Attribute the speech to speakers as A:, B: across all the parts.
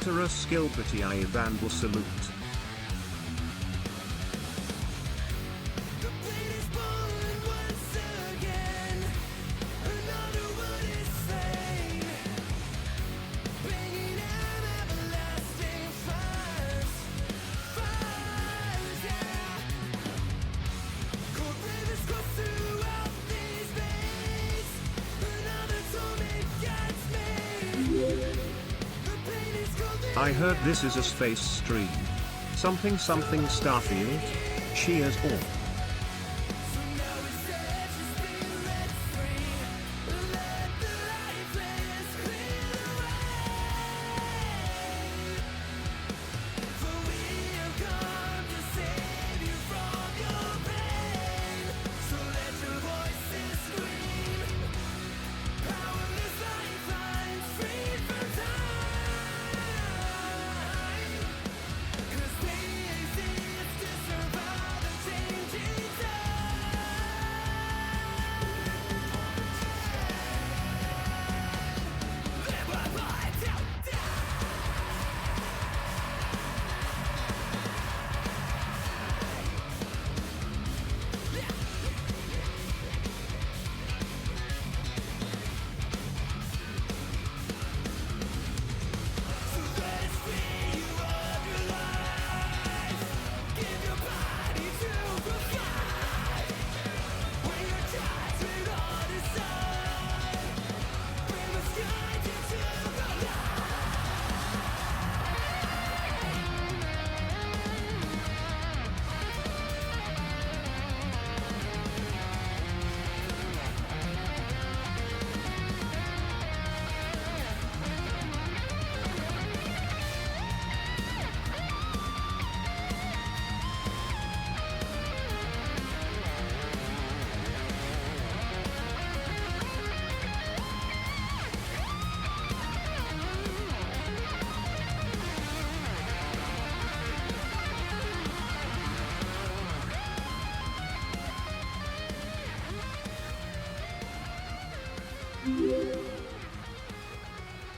A: a skill pretty Ivan will salute. I heard this is a space stream. Something Starfield? Cheers all.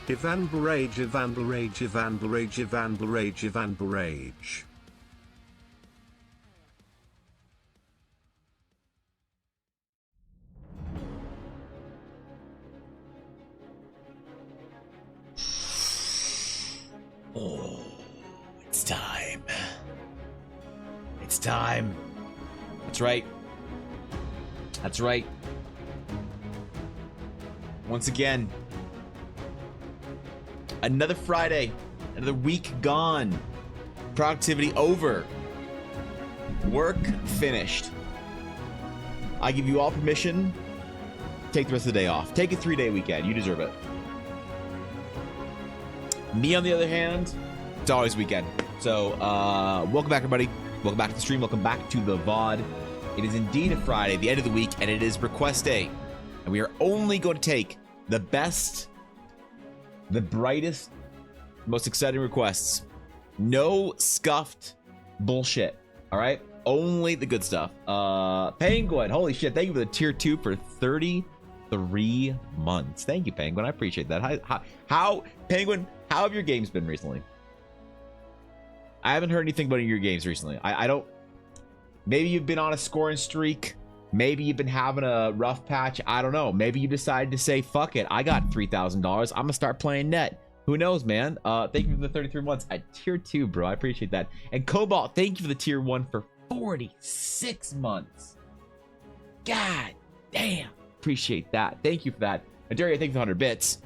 A: Ivan Barrage, Ivan Barrage, Ivan Barrage, Ivan Barrage, Ivan Barrage.
B: Oh, it's time. It's time. That's right. That's right. Once again, another Friday, another week gone. Productivity over. Work finished. I give you all permission. Take the rest of the day off. Take a 3-day weekend. You deserve it. Me, on the other hand, it's always weekend. So, welcome back, everybody. Welcome back to the stream. Welcome back to the VOD. It is indeed a Friday, the end of the week, and it is request day. And we are only going to take the best, the brightest, most exciting requests. No scuffed bullshit. All right? Only the good stuff. Penguin, holy shit. Thank you for the tier 2 for 33 months. Thank you, Penguin. I appreciate that. How Penguin, how have your games been recently? I haven't heard anything about your games recently. I don't. Maybe you've been on a scoring streak. Maybe you've been having a rough patch. I don't know. Maybe you decided to say, fuck it. I got $3,000. I'm going to start playing net. Who knows, man? Thank you for the 33 months at tier 2, bro. I appreciate that. And Cobalt, thank you for the tier 1 for 46 months. God damn. Appreciate that. Thank you for that. And Daria, thank you for 100 bits.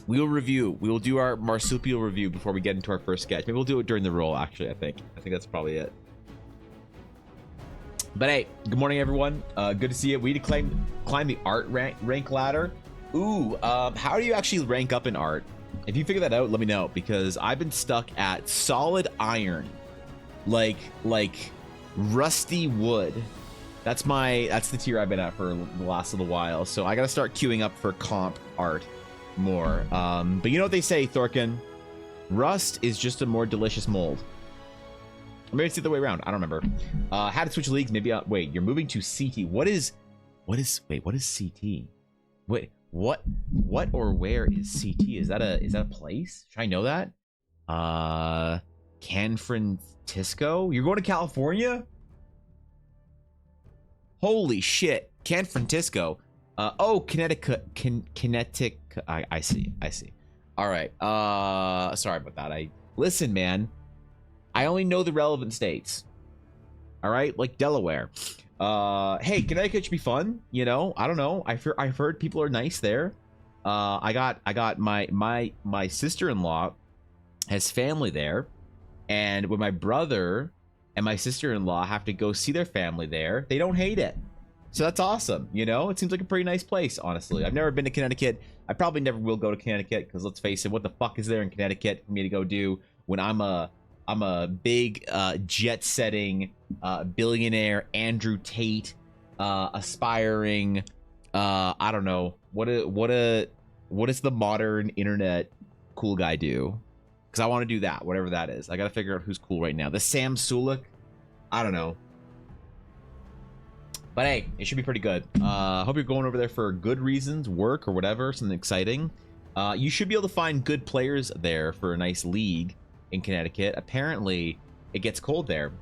B: We will review. We will do our marsupial review before we get into our first sketch. Maybe we'll do it during the roll, actually, I think. I think that's probably it. But hey, good morning, everyone. Good to see you. We need to climb the art rank ladder. Ooh, how do you actually rank up in art? If you figure that out, let me know, because I've been stuck at solid iron, like rusty wood. That's the tier I've been at for the last little while. So I gotta start queuing up for comp art more. But you know what they say, Thorkin? Rust is just a more delicious mold. Or maybe it's the other way around. I don't remember. How to switch leagues? Maybe. Wait, you're moving to CT. What is CT? Wait, What or where is CT? Is that a place? Should I know that? San Francisco? You're going to California? Holy shit. San Francisco. Oh, Connecticut. Connecticut. I see. All right. Sorry about that. Listen, man. I only know the relevant states. All right, like Delaware. Hey, Connecticut should be fun. You know, I don't know. I've heard people are nice there. I got my sister-in-law has family there, and when my brother and my sister-in-law have to go see their family there, they don't hate it. So that's awesome. You know, it seems like a pretty nice place, honestly. I've never been to Connecticut. I probably never will go to Connecticut because let's face it, what the fuck is there in Connecticut for me to go do when I'm a big jet-setting billionaire Andrew Tate aspiring I don't know what does the modern internet cool guy do? Because I want to do that, whatever that is. I gotta figure out who's cool right now. The Sam Sulek, I don't know. But hey, it should be pretty good. Hope you're going over there for good reasons, work or whatever, something exciting. You should be able to find good players there for a nice league in Connecticut. Apparently, it gets cold there.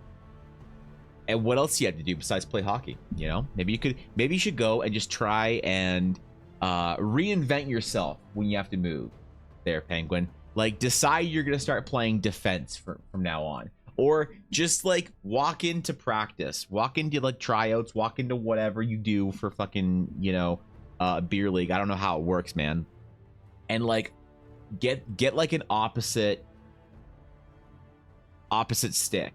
B: And what else do you have to do besides play hockey? You know, maybe you should go and just try and reinvent yourself when you have to move there, Penguin. Like, decide you're gonna start playing defense from now on. Or just like walk into practice, walk into like tryouts, walk into whatever you do for fucking, you know, beer league. I don't know how it works, man. And like get like an opposite stick.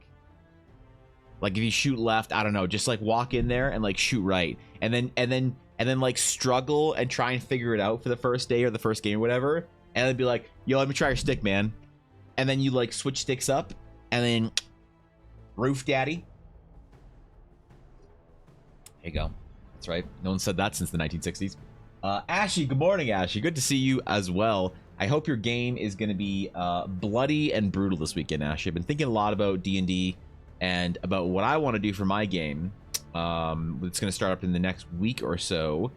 B: Like if you shoot left, I don't know, just like walk in there and like shoot right. And then like struggle and try and figure it out for the first day or the first game or whatever. And then be like, yo, let me try your stick, man. And then you like switch sticks up. And then roof daddy. There you go. That's right. No one said that since the 1960s. Ashy, good morning, Ashy. Good to see you as well. I hope your game is going to be bloody and brutal this weekend, Ashy. I've been thinking a lot about D&D and about what I want to do for my game. It's going to start up in the next week or so.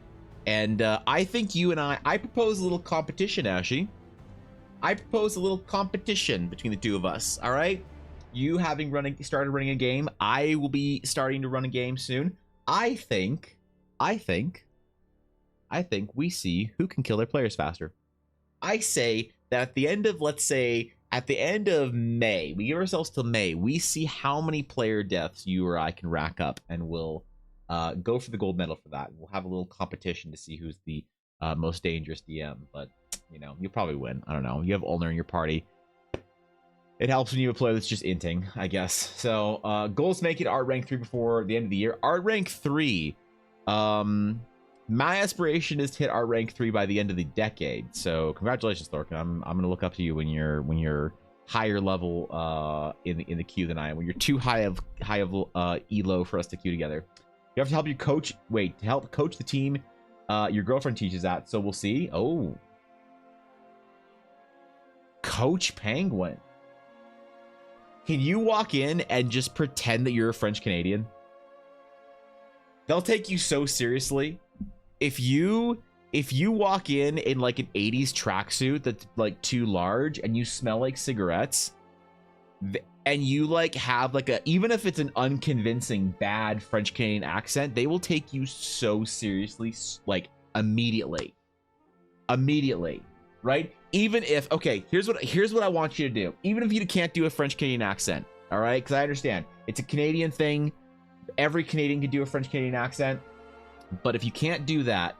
B: And I think you and I propose a little competition, Ashy. I propose a little competition between the two of us, all right? You having started running a game, I will be starting to run a game soon. I think we see who can kill their players faster. I say that at the end of, let's say, at the end of May, we give ourselves till May, we see how many player deaths you or I can rack up, and we'll go for the gold medal for that. We'll have a little competition to see who's the most dangerous DM, but, you know, you'll probably win. I don't know. You have Ulner in your party. It helps when you have a player that's just inting, I guess. So, goals make it art rank 3 before the end of the year. Art rank 3. My aspiration is to hit art rank 3 by the end of the decade. So, congratulations, Thorkin. I'm gonna look up to you when you're higher level in the queue than I am. When you're too high of elo for us to queue together. You have to help your coach. Wait, to help coach the team. Your girlfriend teaches that, so we'll see. Oh, Coach Penguin. Can you walk in and just pretend that you're a French Canadian? They'll take you so seriously. If you walk in like an 80s tracksuit that's like too large and you smell like cigarettes, and you like have like even if it's an unconvincing bad French Canadian accent, they will take you so seriously, like immediately, right? Even if, okay, here's what I want you to do. Even if you can't do a French Canadian accent, all right? Because I understand it's a Canadian thing. Every Canadian can do a French Canadian accent. But if you can't do that,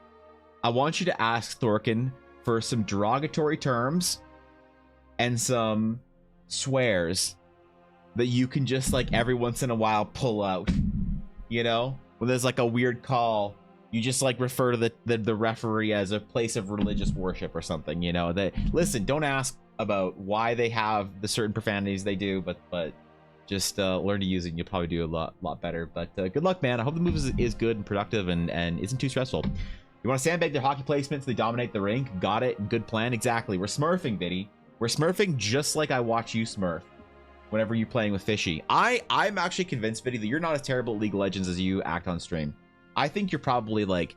B: I want you to ask Thorkin for some derogatory terms and some swears that you can just like every once in a while pull out. You know, when there's like a weird call, you just like refer to the referee as a place of religious worship or something. You know, that listen, don't ask about why they have the certain profanities they do, but just learn to use it and you'll probably do a lot better. But good luck, man. I hope the move is good and productive and isn't too stressful. You want to sandbag their hockey placements, they dominate the rink. Got it. Good plan. Exactly. We're smurfing, Biddy. We're smurfing just like I watch you smurf whenever you're playing with Fishy. I'm actually convinced, Biddy, that you're not as terrible at League of Legends as you act on stream. I think you're probably like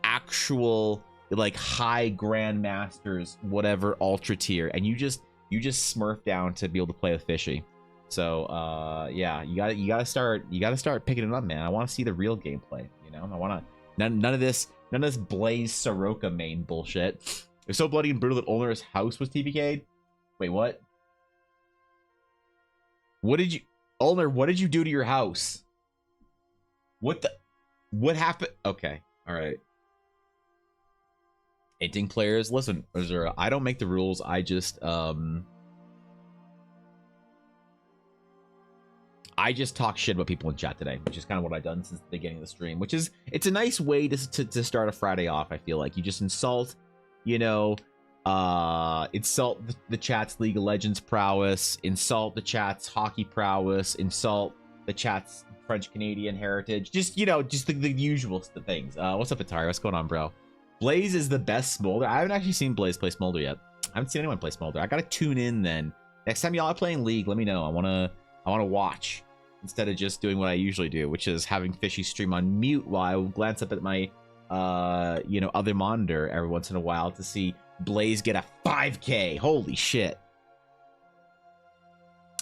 B: actual like high grandmasters, whatever ultra tier, and you just smurf down to be able to play with Fishy. So yeah, you gotta start picking it up, man. I want to see the real gameplay. You know, I want to none of this Blaze Soroka main bullshit. It was so bloody and brutal that Ulner's house was TPK'd. Wait, what? What did you, Ulner? What did you do to your house? What happened? Okay, all right. Hinting players, listen, I don't make the rules. I just talk shit about people in chat today, which is kind of what I've done since the beginning of the stream, which is, it's a nice way to start a Friday off. I feel like you just insult, you know, insult the chat's League of Legends prowess, insult the chat's hockey prowess, insult the chat's French Canadian heritage, just, you know, just the usual things. What's up, Atari? What's going on, bro? Blaze is the best Smolder. I haven't actually seen Blaze play Smolder yet. I haven't seen anyone play Smolder. I gotta tune in then. Next time y'all are playing League, let me know. I wanna watch instead of just doing what I usually do, which is having Fishy stream on mute while I will glance up at my you know, other monitor every once in a while to see Blaze get a 5K. Holy shit.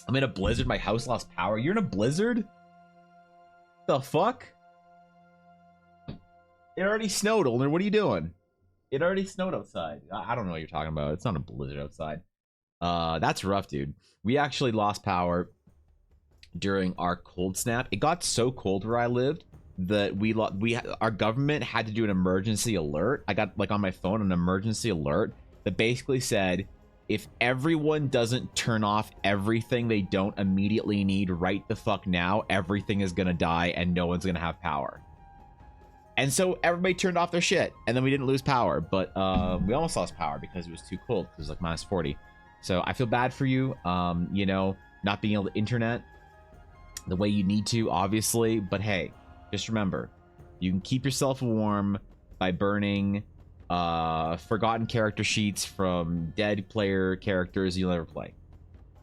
B: I'm in a blizzard. My house lost power. You're in a blizzard? The fuck? It already snowed, Olner. What are you doing? It already snowed outside. I don't know what you're talking about. It's not a blizzard outside. That's rough, dude. We actually lost power during our cold snap. It got so cold where I lived that our government had to do an emergency alert. I got, like, on my phone an emergency alert that basically said, if everyone doesn't turn off everything they don't immediately need right the fuck now, everything is gonna die and no one's gonna have power. And so everybody turned off their shit, and then we didn't lose power, but we almost lost power because it was too cold. It was like -40. So I feel bad for you, you know, not being able to internet the way you need to, obviously. But hey, just remember, you can keep yourself warm by burning forgotten character sheets from dead player characters you'll never play.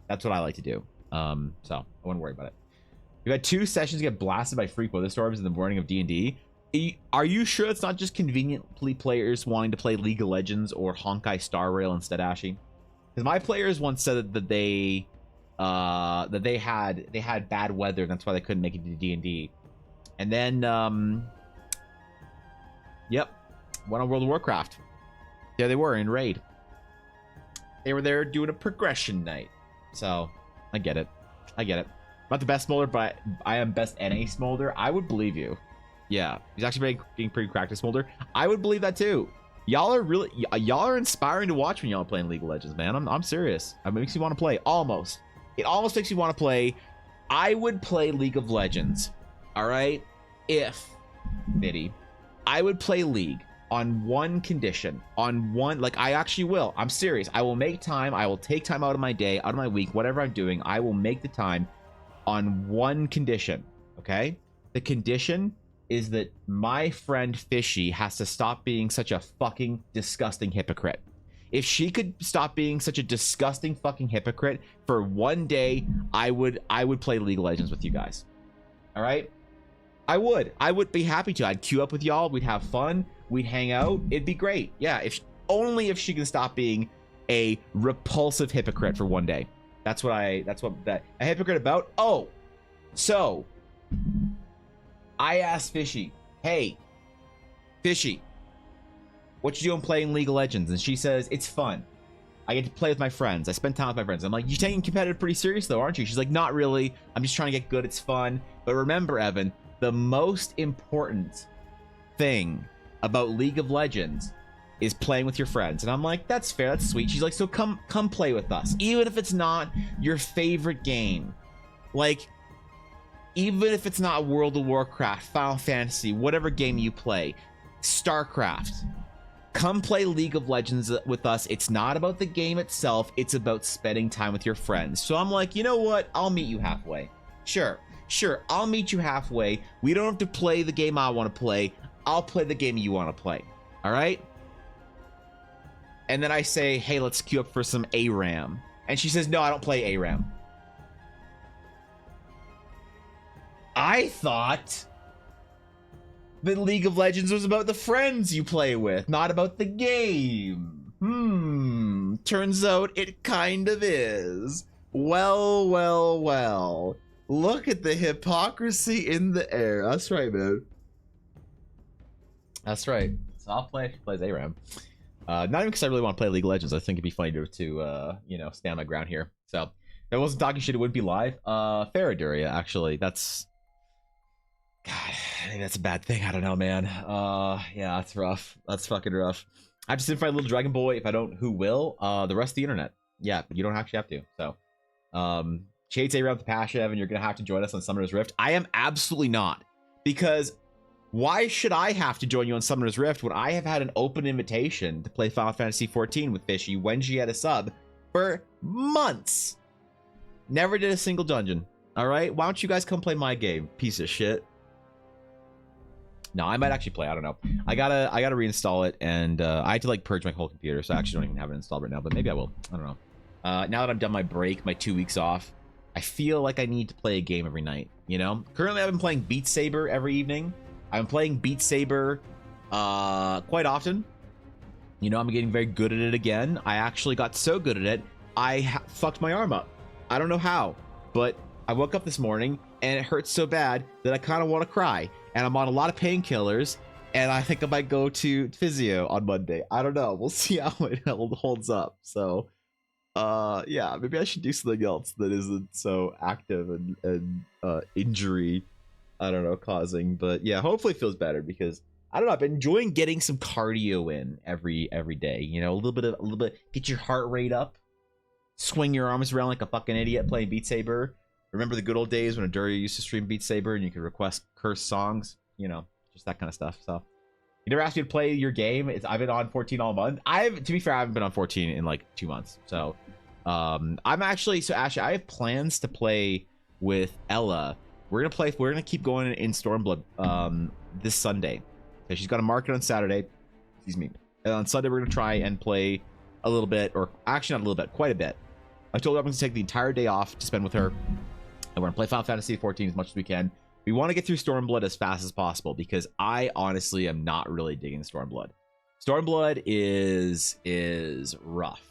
B: That's what I like to do. So I wouldn't worry about it. We've had 2 sessions get blasted by freak weather storms in the morning of D&D. Are you sure it's not just conveniently players wanting to play League of Legends or Honkai Star Rail instead, Ashy? Because my players once said that they had bad weather, and that's why they couldn't make it to D&D. And then yep, went on World of Warcraft. There they were in raid. They were there doing a progression night. So I get it. I get it. I'm not the best Smolder, but I am best NA Smolder. I would believe you. Yeah, he's actually being pretty cracked at Smolder. I would believe that too. Y'all are inspiring to watch when y'all are playing League of Legends, man. I'm serious. It makes you want to play. Almost. It almost makes you want to play. I would play League of Legends. All right, if Biddy, I would play League on one condition. On one, like, I actually will. I'm serious. I will make time. I will take time out of my day, out of my week, whatever I'm doing. I will make the time on one condition. Okay, the condition is that my friend Fishy has to stop being such a fucking disgusting hypocrite. If she could stop being such a disgusting fucking hypocrite for one day, I would play League of Legends with you guys. All right? I would be happy to. I'd queue up with y'all. We'd have fun. We'd hang out. It'd be great. Yeah, only if she can stop being a repulsive hypocrite for one day. That's what a hypocrite about. Oh, so I asked Fishy, hey, Fishy, what you doing playing League of Legends? And she says, it's fun. I get to play with my friends. I spend time with my friends. I'm like, you're taking competitive pretty serious though, aren't you? She's like, not really. I'm just trying to get good. It's fun. But remember, Evan, the most important thing about League of Legends is playing with your friends. And I'm like, that's fair. That's sweet. She's like, so come play with us. Even if it's not your favorite game. Like, even if it's not World of Warcraft, Final Fantasy, whatever game you play, StarCraft, come play League of Legends with us. It's not about the game itself. It's about spending time with your friends. So I'm like, you know what? I'll meet you halfway. Sure, I'll meet you halfway. We don't have to play the game I want to play. I'll play the game you want to play. All right? And then I say, hey, let's queue up for some ARAM. And she says, no, I don't play ARAM. that League of Legends was about the friends you play with, not about the game. Turns out it kind of is. Well, well, well. Look at the hypocrisy in the air. That's right, man. That's right. So I'll play if he plays ARAM. Not even because I really want to play League of Legends. I think it'd be funny to you know, stand my ground here. So if I wasn't talking shit, it wouldn't be live. Faraduria, actually. That's... God, I think that's a bad thing. I don't know, man. Yeah, that's rough. That's fucking rough. I have to sit fight Little Dragon Boy. If I don't, who will? The rest of the internet. Yeah, you don't actually have to. So, Shades around the Pashev, and you're gonna have to join us on Summoner's Rift. I am absolutely not, because why should I have to join you on Summoner's Rift when I have had an open invitation to play Final Fantasy XIV with Fishy when she had a sub for months? Never did a single dungeon. All right, why don't you guys come play my game, piece of shit? No, I might actually play. I don't know. I gotta reinstall it, and I had to like purge my whole computer, so I actually don't even have it installed right now. But maybe I will. I don't know. Now that I'm done my break, my 2 weeks off, I feel like I need to play a game every night. You know, currently I've been playing Beat Saber every evening. I'm playing Beat Saber quite often. You know, I'm getting very good at it again. I actually got so good at it, I fucked my arm up. I don't know how, but I woke up this morning and it hurts so bad that I kind of want to cry. And I'm on a lot of painkillers, and I think I might go to physio on Monday. I don't know. We'll see how it holds up. So, yeah, maybe I should do something else that isn't so active and injury, I don't know, causing. But yeah, hopefully it feels better, because I don't know. I've been enjoying getting some cardio in every day. You know, a little bit, get your heart rate up, swing your arms around like a fucking idiot playing Beat Saber. Remember the good old days when Aduria used to stream Beat Saber and you could request cursed songs? You know, just that kind of stuff. So, you never asked me to play your game. I've been on 14 all month. To be fair, I haven't been on 14 in like 2 months. So, I'm actually, Ashley, I have plans to play with Ella. We're gonna keep going in Stormblood this Sunday. So she's got a market on Saturday. Excuse me. And on Sunday, we're gonna try and play a little bit, or actually not a little bit, quite a bit. I told her I'm going to take the entire day off to spend with her. And we're going to play Final Fantasy XIV as much as we can. We want to get through Stormblood as fast as possible, because I honestly am not really digging Stormblood. Stormblood is rough.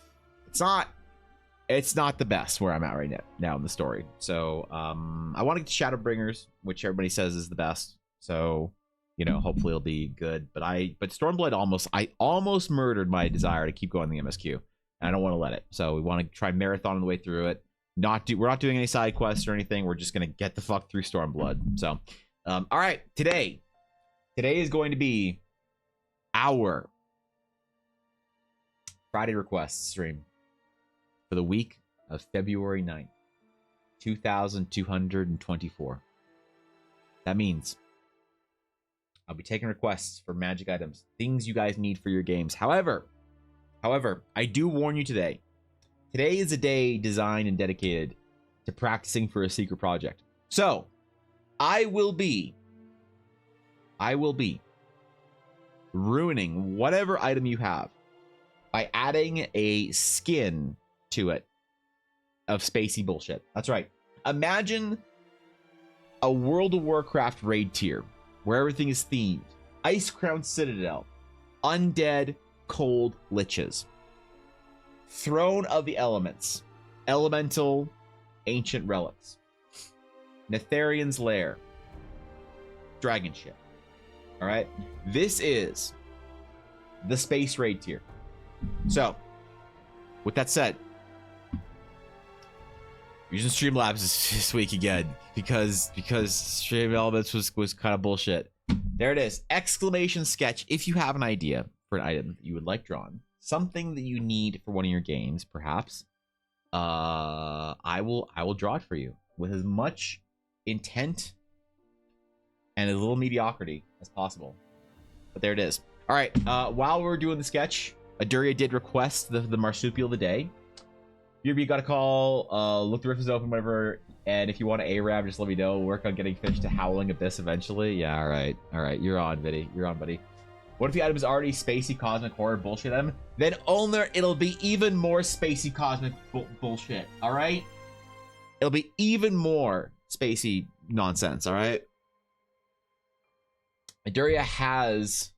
B: It's not the best where I'm at right now in the story. So I want to get to Shadowbringers, which everybody says is the best. So, you know, hopefully it'll be good. But Stormblood I almost murdered my desire to keep going the MSQ. And I don't want to let it. So we want to try marathon the way through it. We're not doing any side quests or anything. We're just gonna get the fuck through Stormblood. So, all right, today is going to be our Friday request stream for the week of February 9th, 2224. That means I'll be taking requests for magic items, things you guys need for your games. However, I do warn you today. Today is a day designed and dedicated to practicing for a secret project. So, I will be ruining whatever item you have by adding a skin to it of spacey bullshit. That's right. Imagine a World of Warcraft raid tier where everything is themed. Ice Crown Citadel, undead cold liches, Throne of the Elements, elemental ancient relics, Netherian's Lair, dragon ship. All right, this is the space raid tier. So, with that said, using Streamlabs this week again because Stream Elements was kind of bullshit. There it is! Exclamation sketch. If you have an idea for an item that you would like drawn, something that you need for one of your games, perhaps, I will draw it for you with as much intent and a little mediocrity as possible. But there it is. All right. While we're doing the sketch, Aduria did request the marsupial of the day. You got a call. Look, the rift is open, whatever. And if you want to ARAB, just let me know. We'll work on getting fish to Howling Abyss eventually. Yeah. All right. You're on, buddy. What if the item is already spacey cosmic horror bullshit item? Then own there, it'll be even more spacey cosmic bullshit. All right. It'll be even more spacey nonsense. All right. Aduria has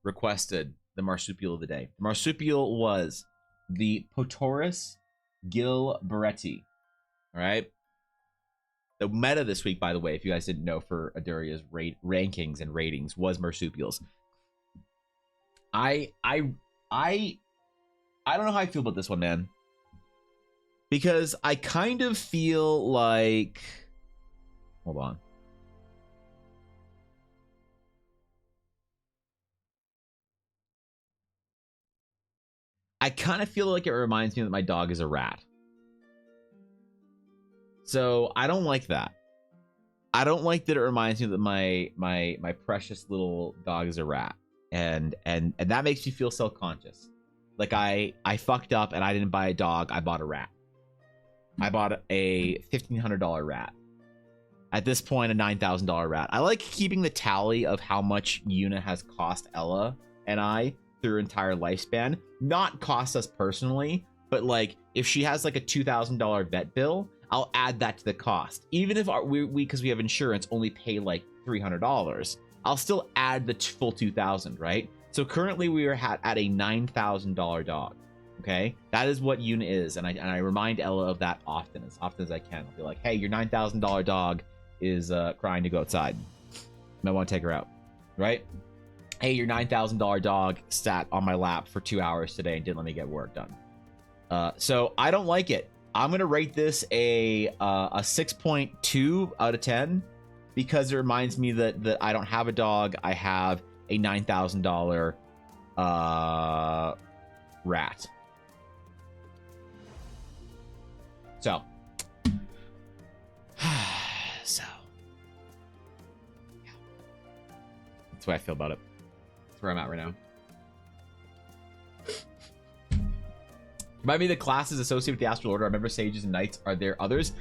B: requested the marsupial of the day. The marsupial was the Potorus gilberti. All right. The meta this week, by the way, if you guys didn't know, for Aduria's rankings and ratings was marsupials. I don't know how I feel about this one, man. Because I kind of feel like, hold on. I kind of feel like it reminds me that my dog is a rat. So I don't like that. I don't like that it reminds me that my precious little dog is a rat. And that makes me feel self-conscious. Like I fucked up and I didn't buy a dog, I bought a rat. I bought a $1,500 rat. At this point, a $9,000 rat. I like keeping the tally of how much Yuna has cost Ella and I through her entire lifespan. Not cost us personally, but like if she has like a $2,000 vet bill, I'll add that to the cost. Even if we because we have insurance, only pay like $300, I'll still add the full $2,000, right? So currently we are at a $9,000 dog. Okay, that is what Yuna is, and I remind Ella of that often as I can. I'll be like, hey, your $9,000 dog is crying to go outside. I want to take her out, right? Hey, your $9,000 dog sat on my lap for 2 hours today and didn't let me get work done. So I don't like it. I'm gonna rate this a 6.2 out of 10 because it reminds me that I don't have a dog. I have a $9,000 rat. So yeah, that's the way I feel about it. That's where I'm at right now. Remind me the classes associated with the Astral Order. I remember sages and knights. Are there others?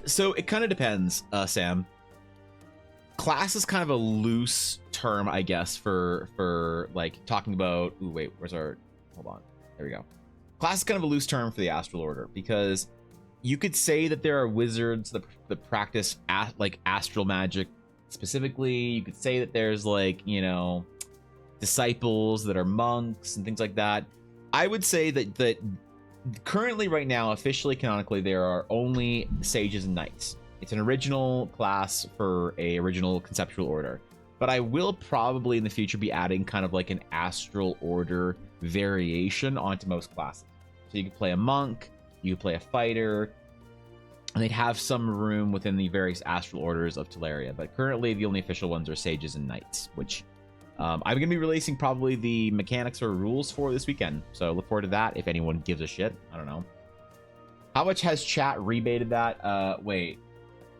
B: So it kind of depends, Sam. Class is kind of a loose term, I guess, for like talking about. Ooh, wait, where's our? Hold on. There we go. Class is kind of a loose term for the Astral Order because you could say that there are wizards that practice like astral magic specifically. You could say that there's like, you know, disciples that are monks and things like that. I would say that currently right now, officially, canonically, there are only sages and knights. It's an original class for a original conceptual order. But I will probably in the future be adding kind of like an Astral Order variation onto most classes. So you could play a monk, you could play a fighter, and they'd have some room within the various Astral Orders of Teleria. But currently the only official ones are sages and knights, which I'm going to be releasing probably the mechanics or rules for this weekend. So look forward to that if anyone gives a shit. I don't know. How much has chat rebated that? Wait.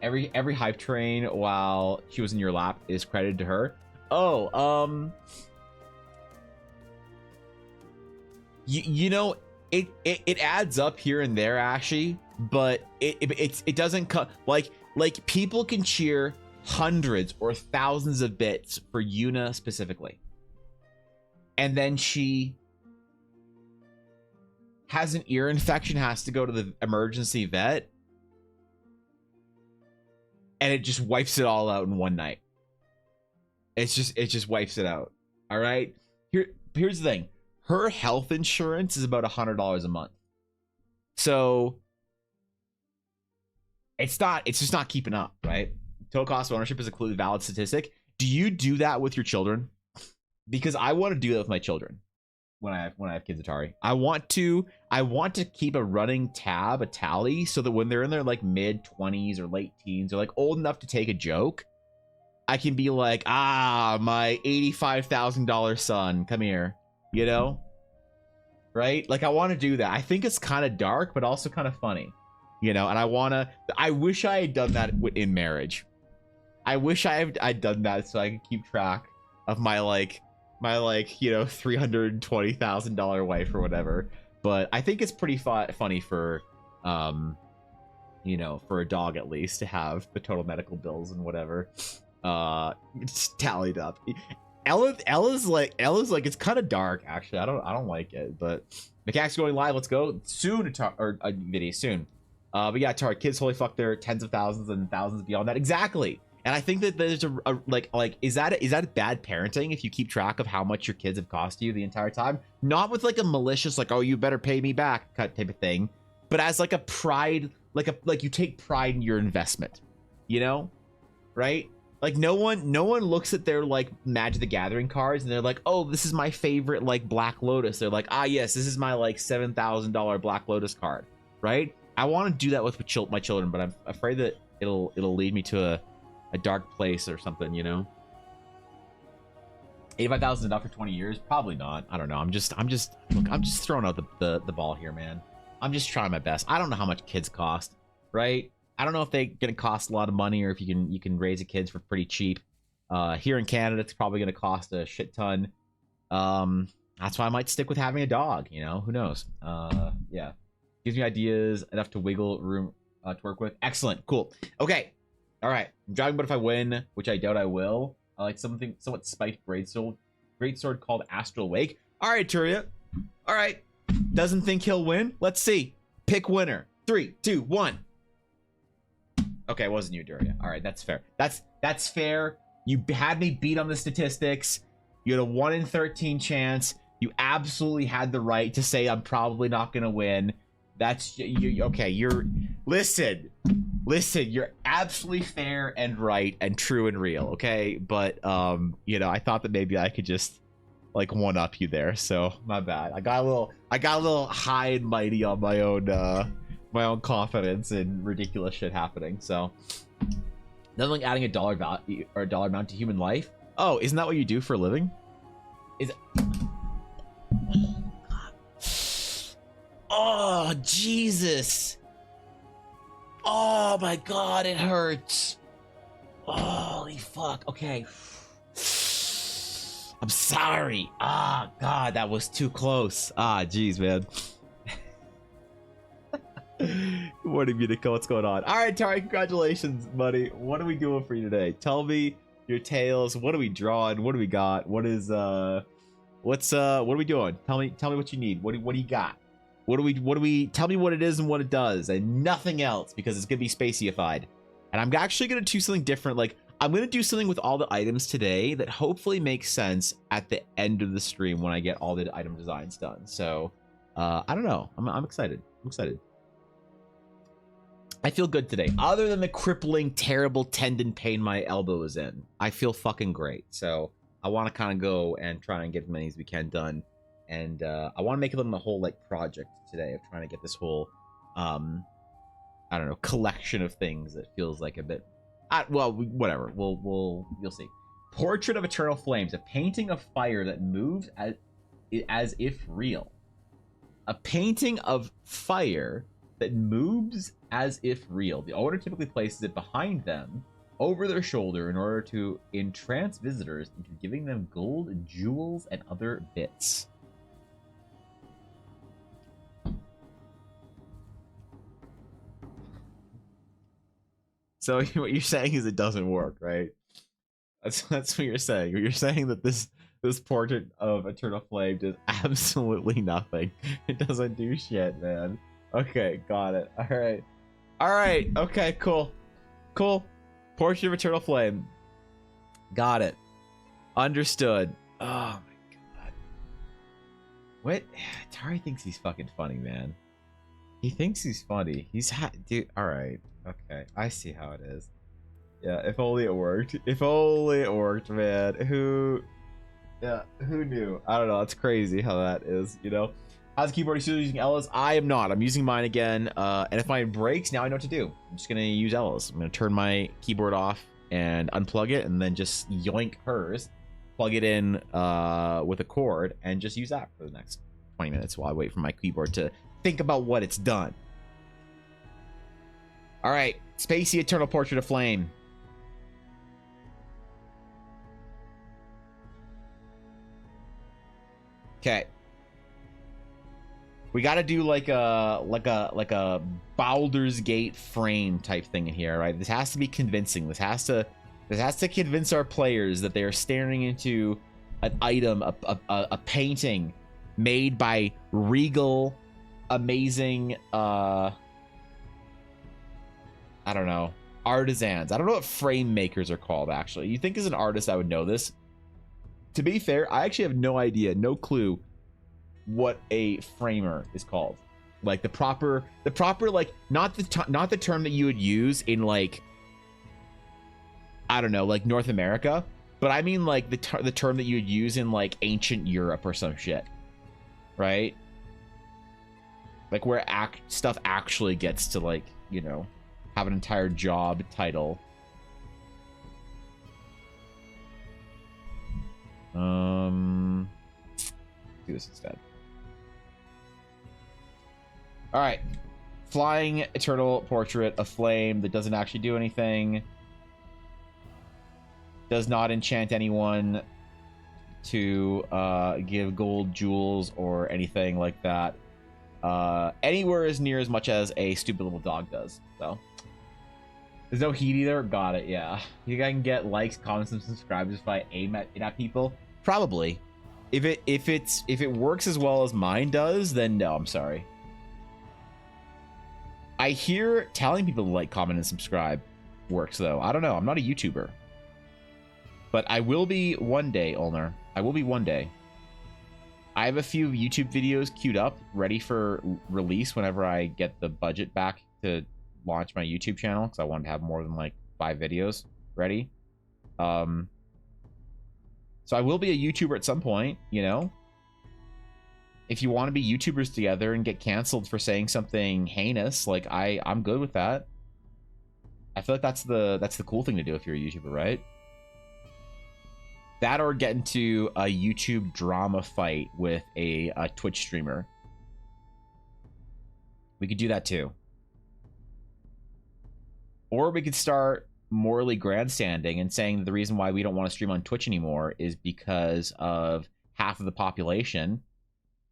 B: Every hype train while she was in your lap is credited to her. Oh, you know, it adds up here and there, Ashy, but it doesn't cut like people can cheer hundreds or thousands of bits for Yuna specifically, and then she has an ear infection, has to go to the emergency vet, and it just wipes it all out in one night. It just wipes it out. All right, here's the thing. Her health insurance is about $100 a month, so it's just not keeping up, right? Total cost of ownership is a clearly valid statistic. Do you do that with your children? Because I want to do that with my children when I have kids, Atari. I want to keep a running tab, a tally, so that when they're in their like mid 20s or late teens, or like old enough to take a joke, I can be like, my $85,000 son, come here, you know, right? Like I want to do that. I think it's kind of dark, but also kind of funny, you know. And I wish I had done that in marriage. I wish I'd done that so I could keep track of my you know, $320,000 wife or whatever. But I think it's pretty funny for you know, for a dog at least to have the total medical bills and whatever tallied up. Ella's like it's kind of dark actually. I don't like it, but mechanics going live. Let's go soon or a video soon. But yeah, to our kids, holy fuck, there are tens of thousands and thousands beyond that. Exactly. And I think that there's a like is that bad parenting if you keep track of how much your kids have cost you the entire time? Not with like a malicious like, oh, you better pay me back cut type of thing, but as like a pride, like you take pride in your investment, you know, right? Like no one looks at their like Magic the Gathering cards and they're like, oh, this is my favorite like Black Lotus. They're like, ah, yes, this is my like $7,000 Black Lotus card, right? I want to do that with my children, but I'm afraid that it'll lead me to a dark place or something, you know. 85,000 enough for 20 years? Probably not. I don't know. I'm just throwing out the ball here, man. I'm just trying my best. I don't know how much kids cost, right? I don't know if they're gonna cost a lot of money or if you can raise a kids for pretty cheap. Here in Canada, it's probably gonna cost a shit ton. That's why I might stick with having a dog. You know, who knows? Yeah, gives me ideas enough to wiggle room to work with. Excellent, cool. Okay, all right. I'm driving, but if I win, which I doubt I will, I like something somewhat spiked greatsword called Astral Wake. All right, Turia. All right. Doesn't think he'll win. Let's see. Pick winner. 3, 2, 1. Okay, it wasn't you, Duria. All right, that's fair. That's fair. You had me beat on the statistics. You had a 1 in 13 chance. You absolutely had the right to say I'm probably not gonna win. That's you. Okay, listen. You're absolutely fair and right and true and real. Okay, but you know, I thought that maybe I could just like one up you there. So my bad. I got a little high and mighty on my own confidence and ridiculous shit happening. So nothing like adding a dollar value or a dollar amount to human life. Oh, isn't that what you do for a living? Is it? Oh, Jesus. Oh my God, it hurts. Holy fuck. Okay. I'm sorry. Ah, God, that was too close. Ah, jeez, man. Good morning, Munico. What's going on? All right, Tari, congratulations, buddy. What are we doing for you today? Tell me your tales. What are we drawing? What do we got? What are we doing? Tell me what you need. What do you got? What do we tell me what it is and what it does and nothing else, because it's gonna be spacyified. And I'm actually gonna do something different. Like I'm gonna do something with all the items today that hopefully makes sense at the end of the stream when I get all the item designs done. So I don't know. I'm excited. I feel good today. Other than the crippling, terrible tendon pain my elbow is in, I feel fucking great. So I want to kind of go and try and get as many as we can done. And I want to make it a whole like project today of trying to get this whole, I don't know, collection of things that feels like a bit, well, whatever. You'll see. Portrait of Eternal Flames, a painting of fire that moves as if real. A painting of fire that moves as if real. The owner typically places it behind them, over their shoulder, in order to entrance visitors into giving them gold, jewels, and other bits. So what you're saying is it doesn't work, right? That's what you're saying. You're saying that this portrait of Eternal Flame does absolutely nothing. It doesn't do shit, man. Okay, got it. All right. Okay, cool. Portrait of Eternal Flame. Got it. Understood. Oh my God. What? Tari thinks he's fucking funny, man. He thinks he's funny. Dude. All right. Okay, I see how it is. Yeah, if only it worked. If only it worked, man. Who knew? I don't know. It's crazy how that is, you know? How's the keyboard? Are you still using Ella's? I am not. I'm using mine again. And if mine breaks, now I know what to do. I'm just going to use Ella's. I'm going to turn my keyboard off and unplug it, and then just yoink hers, plug it in with a cord, and just use that for the next 20 minutes while I wait for my keyboard to think about what it's done. All right, Spacey Eternal Portrait of Flame. Okay. We got to do like a Baldur's Gate frame type thing in here, right? This has to be convincing. This has to convince our players that they are staring into an item, a painting made by regal, amazing, I don't know, Artisans. I don't know what frame makers are called, actually. You think as an artist I would know this? To be fair, I actually have no idea, no clue what a framer is called. Like the proper like not the term that you would use in like, I don't know, like North America, but I mean like the term that you would use in like ancient Europe or some shit, right? Like where stuff actually gets to like, you know, have an entire job title. Do this instead. All right, flying eternal portrait of flame that doesn't actually do anything. Does not enchant anyone to give gold jewels or anything like that. Anywhere as near as much as a stupid little dog does. So there's no heat either. Got it. Yeah, you guys can get likes, comments, and subscribers if I aim at people. Probably. If it works as well as mine does, then no, I'm sorry. I hear telling people to like, comment, and subscribe works though. I don't know. I'm not a YouTuber. But I will be one day, Ulner. I will be one day. I have a few YouTube videos queued up, ready for release whenever I get the budget back to launch my YouTube channel, because I wanted to have more than like 5 videos ready. So I will be a YouTuber at some point, you know? If you want to be YouTubers together and get canceled for saying something heinous, like I'm good with that. I feel like that's the cool thing to do if you're a YouTuber, right? That or get into a YouTube drama fight with a Twitch streamer. We could do that too. Or we could start morally grandstanding and saying the reason why we don't want to stream on Twitch anymore is because of half of the population,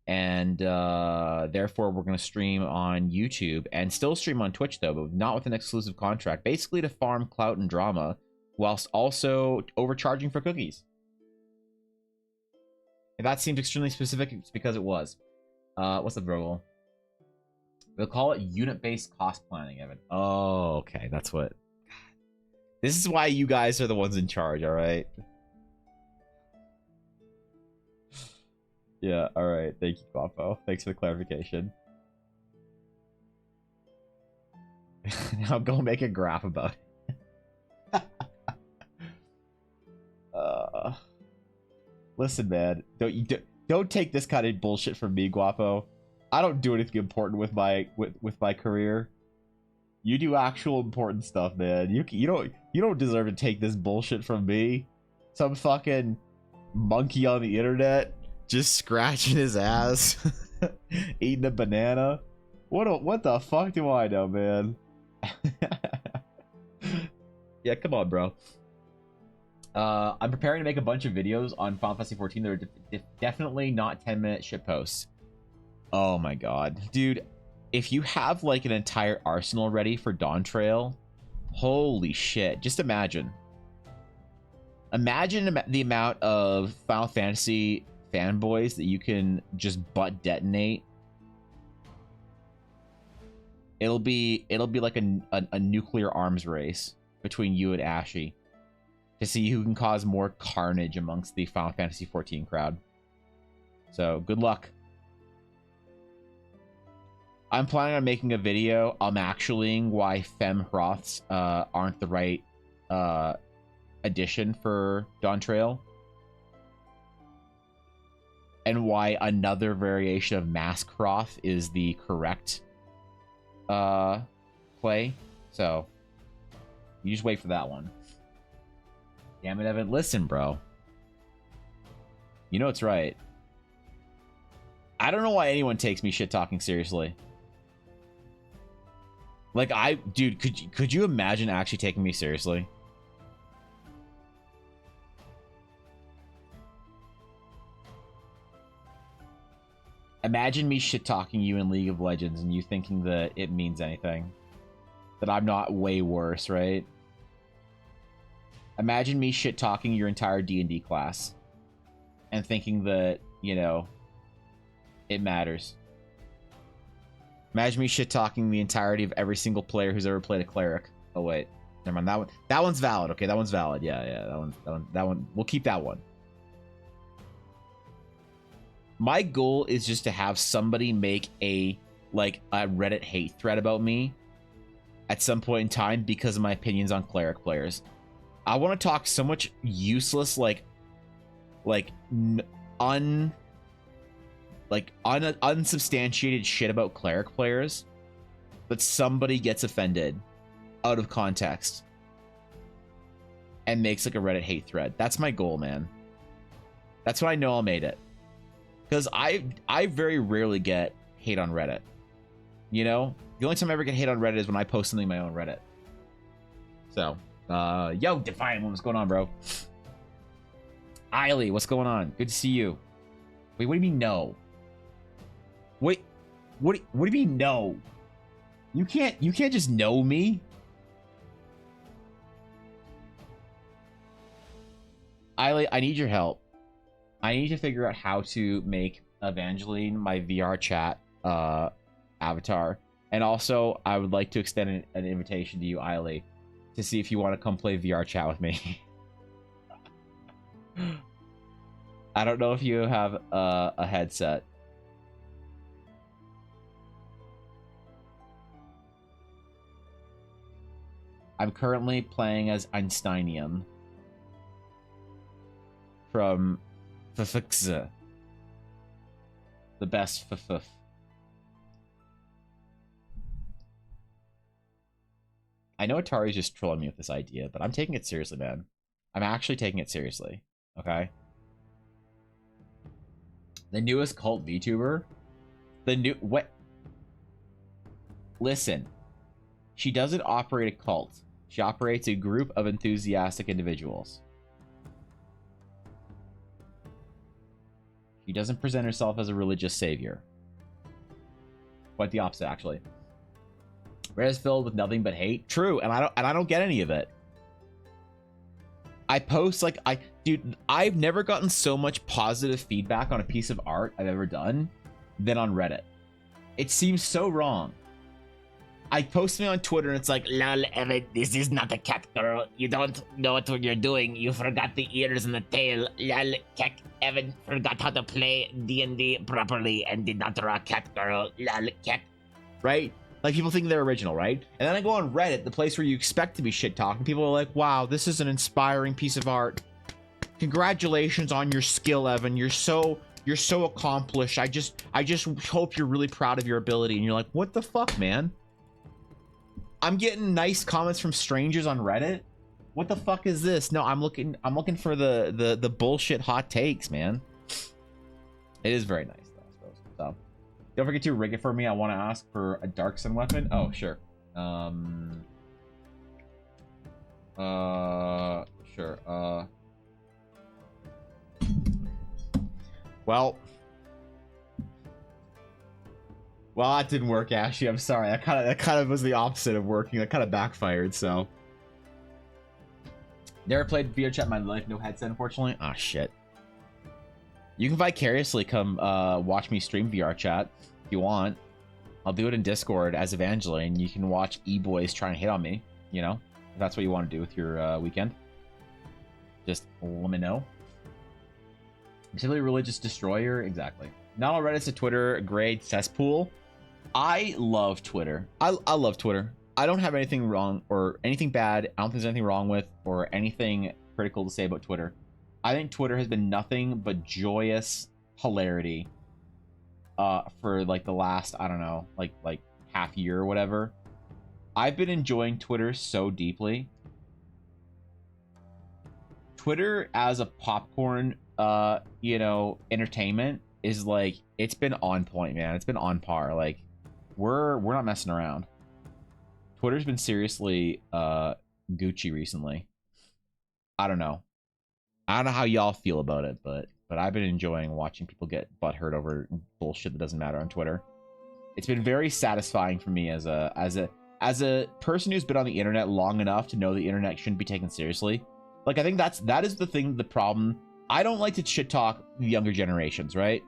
B: and therefore we're going to stream on YouTube and still stream on Twitch though, but not with an exclusive contract, basically to farm clout and drama whilst also overcharging for cookies. If that seems extremely specific, it's because it was. What's the verbal? We'll call it unit-based cost planning, Evan. Oh, okay. That's what... This is why you guys are the ones in charge, alright? Yeah, alright. Thank you, Guapo. Thanks for the clarification. Now go make a graph about it. Listen, man. Don't take this kind of bullshit from me, Guapo. I don't do anything important with my career. You do actual important stuff, man. You don't deserve to take this bullshit from me. Some fucking monkey on the internet just scratching his ass, eating a banana. What the fuck do I know, man? Yeah, come on, bro. I'm preparing to make a bunch of videos on Final Fantasy 14 that are definitely not 10-minute shit posts. Oh my god. Dude, if you have like an entire arsenal ready for Dawn Trail, holy shit. Just imagine. Imagine the amount of Final Fantasy fanboys that you can just butt detonate. It'll be like a nuclear arms race between you and Ashy to see who can cause more carnage amongst the Final Fantasy 14 crowd. So, good luck. I'm planning on making a video actuallying why Fem Hroths aren't the right addition for Dawn Trail. And why another variation of Mask Hroth is the correct play. So, you just wait for that one. Damn it, Evan. Listen, bro. You know it's right. I don't know why anyone takes me shit talking seriously. Like, dude, could you imagine actually taking me seriously? Imagine me shit talking you in League of Legends and you thinking that it means anything. That I'm not way worse, right? Imagine me shit talking your entire D&D class and thinking that, you know, it matters. Imagine me shit talking the entirety of every single player who's ever played a cleric. Oh wait, Never mind, that one. That one's valid. Okay, that one's valid. Yeah, that one. We'll keep that one. My goal is just to have somebody make a Reddit hate thread about me at some point in time because of my opinions on cleric players. I want to talk so much useless, unsubstantiated shit about cleric players that somebody gets offended out of context and makes like a Reddit hate thread. That's my goal, man. That's when I know I'll made it. Because I very rarely get hate on Reddit. You know? The only time I ever get hate on Reddit is when I post something on my own Reddit. So, yo, Defiant, what's going on, bro? Eiley, what's going on? Good to see you. Wait, what do you mean no? Wait, what do you mean no? You can't just know me. Eiley, I need your help. I need to figure out how to make Evangeline my VR chat avatar. And also, I would like to extend an invitation to you, Eiley, to see if you want to come play VR chat with me. I don't know if you have a headset. I'm currently playing as Einsteinium from FFX, the best FFF. I know Atari's just trolling me with this idea, but I'm taking it seriously, man. I'm actually taking it seriously, okay? The newest cult VTuber? What? Listen. She doesn't operate a cult. She operates a group of enthusiastic individuals. She doesn't present herself as a religious savior. Quite the opposite, actually. Reddit is filled with nothing but hate. True, and I don't get any of it. I post dude, I've never gotten so much positive feedback on a piece of art I've ever done than on Reddit. It seems so wrong. I post me on Twitter and it's like, lol, Evan, this is not a cat girl. You don't know what you're doing. You forgot the ears and the tail. Lol, cat Evan forgot how to play D&D properly and did not draw a cat girl. Lol, cat. Right? Like, people think they're original, right? And then I go on Reddit, the place where you expect to be shit talking. People are like, wow, this is an inspiring piece of art. Congratulations on your skill, Evan. You're so accomplished. I just hope you're really proud of your ability. And you're like, what the fuck, man? I'm getting nice comments from strangers on Reddit. What the fuck is this? No, I'm looking for the bullshit hot takes, man. It is very nice though, I suppose. So don't forget to rig it for me. I want to ask for a Dark Sun weapon. Oh, sure. Sure. Well, that didn't work, Ashy. I'm sorry. That kind of was the opposite of working. That kind of backfired. So, never played VR chat in my life. No headset, unfortunately. Ah, shit. You can vicariously come watch me stream VR chat if you want. I'll do it in Discord as Evangeline. You can watch e-boys try and hit on me. You know, if that's what you want to do with your weekend. Just let me know. Particularly religious destroyer, exactly. Not all Reddit's a Twitter grade cesspool. I love Twitter. I love Twitter. I don't have anything wrong or anything bad. I don't think there's anything wrong with or anything critical to say about Twitter. I think Twitter has been nothing but joyous hilarity for like the last, I don't know, like half year or whatever. I've been enjoying Twitter so deeply. Twitter as a popcorn entertainment is like, it's been on point, man. It's been on par. Like, we're not messing around. Twitter's been seriously Gucci recently. I don't know how y'all feel about it, but I've been enjoying watching people get butthurt over bullshit that doesn't matter on Twitter. It's been very satisfying for me as a person who's been on the internet long enough to know the internet shouldn't be taken seriously. Like, I think that is the problem. I don't like to shit talk the younger generations, right?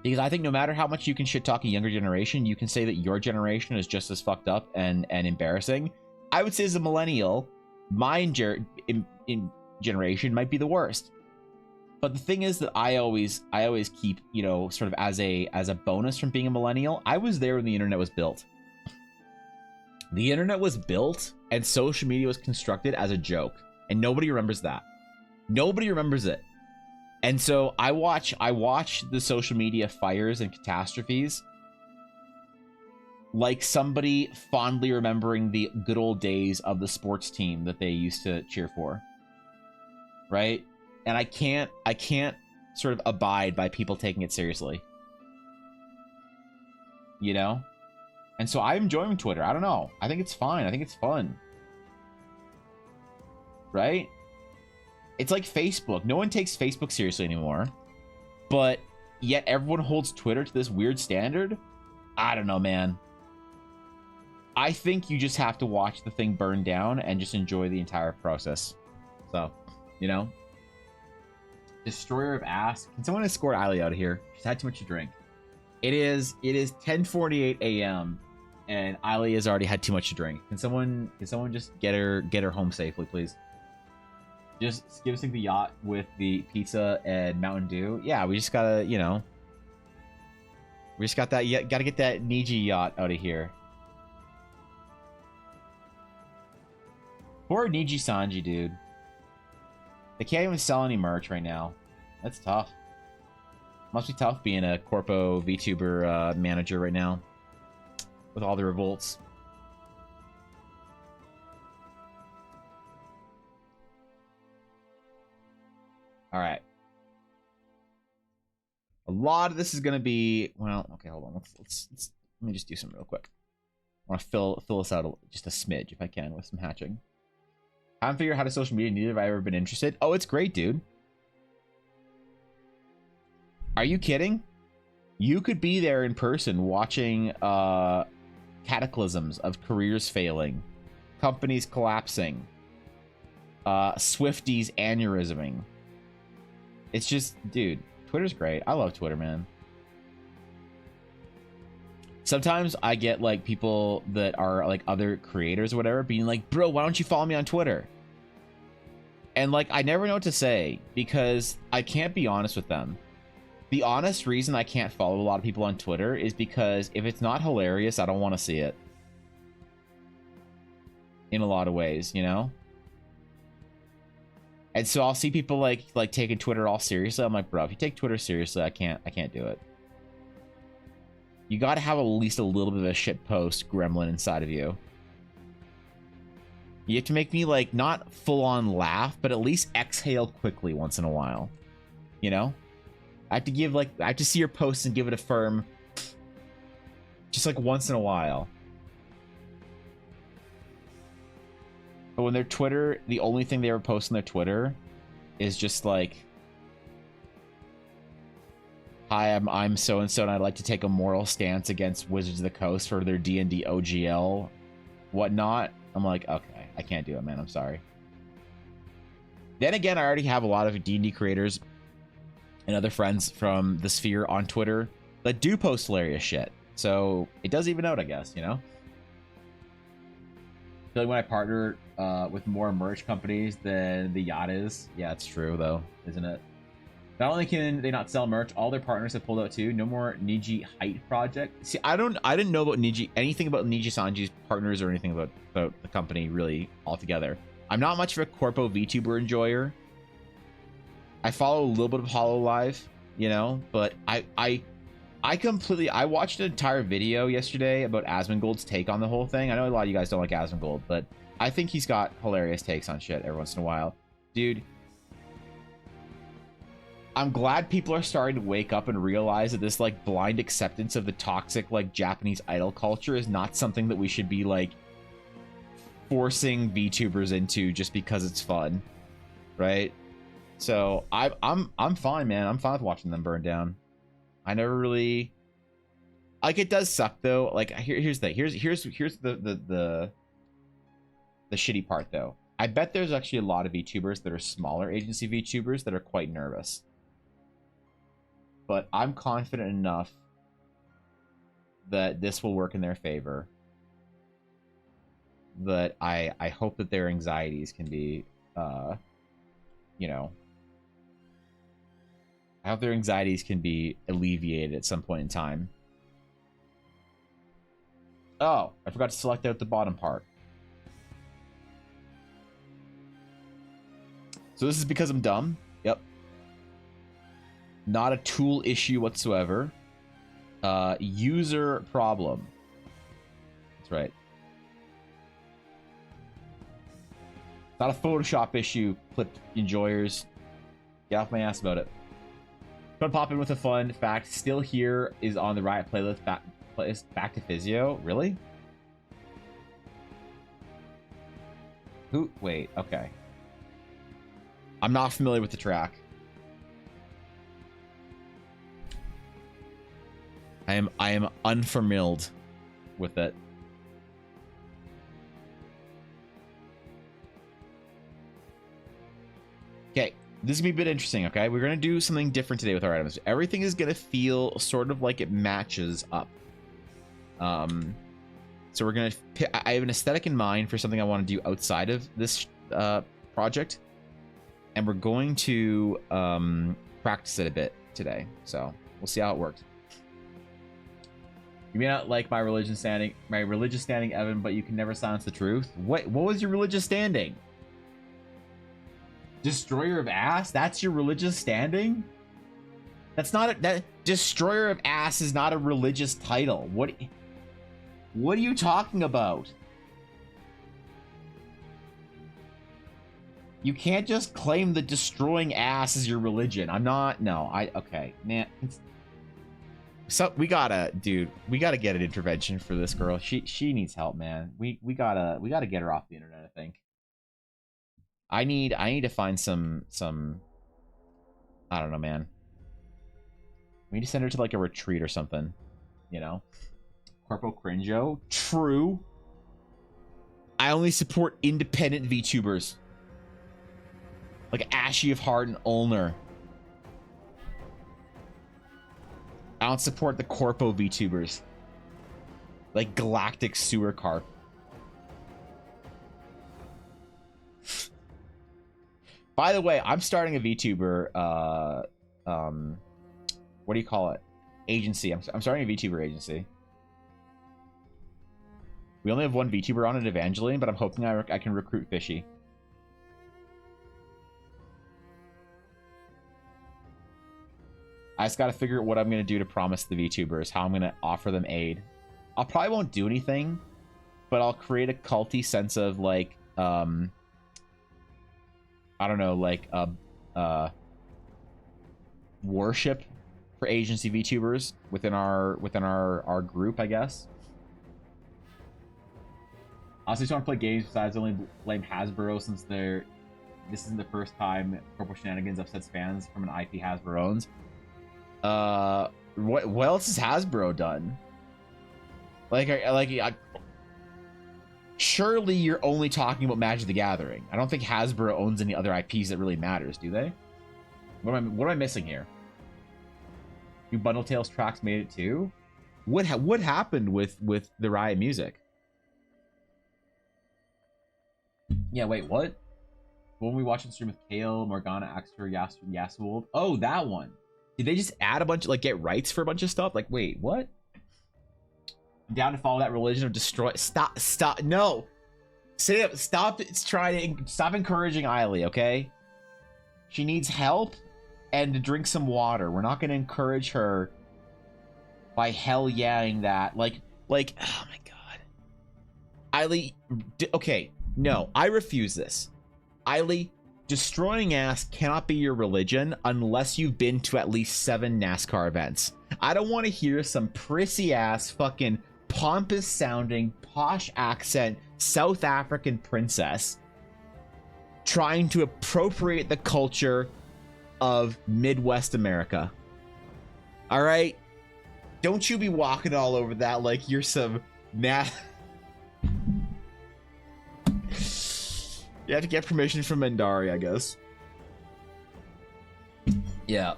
B: Because I think no matter how much you can shit talk a younger generation, you can say that your generation is just as fucked up and embarrassing. I would say as a millennial, my in generation might be the worst. But the thing is that I always keep, you know, sort of as a bonus from being a millennial. I was there when the internet was built. The internet was built and social media was constructed as a joke, and nobody remembers that. Nobody remembers it. And so I watch the social media fires and catastrophes like somebody fondly remembering the good old days of the sports team that they used to cheer for. Right? And I can't sort of abide by people taking it seriously. You know? And so I'm enjoying Twitter. I don't know. I think it's fine. I think it's fun. Right? It's like Facebook. No one takes Facebook seriously anymore. But yet everyone holds Twitter to this weird standard? I don't know, man. I think you just have to watch the thing burn down and just enjoy the entire process. So, you know? Destroyer of Ass. Can someone escort Eileen out of here? She's had too much to drink. It is 10:48 a.m. and Eileen has already had too much to drink. Can someone just get her home safely, please? Just give us the yacht with the pizza and Mountain Dew. Yeah, we just gotta, you know, we just got that. Gotta get that Niji yacht out of here. Poor Niji Sanji, dude. They can't even sell any merch right now. That's tough. Must be tough being a Corpo VTuber manager right now. With all the revolts. Alright. A lot of this is going to be... Well, okay, hold on. Let's let me just do something real quick. I want to fill this out just a smidge, if I can, with some hatching. I haven't figured out how to social media. Neither have I ever been interested. Oh, it's great, dude. Are you kidding? You could be there in person watching cataclysms of careers failing, companies collapsing, Swifties aneurysming. It's just, dude, Twitter's great. I love Twitter, man. Sometimes I get like people that are like other creators or whatever being like, bro, why don't you follow me on Twitter? And like, I never know what to say because I can't be honest with them. The honest reason I can't follow a lot of people on Twitter is because if it's not hilarious, I don't want to see it. In a lot of ways, you know? And so I'll see people like taking Twitter all seriously. I'm like, bro, if you take Twitter seriously, I can't do it. You got to have at least a little bit of a shit post gremlin inside of you. You have to make me like not full on laugh, but at least exhale quickly once in a while. You know? I have to see your post and give it a firm, just like once in a while. But when their Twitter, the only thing they ever post on their Twitter is just like, hi, I'm so and so, and I'd like to take a moral stance against Wizards of the Coast for their D&D OGL, whatnot. I'm like, okay, I can't do it, man. I'm sorry. Then again, I already have a lot of D&D creators and other friends from the sphere on Twitter that do post hilarious shit. So it does even out, I guess, you know? I feel like when I partner with more merch companies than the yacht is. Yeah, it's true, though, isn't it? Not only can they not sell merch, all their partners have pulled out too. No more Niji Height project. See, I didn't know about anything about Niji Sanji's partners or anything about the company really altogether. I'm not much of a Corpo VTuber enjoyer. I follow a little bit of HoloLive, you know, but I watched an entire video yesterday about Asmongold's take on the whole thing. I know a lot of you guys don't like Asmongold, but I think he's got hilarious takes on shit every once in a while. Dude, I'm glad people are starting to wake up and realize that this like blind acceptance of the toxic like Japanese idol culture is not something that we should be like forcing VTubers into just because it's fun, right? So I'm fine, man. I'm fine with watching them burn down. I never really like. It does suck though. Like here's the shitty part though. I bet there's actually a lot of VTubers that are smaller agency VTubers that are quite nervous. But I'm confident enough that this will work in their favor. that I hope that their anxieties can be, you know, I hope their anxieties can be alleviated at some point in time. Oh, I forgot to select out the bottom part. So this is because I'm dumb. Yep. Not a tool issue whatsoever. User problem. That's right. Not a Photoshop issue, clip enjoyers. Get off my ass about it. Gonna pop in with a fun fact. Still Here is on the Riot playlist. Back to Physio. Really? Who? Wait. Okay. I'm not familiar with the track. I am unfamiliar with it. Okay, this is gonna be a bit interesting. Okay, we're gonna do something different today with our items. Everything is gonna feel sort of like it matches up. So we're gonna. I have an aesthetic in mind for something I want to do outside of this project, and we're going to practice it a bit today. So we'll see how it works. You may not like my religious standing, Evan, but you can never silence the truth. What was your religious standing? Destroyer of ass? That's your religious standing? That's not that Destroyer of ass is not a religious title. What are you talking about? You can't just claim that destroying ass is your religion. Okay, man. So we gotta get an intervention for this girl. She needs help, man. We gotta get her off the internet, I think. I need to find some I don't know, man. We need to send her to like a retreat or something, you know? Corpo Crinjo? True. I only support independent VTubers. Like Ashy of Heart and Ulner. I don't support the Corpo VTubers. Like Galactic Sewer Carp. By the way, I'm starting a VTuber, what do you call it? Agency. I'm starting a VTuber agency. We only have one VTuber on it, Evangeline, but I'm hoping I can recruit Fishy. I just got to figure out what I'm going to do to promise the VTubers, how I'm going to offer them aid. I probably won't do anything, but I'll create a culty sense of like, I don't know, like worship for agency VTubers within our group, I guess. I also just want to play games besides only blame Hasbro since this isn't the first time Corporal Shenanigans upsets fans from an IP Hasbro owns. What else has Hasbro done? Surely you're only talking about Magic the Gathering. I don't think Hasbro owns any other IPs that really matters, do they? What am I missing here? Do Bundle Tales tracks made it too? What happened with the Riot music? Yeah, wait, what? When we watch the stream with Kale, Morgana, Axter, Yasuold? Oh, that one. Did they just add a bunch of, like, get rights for a bunch of stuff? Like, wait, what? I'm down to follow that religion of destroy. Stop, no. Say it, stop encouraging Eiley, okay? She needs help and to drink some water. We're not going to encourage her by hell-yeahing that. Like, oh my god. Eiley, okay, no, I refuse this. Eiley, destroying ass cannot be your religion unless you've been to at least 7 NASCAR events. I don't want to hear some prissy ass fucking pompous sounding posh accent South African princess trying to appropriate the culture of Midwest America. All right, don't you be walking all over that like you're some You have to get permission from Mendari, I guess. Yeah.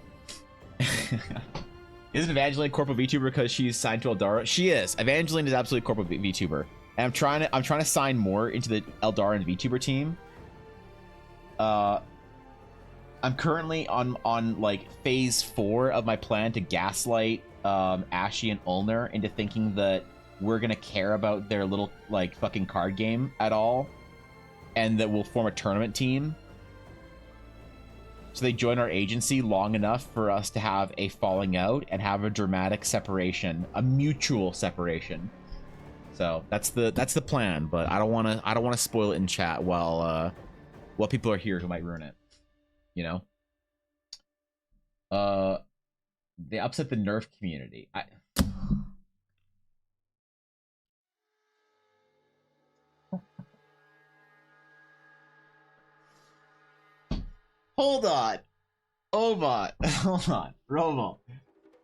B: Isn't Evangeline Corpo VTuber because she's signed to Eldara? She is. Evangeline is absolutely Corpo VTuber. And I'm trying to sign more into the Eldar and VTuber team. I'm currently on like phase 4 of my plan to gaslight Ashy and Ulner into thinking that we're gonna care about their little like fucking card game at all, and that we'll form a tournament team. So they join our agency long enough for us to have a falling out and have a dramatic separation, a mutual separation. So that's the plan, but I don't want to spoil it in chat while people are here who might ruin it. You know? They upset the Nerf community. Hold on. Obot. Hold on. Romo.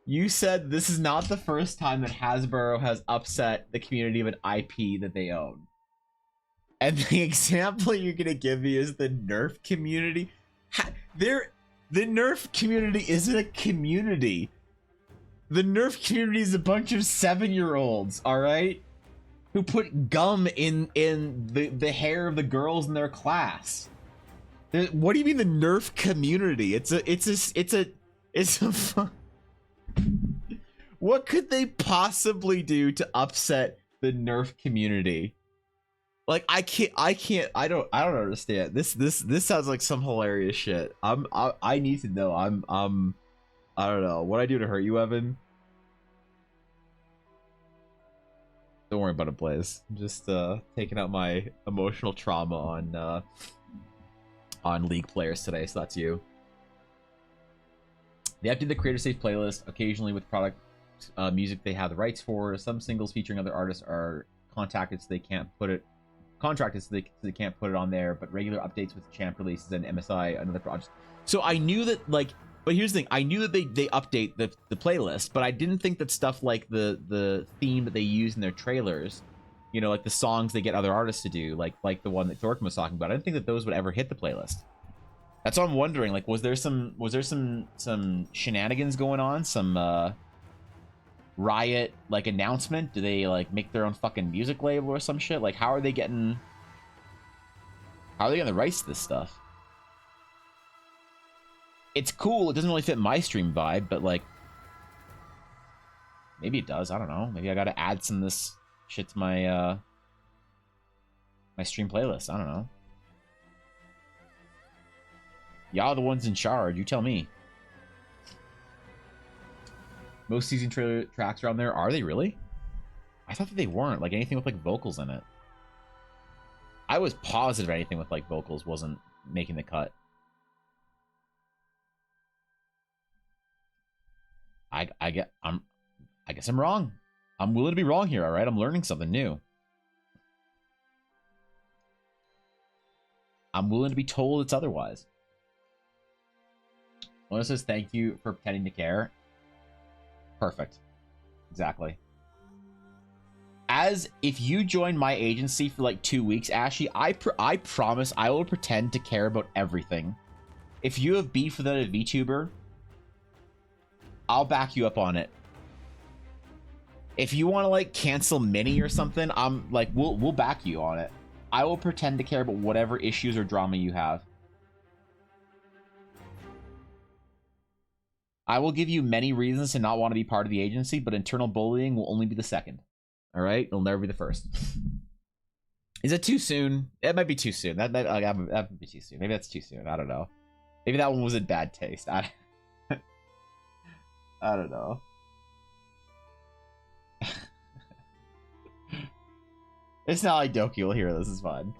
B: You said this is not the first time that Hasbro has upset the community of an IP that they own. And the example you're going to give me is the Nerf community. The Nerf community isn't a community. The Nerf community is a bunch of 7-year-olds, all right? Who put gum in the hair of the girls in their class. What do you mean the Nerf community? It's a what could they possibly do to upset the Nerf community? Like I don't understand. This sounds like some hilarious shit. I need to know. I don't know. What I do to hurt you, Evan? Don't worry about it, Blaze. I'm just taking out my emotional trauma on League players today, so that's you. They update the creator safe playlist occasionally with product music they have the rights for. Some singles featuring other artists are contracted so they can't put it on there, but regular updates with champ releases and MSI and other projects. So I knew that, like, but here's the thing, I knew that they update the playlist, but I didn't think that stuff like the theme that they use in their trailers, you know, like the songs they get other artists to do, like the one that Thorkin was talking about, I didn't think that those would ever hit the playlist. That's what I'm wondering, like, was there some shenanigans going on, some Riot like announcement? Do they like make their own fucking music label or some shit? Like, how are they getting the rights to this stuff? It's cool. It doesn't really fit my stream vibe, but like, maybe it does. I don't know. Maybe I gotta add some of this shit to my my stream playlist. I don't know. Y'all are the ones in charge. You tell me. Most season trailer tracks are on there. Are they really? I thought that they weren't. Like anything with like vocals in it. I was positive anything with like vocals wasn't making the cut. I guess I'm wrong. I'm willing to be wrong here, all right? I'm learning something new. I'm willing to be told it's otherwise. Lona says thank you for pretending to care. Perfect. Exactly. As if you join my agency for like 2 weeks, Ashy, I promise I will pretend to care about everything. If you have beef with a VTuber, I'll back you up on it. If you want to like cancel Mini or something, I'm like, we'll back you on it. I will pretend to care about whatever issues or drama you have. I will give you many reasons to not want to be part of the agency, but internal bullying will only be the second. All right? It'll never be the first. Is it too soon? It might be too soon. That would be too soon. Maybe that's too soon. I don't know. Maybe that one was in bad taste. I don't know. It's not like Doki will hear this. It's fine.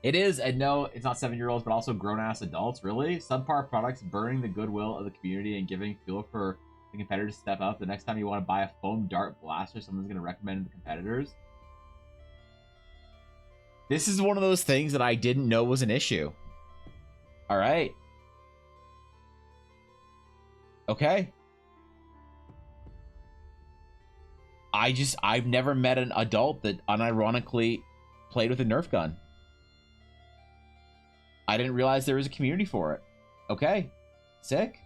B: It is, and no, it's not 7-year-olds, but also grown-ass adults. Really? Subpar products burning the goodwill of the community and giving fuel for the competitors to step up. The next time you want to buy a foam dart blaster, someone's going to recommend the competitors. This is one of those things that I didn't know was an issue. All right. Okay. I've never met an adult that unironically played with a Nerf gun. I didn't realize there was a community for it. Okay. Sick.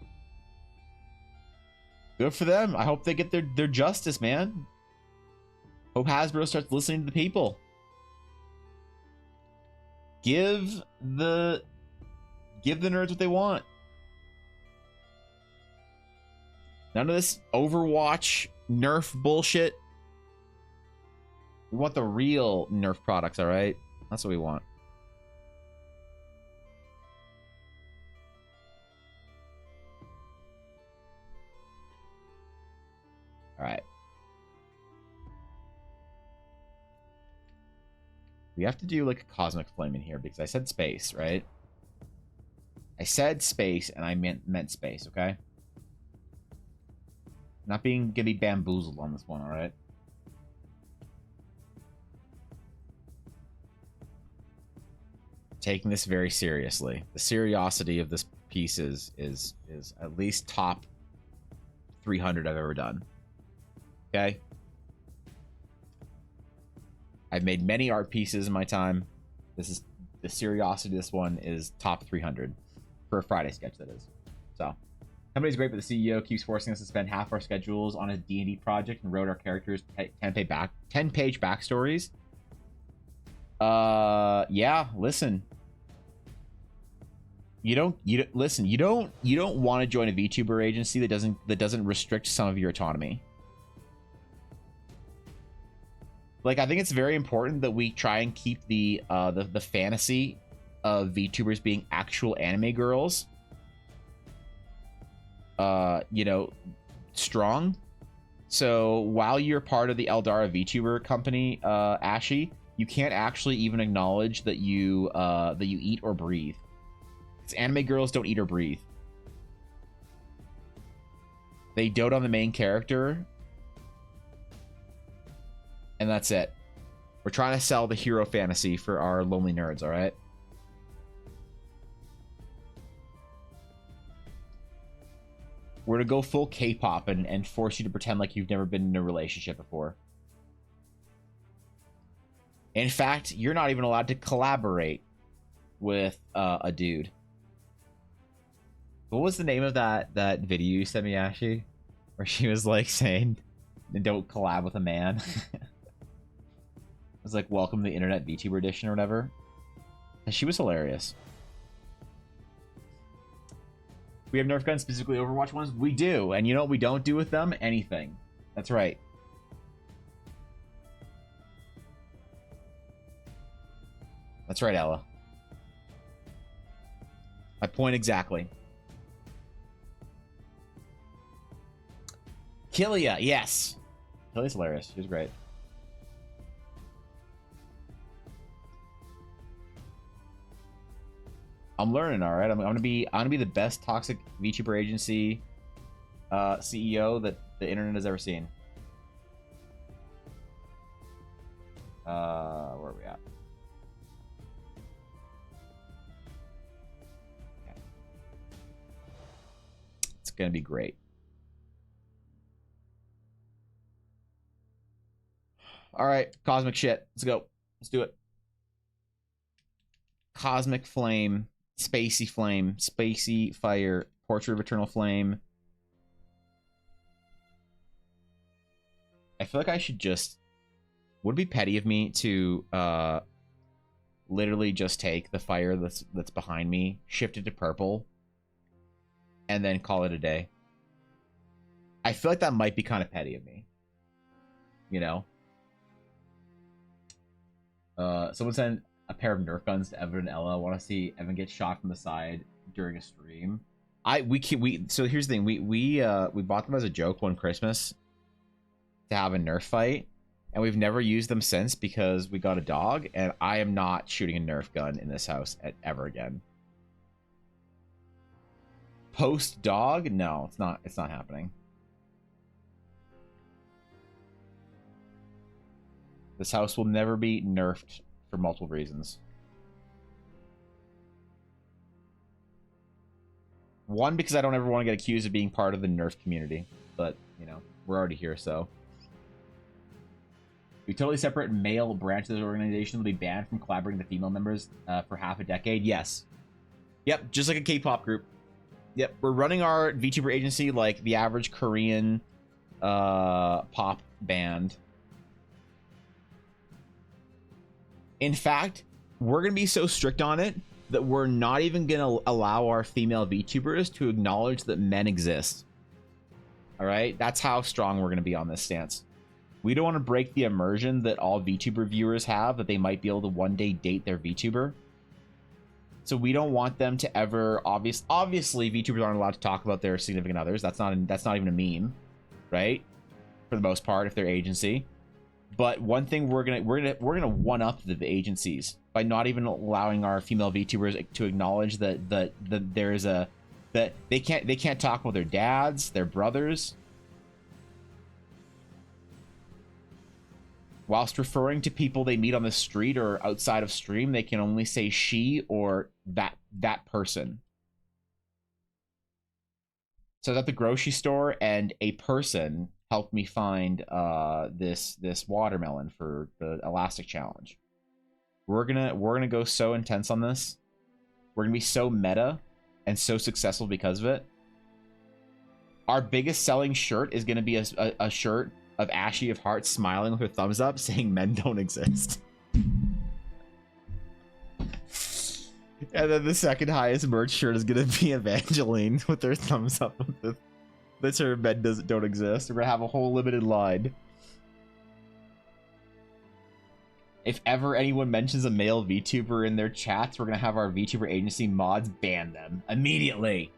B: Good for them. I hope they get their justice, man. Hope Hasbro starts listening to the people. Give the nerds what they want. None of this Overwatch Nerf bullshit. We want the real Nerf products, all right? That's what we want. All right. We have to do like a cosmic flame in here because I said space, right? I said space and I meant space, okay? Not gonna be bamboozled on this one, all right? Taking this very seriously. The seriosity of this piece is at least top 300 I've ever done. Okay? I've made many art pieces in my time. This is the seriosity of this one is top 300 for a Friday sketch, that is. So, company's great, but the CEO keeps forcing us to spend half our schedules on a D&D project and wrote our characters 10-page backstories. Yeah, listen. You don't want to join a VTuber agency that doesn't restrict some of your autonomy. Like, I think it's very important that we try and keep the fantasy of VTubers being actual anime girls, you know, strong. So while you're part of the Eldara VTuber company, Ashy, you can't actually even acknowledge that you eat or breathe. Because anime girls don't eat or breathe. They dote on the main character. And that's it. We're trying to sell the hero fantasy for our lonely nerds, all right? We're to go full K-pop and force you to pretend like you've never been in a relationship before. In fact, you're not even allowed to collaborate with a dude. What was the name of that video you sent me, Ashy? Where she was like saying, don't collab with a man. It was like, welcome to the Internet VTuber edition or whatever. And she was hilarious. We have Nerf guns, specifically Overwatch ones? We do. And you know what we don't do with them? Anything. That's right. That's right, Ella. My point exactly. Killia, yes. Killia's hilarious. She was great. I'm learning, all right. I'm gonna be the best toxic VTuber agency CEO that the internet has ever seen. Where are we at? Okay. It's gonna be great. All right, cosmic shit. Let's go. Let's do it. Cosmic flame. Spacey fire, portrait of eternal flame. I feel like I should just, would it be petty of me to literally just take the fire that's behind me, shift it to purple, and then call it a day? I feel like that might be kind of petty of me, you know. Someone sent a pair of Nerf guns to Evan and Ella. I want to see Evan get shot from the side during a stream. So here's the thing. We bought them as a joke one Christmas to have a Nerf fight, and we've never used them since because we got a dog, and I am not shooting a Nerf gun in this house ever again. Post dog? No, it's not happening. This house will never be nerfed for multiple reasons. One, because I don't ever want to get accused of being part of the Nerf community. But, you know, we're already here, so. We totally separate male branches of the organization will be banned from collaborating with female members for half a decade. Yes. Yep, just like a K-pop group. Yep, we're running our VTuber agency like the average Korean pop band. In fact, we're going to be so strict on it that we're not even going to allow our female VTubers to acknowledge that men exist. All right? That's how strong we're going to be on this stance. We don't want to break the immersion that all VTuber viewers have, that they might be able to one day date their VTuber. So we don't want them to ever obviously VTubers aren't allowed to talk about their significant others. That's not even a meme, right? For the most part, if they're agency. But one thing we're gonna one up the agencies by not even allowing our female VTubers to acknowledge that there is a that they can't talk about their dads, their brothers, whilst referring to people they meet on the street or outside of stream. They can only say she or that person. So I was at the grocery store and a person helped me find this watermelon for the elastic challenge. We're gonna go so intense on this. We're gonna be so meta and so successful because of it. Our biggest selling shirt is gonna be a shirt of Ashy of Hearts smiling with her thumbs up saying men don't exist. And then the second highest merch shirt is gonna be Evangeline with her thumbs up. That's her men don't exist. We're gonna have a whole limited line. If ever anyone mentions a male VTuber in their chats, we're gonna have our VTuber agency mods ban them immediately.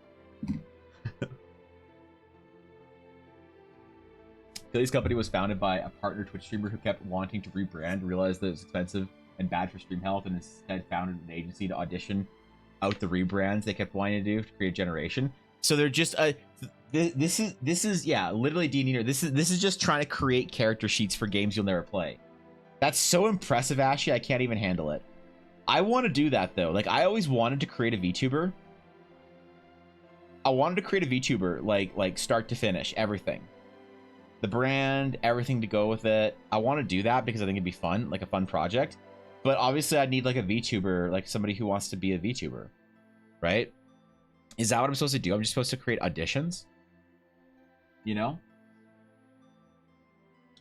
B: Philly's company was founded by a partner Twitch streamer who kept wanting to rebrand, realized that it was expensive and bad for stream health, and instead founded an agency to audition out the rebrands they kept wanting to do to create a generation. So they're just this is yeah, literally D&D. This is just trying to create character sheets for games you'll never play. That's so impressive, Ashy. I can't even handle it. I want to do that though. Like, I always wanted to create a VTuber. I wanted to create a VTuber like start to finish, everything. The brand, everything to go with it. I want to do that because I think it'd be fun, like a fun project. But obviously I'd need like a VTuber, like somebody who wants to be a VTuber, right? Is that what I'm supposed to do? I'm just supposed to create auditions? You know?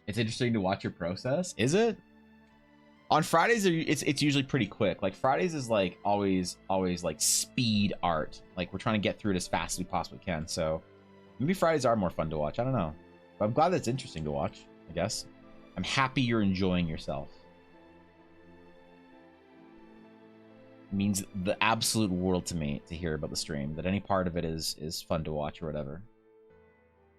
B: It's interesting to watch your process. Is it? On Fridays, it's usually pretty quick. Like Fridays is like always like speed art. Like we're trying to get through it as fast as we possibly can. So maybe Fridays are more fun to watch. I don't know. But I'm glad that's interesting to watch, I guess. I'm happy you're enjoying yourself. It means the absolute world to me to hear about the stream. That any part of it is fun to watch or whatever.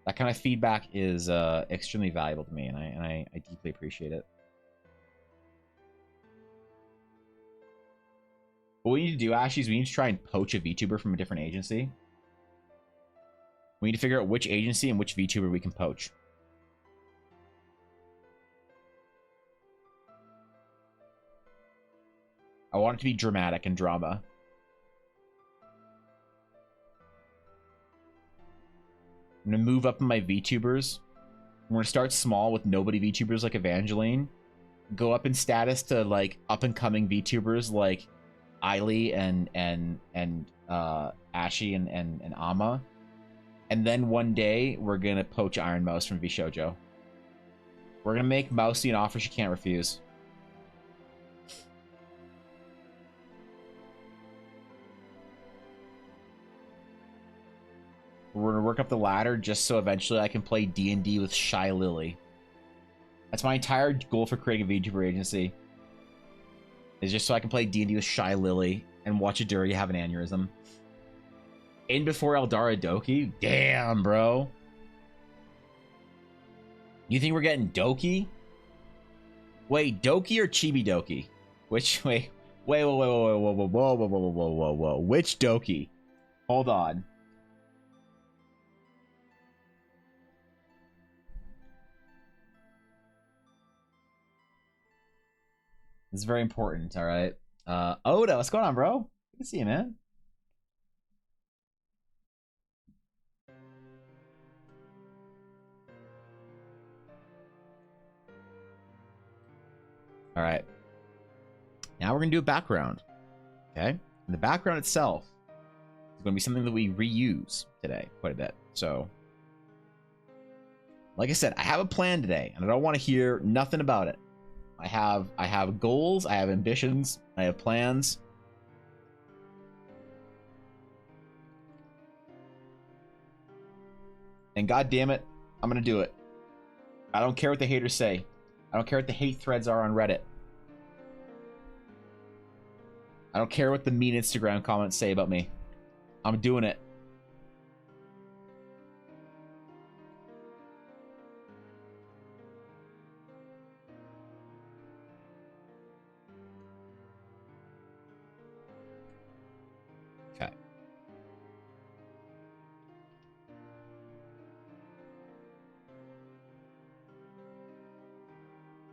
B: That kind of feedback is extremely valuable to me, and I deeply appreciate it. What we need to do, Ashley, is we need to try and poach a VTuber from a different agency. We need to figure out which agency and which VTuber we can poach. I want it to be dramatic and drama. I'm going to move up my VTubers. I'm going to start small with nobody VTubers like Evangeline. Go up in status to like up and coming VTubers like Eiley and Ashy and Ama. And then one day we're going to poach Iron Mouse from VShojo. We're going to make Mousy an offer she can't refuse. We're gonna work up the ladder just so eventually I can play D&D with Shy Lily. That's my entire goal for creating a VTuber agency. Is just so I can play D&D with Shy Lily and watch Aduri have an aneurysm. In before Eldara Doki? Damn, bro. You think we're getting Doki? Wait, Doki or Chibi Doki? Which, wait, whoa. Which Doki? Hold on. This is very important, all right? Oda, what's going on, bro? Good to see you, man. All right. Now we're going to do a background, okay? And the background itself is going to be something that we reuse today quite a bit. So, like I said, I have a plan today, and I don't want to hear nothing about it. I have goals, I have ambitions, I have plans. And god damn it, I'm gonna do it. I don't care what the haters say. I don't care what the hate threads are on Reddit. I don't care what the mean Instagram comments say about me. I'm doing it. Okay.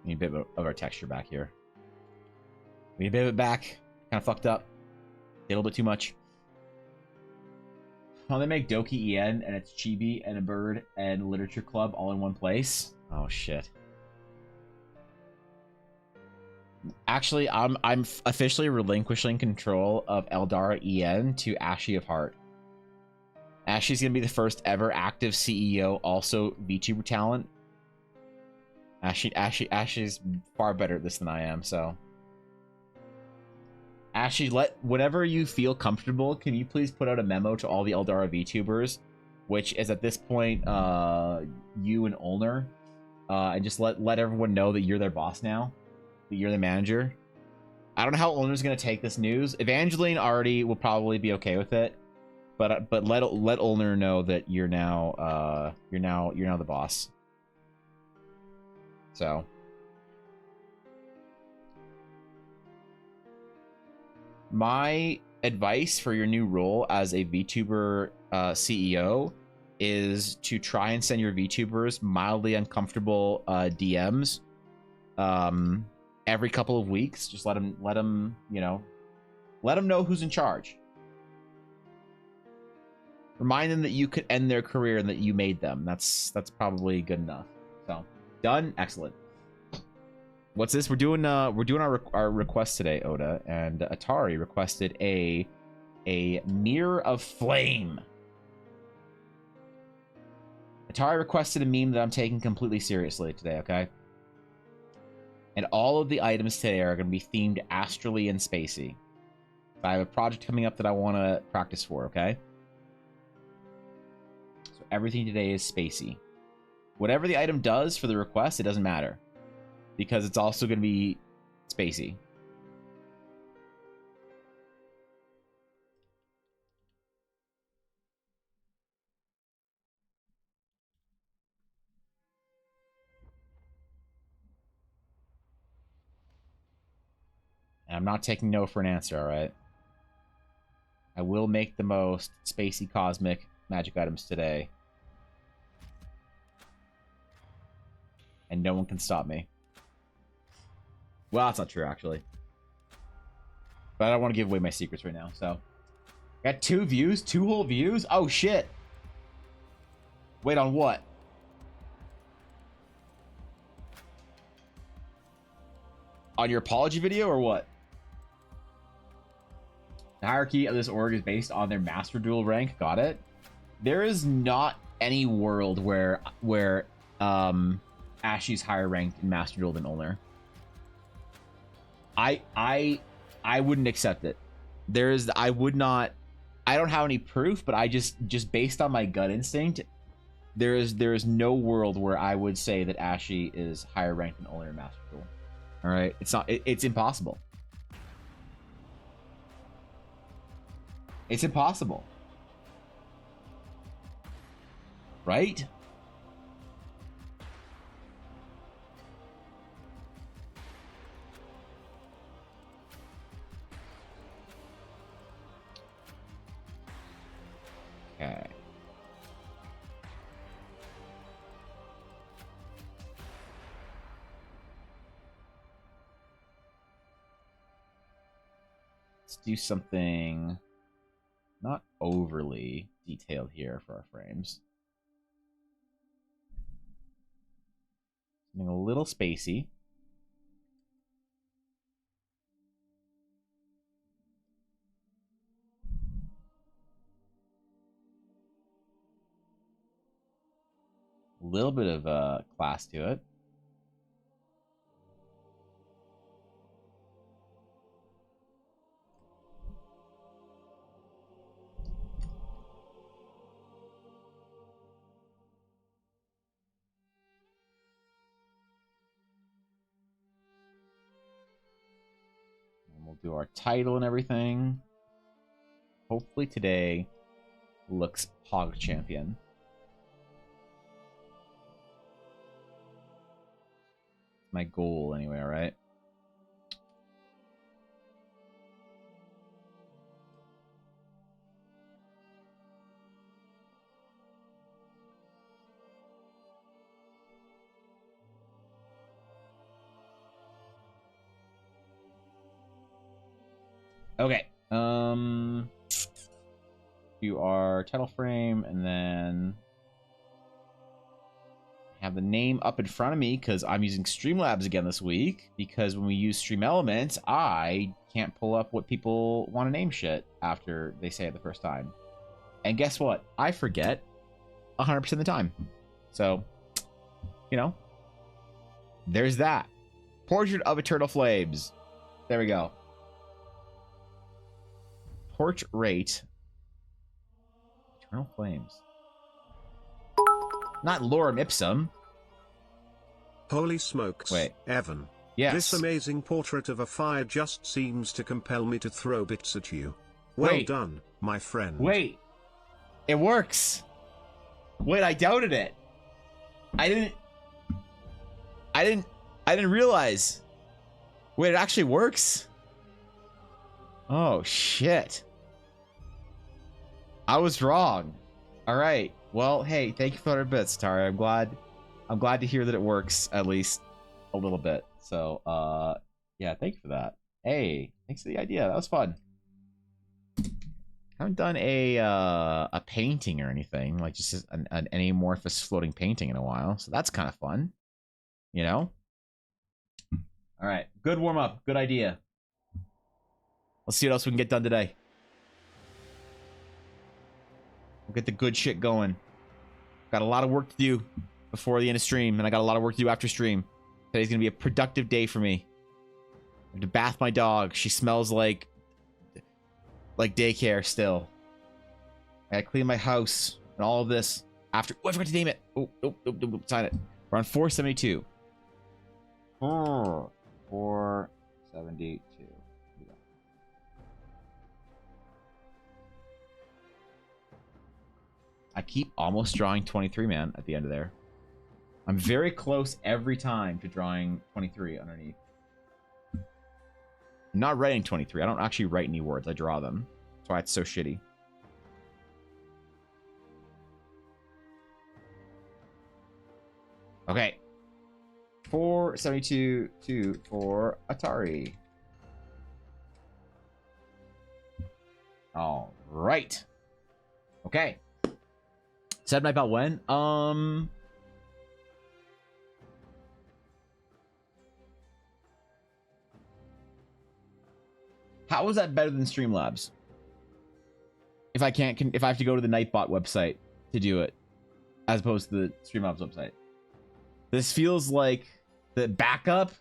B: Need a bit of our texture back here. We need a bit of it back. Kind of fucked up. Did a little bit too much. Oh, they make Doki En and it's Chibi and a bird and Literature Club all in one place. Oh shit. Actually, I'm officially relinquishing control of Eldara En to Ashy of Heart. Ashy's gonna be the first ever active CEO, also VTuber talent. Ashy's far better at this than I am, so. Ashy, whenever you feel comfortable, can you please put out a memo to all the Eldara VTubers, which is at this point you and Ulner, and just let everyone know that you're their boss now, that you're the manager. I don't know how Ulner's gonna take this news. Evangeline already will probably be okay with it, but let Ulner know that you're now the boss. So. My advice for your new role as a VTuber CEO is to try and send your VTubers mildly uncomfortable DMs every couple of weeks. Just let them know who's in charge. Remind them that you could end their career and that you made them. That's probably good enough. So, done. Excellent. What's this? We're doing our request today, Oda, and Atari requested a Mirror of Flame. Atari requested a meme that I'm taking completely seriously today, okay? And all of the items today are going to be themed astrally and spacey. I have a project coming up that I want to practice for, okay? So everything today is spacey. Whatever the item does for the request, it doesn't matter. Because it's also going to be spacey. And I'm not taking no for an answer, alright? I will make the most spacey cosmic magic items today. And no one can stop me. Well, that's not true, actually. But I don't want to give away my secrets right now, so. Got 2 views? 2 whole views? Oh, shit. Wait, on what? On your apology video, or what? The hierarchy of this org is based on their Master Duel rank. Got it. There is not any world where Ashy's higher ranked in Master Duel than Ulner. I wouldn't accept it. I would not. I don't have any proof, but I just based on my gut instinct, there is no world where I would say that Ashy is higher ranked than Ulner in Master Duel. All right, it's not. It's impossible. It's impossible. Right? Okay. Let's do something not overly detailed here for our frames. Something a little spacey. A little bit of class to it. we'll do our title and everything. Hopefully today looks Hog Champion. My goal anyway, right? Okay. Do our title frame and then have the name up in front of me because I'm using Streamlabs again this week, because when we use Stream Elements, I can't pull up what people want to name shit after they say it the first time. And guess what? I forget 100% of the time. So, you know, there's that. Portrait of Eternal Flames. There we go. Portrait Eternal Flames. Not lorem ipsum.
A: Holy smokes.
B: Wait.
A: Evan.
B: Yes.
A: This amazing portrait of a fire just seems to compel me to throw bits at you. Well
B: Wait.
A: done, my friend.
B: Wait. It works. Wait, I doubted it. I didn't realize. Wait, it actually works? Oh, shit. I was wrong. All right. Well, hey, thank you for 100 bits, Tari. I'm glad to hear that it works at least a little bit. So, yeah, thank you for that. Hey, thanks for the idea. That was fun. Haven't done a painting or anything, like just an amorphous floating painting in a while. So that's kind of fun, you know? All right, good warm up, good idea. Let's see what else we can get done today. We'll get the good shit going. Got a lot of work to do before the end of stream, and I got a lot of work to do after stream. Today's gonna be a productive day for me. I have to bath my dog. She smells like daycare still. I gotta clean my house and all of this after. Oh, I forgot to name it. Oh, nope, sign it. We're on 472. 472. I keep almost drawing 23, man, at the end of there. I'm very close every time to drawing 23 underneath. I'm not writing 23. I don't actually write any words. I draw them. That's why it's so shitty. Okay. 472 for Atari. All right. Okay. Said my about when? How is that better than Streamlabs? If I have to go to the Nightbot website to do it, as opposed to the Streamlabs website. This feels like the backup.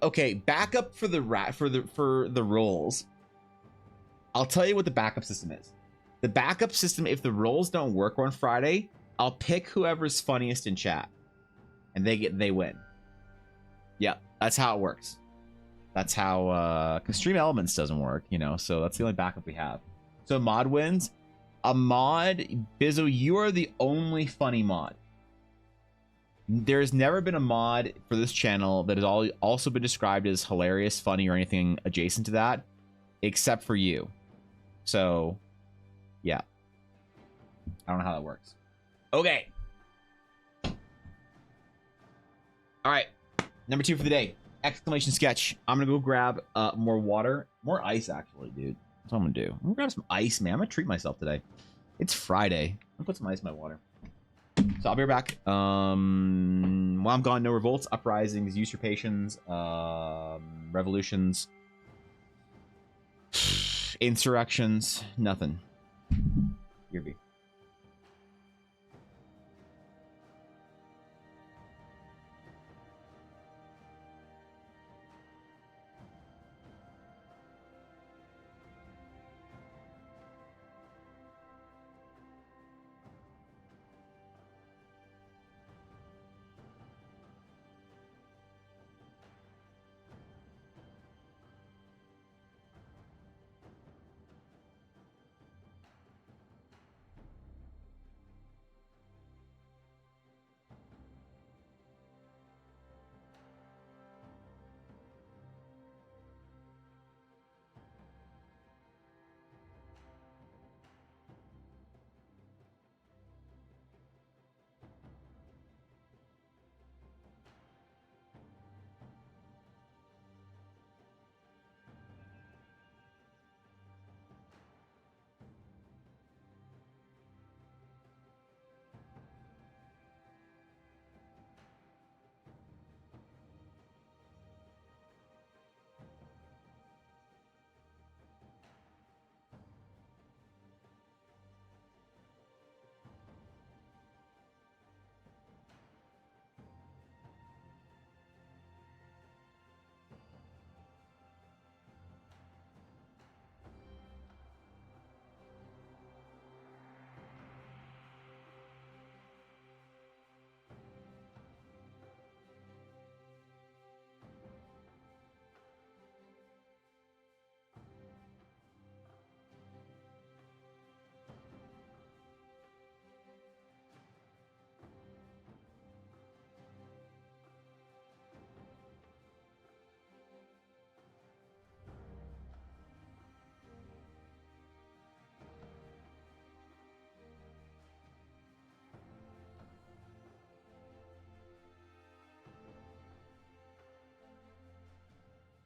B: Okay, backup for the rolls. I'll tell you what the backup system is. The backup system, if the rolls don't work on Friday, I'll pick whoever's funniest in chat, and they win. Yeah, that's how it works. That's how because Stream Elements doesn't work, you know, so that's the only backup we have. So mod wins. A mod, Bizzo, you are the only funny mod. There's never been a mod for this channel that has also been described as hilarious, funny, or anything adjacent to that, except for you. So, yeah. I don't know how that works. Okay. All right. Number 2 for the day. Exclamation sketch. I'm going to go grab more water. More ice, actually, dude. That's what I'm going to do. I'm going to grab some ice, man. I'm going to treat myself today. It's Friday. I'm going to put some ice in my water. So I'll be right back. While I'm gone, no revolts, uprisings, usurpations, revolutions, insurrections, nothing. Here be.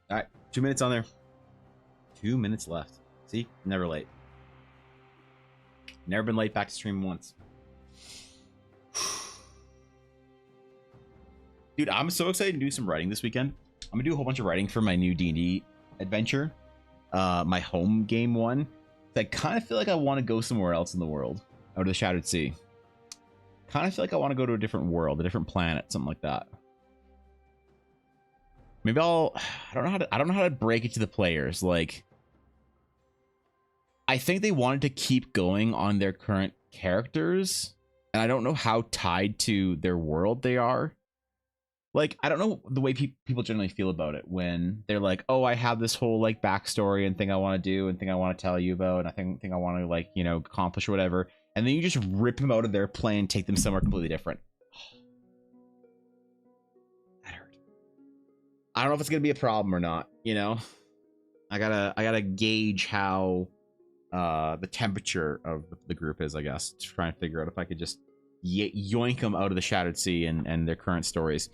B: All right, 2 minutes on there. 2 minutes left. See, never late. Never been late back to stream once. Dude, I'm so excited to do some writing this weekend. I'm gonna do a whole bunch of writing for my new D&D adventure, my home game one. I kind of feel like I want to go somewhere else in the world, out of the Shattered Sea. Kind of feel like I want to go to a different world, a different planet, something like that. Maybe I don't know how to break it to the players. Like, I think they wanted to keep going on their current characters, and I don't know how tied to their world they are. Like, I don't know the way people generally feel about it when they're like, oh, I have this whole like backstory and thing I want to do and thing I want to tell you about and I think I want to, like, you know, accomplish or whatever, and then you just rip them out of their plane and take them somewhere completely different. That hurt. I don't know if it's gonna be a problem or not, you know. I gotta gauge how the temperature of the group is, I guess, to try and figure out if I could just yoink them out of the Shattered Sea and their current stories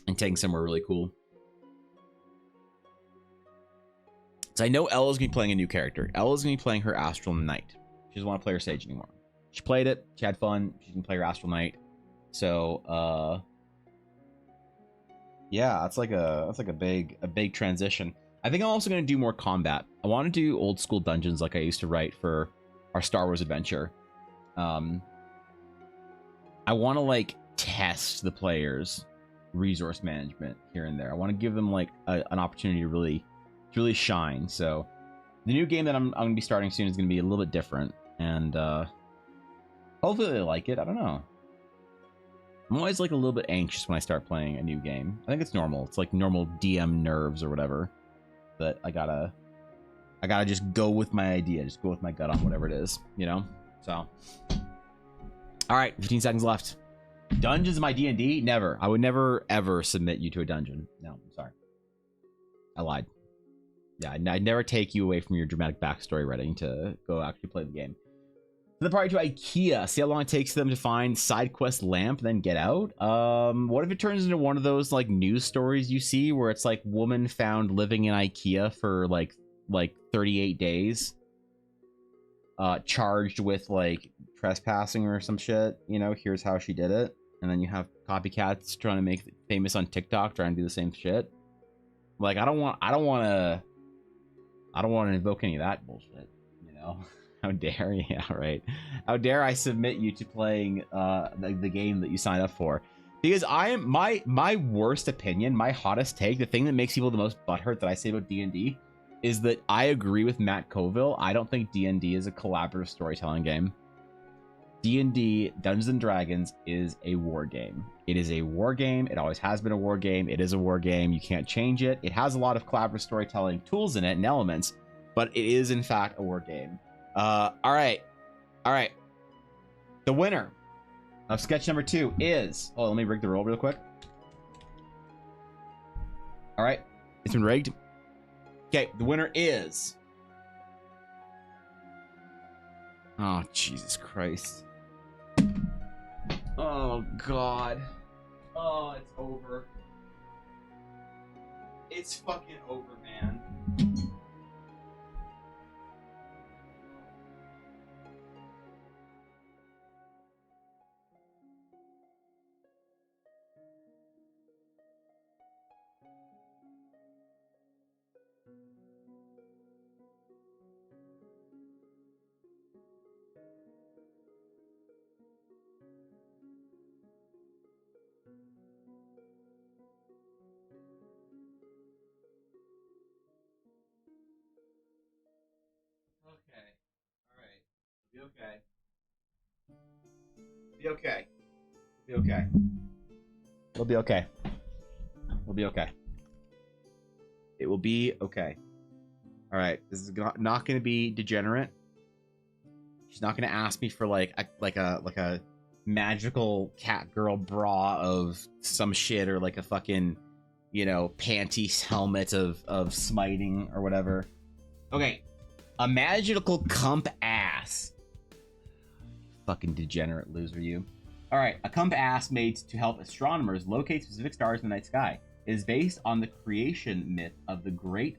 B: and take them somewhere really cool. So I know Ella's gonna be playing a new character. Ella's gonna be playing her Astral Knight. She doesn't want to play her Sage anymore. She played it, she had fun, she can play her Astral Knight. So yeah, that's like a big transition. I think I'm also going to do more combat. I want to do old school dungeons like I used to write for our Star Wars adventure. I want to like test the players' resource management here and there. I want to give them like an opportunity to really shine. So the new game that I'm going to be starting soon is going to be a little bit different, and hopefully they like it. I don't know. I'm always like a little bit anxious when I start playing a new game. I think it's normal. It's like normal DM nerves or whatever. But I gotta just go with my idea, just go with my gut on whatever it is, you know. So, all right, 15 seconds left. Dungeons in my D&D? Never. I would never ever submit you to a dungeon. No, I'm sorry. I lied. Yeah, I'd never take you away from your dramatic backstory writing to go actually play the game. The party to IKEA. See how long it takes them to find side quest lamp, then get out. What if it turns into one of those like news stories you see where it's like woman found living in IKEA for like 38 days, charged with like trespassing or some shit. You know, here's how she did it, and then you have copycats trying to make it famous on TikTok, trying to do the same shit. Like, I don't want to invoke any of that bullshit. You know. How dare you? Yeah, right. How dare I submit you to playing the game that you signed up for? Because I am my worst opinion, my hottest take, the thing that makes people the most butthurt that I say about D&D is that I agree with Matt Colville. I don't think D&D is a collaborative storytelling game. D&D, Dungeons and Dragons, is a war game. It is a war game. It always has been a war game. It is a war game. You can't change it. It has a lot of collaborative storytelling tools in it and elements, but it is in fact a war game. All right. The winner of sketch number 2 is... Oh, let me rig the roll real quick. All right. It's been rigged. Okay, the winner is... Oh, Jesus Christ. Oh, God. Oh, it's over. It's fucking over, man. Okay. All right. It'll be okay. Be okay. Be okay. It'll be okay. It'll be okay. It will be okay. All right. This is not going to be degenerate. She's not going to ask me for like a magical cat girl bra of some shit, or like a fucking, you know, panties helmet of smiting or whatever. Okay. A magical cump ass. Fucking degenerate loser, you. Alright, a cump ass made to help astronomers locate specific stars in the night sky. is based on the creation myth of the great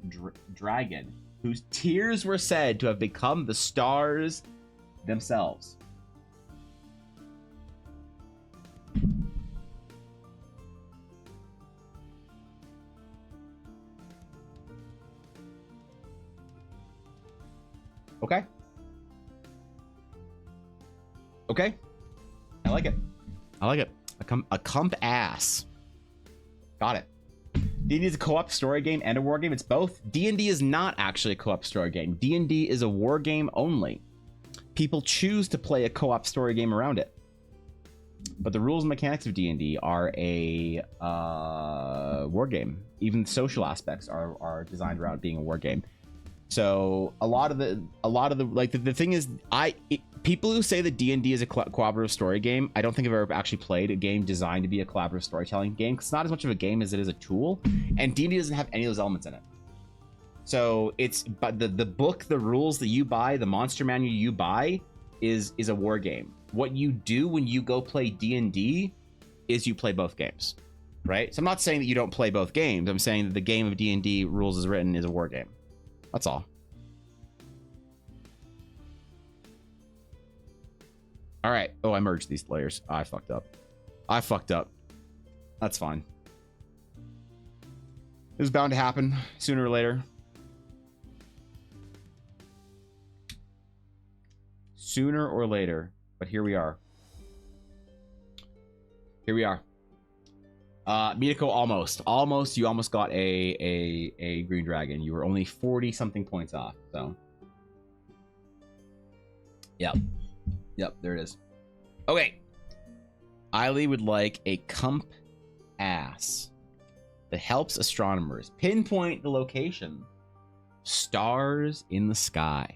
B: dragon, whose tears were said to have become the stars themselves. Okay. Okay. I like it. I like it. A comp ass. Got it. D&D is a co-op story game and a war game. It's both. D&D is not actually a co-op story game. D&D is a war game only. People choose to play a co-op story game around it. But the rules and mechanics of D&D are a war game. Even the social aspects are designed around being a war game. So a lot of the like the thing is, people who say that D&D is a cooperative story game, I don't think I've ever actually played a game designed to be a collaborative storytelling game, because it's not as much of a game as it is a tool, and D&D doesn't have any of those elements in it. So it's, but the book, the rules that you buy, the monster manual you buy is a war game. What you do when you go play D&D is you play both games, right? So I'm not saying that you don't play both games. I'm saying that the game of D&D rules as written is a war game. That's all. All right. Oh, I merged these layers. I fucked up. That's fine. It was bound to happen sooner or later. Sooner or later. But here we are. Mitoko, almost. You almost got a green dragon. You were only 40 something points off. So, yep, there it is. Okay, Eiley would like a comp ass that helps astronomers pinpoint the location. Stars in the sky.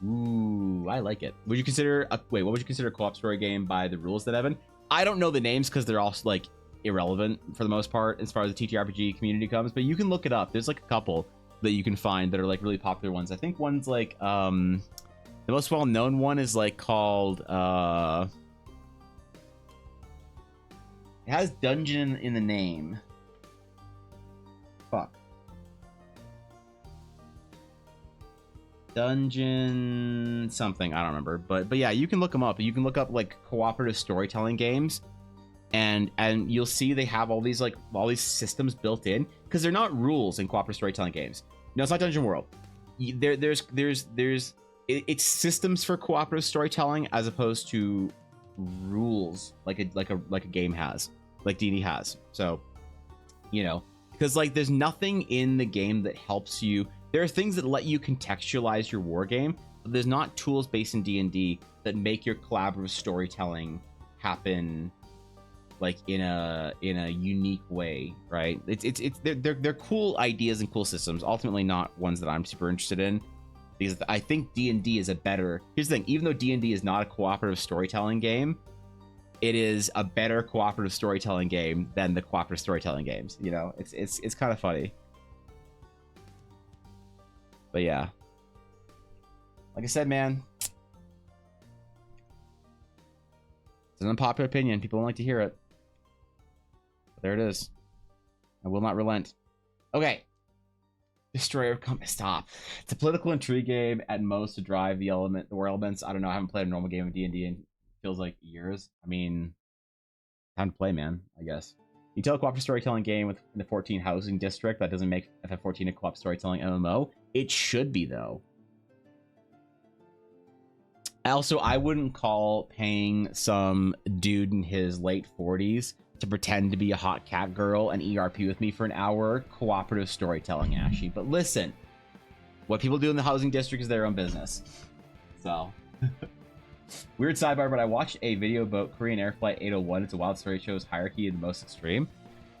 B: Ooh, I like it. Would you consider what would you consider a co-op story game by the rules that Evan? I don't know the names because they're all like irrelevant for the most part as far as the TTRPG community comes, but you can look it up. There's like a couple that you can find that are like really popular ones. I think one's like the most well-known one is like called it has dungeon in the name. Fuck. Dungeon something, I don't remember, but yeah, you can look them up. You can look up like cooperative storytelling games, and you'll see they have all these systems built in, because they're not rules in cooperative storytelling games. No, it's not Dungeon World. It's systems for cooperative storytelling as opposed to rules like a game has, like D&D has. So, you know, because like there's nothing in the game that helps you. There are things that let you contextualize your war game, but there's not tools based in D&D that make your collaborative storytelling happen like in a unique way, right? They're cool ideas and cool systems, ultimately not ones that I'm super interested in, because I think D&D is a better. Here's the thing: even though D&D is not a cooperative storytelling game, it is a better cooperative storytelling game than the cooperative storytelling games. You know, it's kind of funny. But yeah, like I said, man, it's an unpopular opinion. People don't like to hear it. But there it is. I will not relent. Okay. Destroyer of Compass. Stop. It's a political intrigue game at most to drive the war elements. I don't know. I haven't played a normal game of D&D in feels like years. I mean, time to play, man, I guess. You tell a cooperative storytelling game with the 14 housing district. That doesn't make FF14 a co-op storytelling MMO. It should be, though. Also, I wouldn't call paying some dude in his late 40s to pretend to be a hot cat girl and ERP with me for an hour cooperative storytelling, Ashy. But listen, what people do in the housing district is their own business. So, weird sidebar, but I watched a video about Korean Air Flight 801. It's a wild story, shows hierarchy in the most extreme.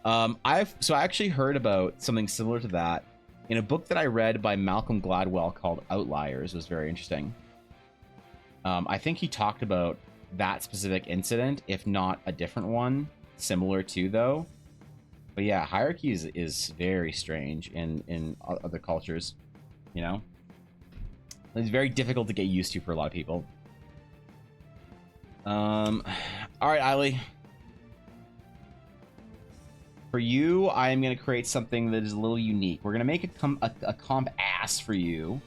B: I actually heard about something similar to that in a book that I read by Malcolm Gladwell called Outliers. It was very interesting. I think he talked about that specific incident, if not a different one, similar to, though. But yeah, hierarchy is very strange in other cultures, you know? It's very difficult to get used to for a lot of people. All right, Eiley. For you, I am going to create something that is a little unique. We're going to make a comp ass for you,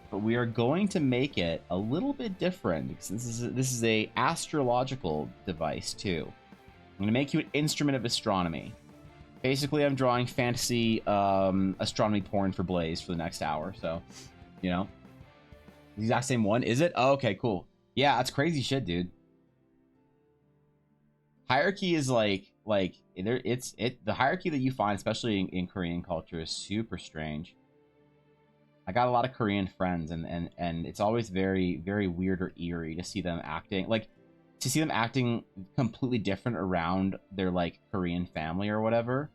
B: but we are going to make it a little bit different because this is a astrological device too. I'm going to make you an instrument of astronomy. Basically, I'm drawing fantasy astronomy porn for Blaze for the next hour. So, you know, the exact same one. Is it? Oh, okay, cool. Yeah, that's crazy shit, dude. Hierarchy is the hierarchy that you find, especially in Korean culture, is super strange. I got a lot of Korean friends, and it's always very, very weird or eerie to see them acting completely different around their like Korean family or whatever.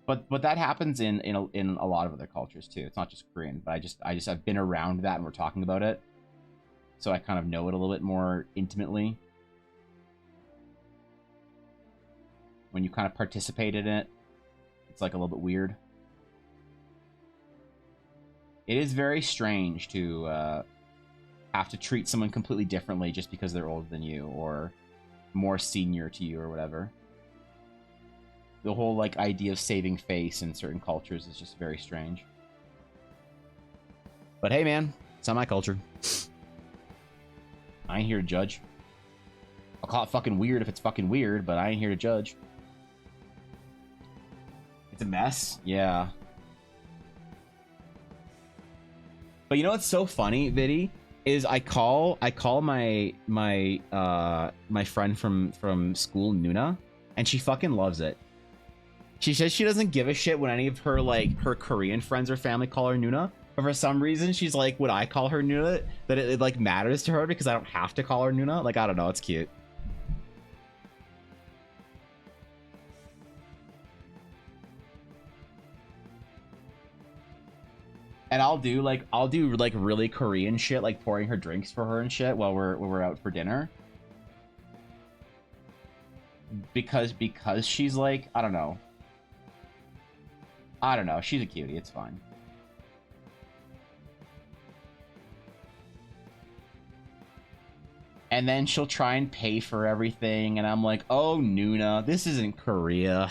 B: But that happens in a lot of other cultures too. It's not just Korean, but I've been around that and we're talking about it, so I kind of know it a little bit more intimately. When you kind of participate in it, it's like a little bit weird. It is very strange to have to treat someone completely differently just because they're older than you or more senior to you or whatever. The whole like idea of saving face in certain cultures is just very strange. But hey, man, it's not my culture. I ain't here to judge. I'll call it fucking weird if it's fucking weird, but I ain't here to judge. It's a mess, yeah. But you know what's so funny, Viddy, is I call my friend from school, Nuna, and she fucking loves it. She says she doesn't give a shit when any of her her Korean friends or family call her Nuna, but for some reason she's like, when I call her Nuna, that it like matters to her because I don't have to call her Nuna. Like, I don't know, it's cute. And I'll do really Korean shit, like pouring her drinks for her and shit while we're out for dinner. Because she's like, I don't know, she's a cutie, it's fine. And then she'll try and pay for everything, and I'm like, oh, Nuna, this isn't Korea.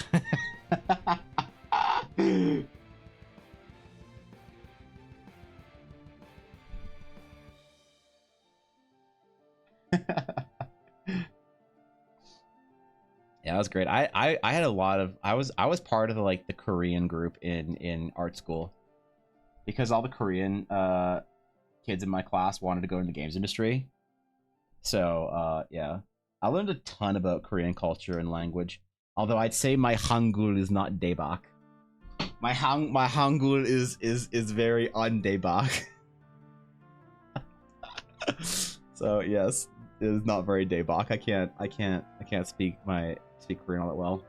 B: Yeah, that was great. I had a lot of I was part of the Korean group in art school because all the Korean kids in my class wanted to go into the games industry. So yeah, I learned a ton about Korean culture and language. Although I'd say my Hangul is not daebak. My Hangul is very un-daebak. So yes, it is not very daebak. I can't speak Korean all that well.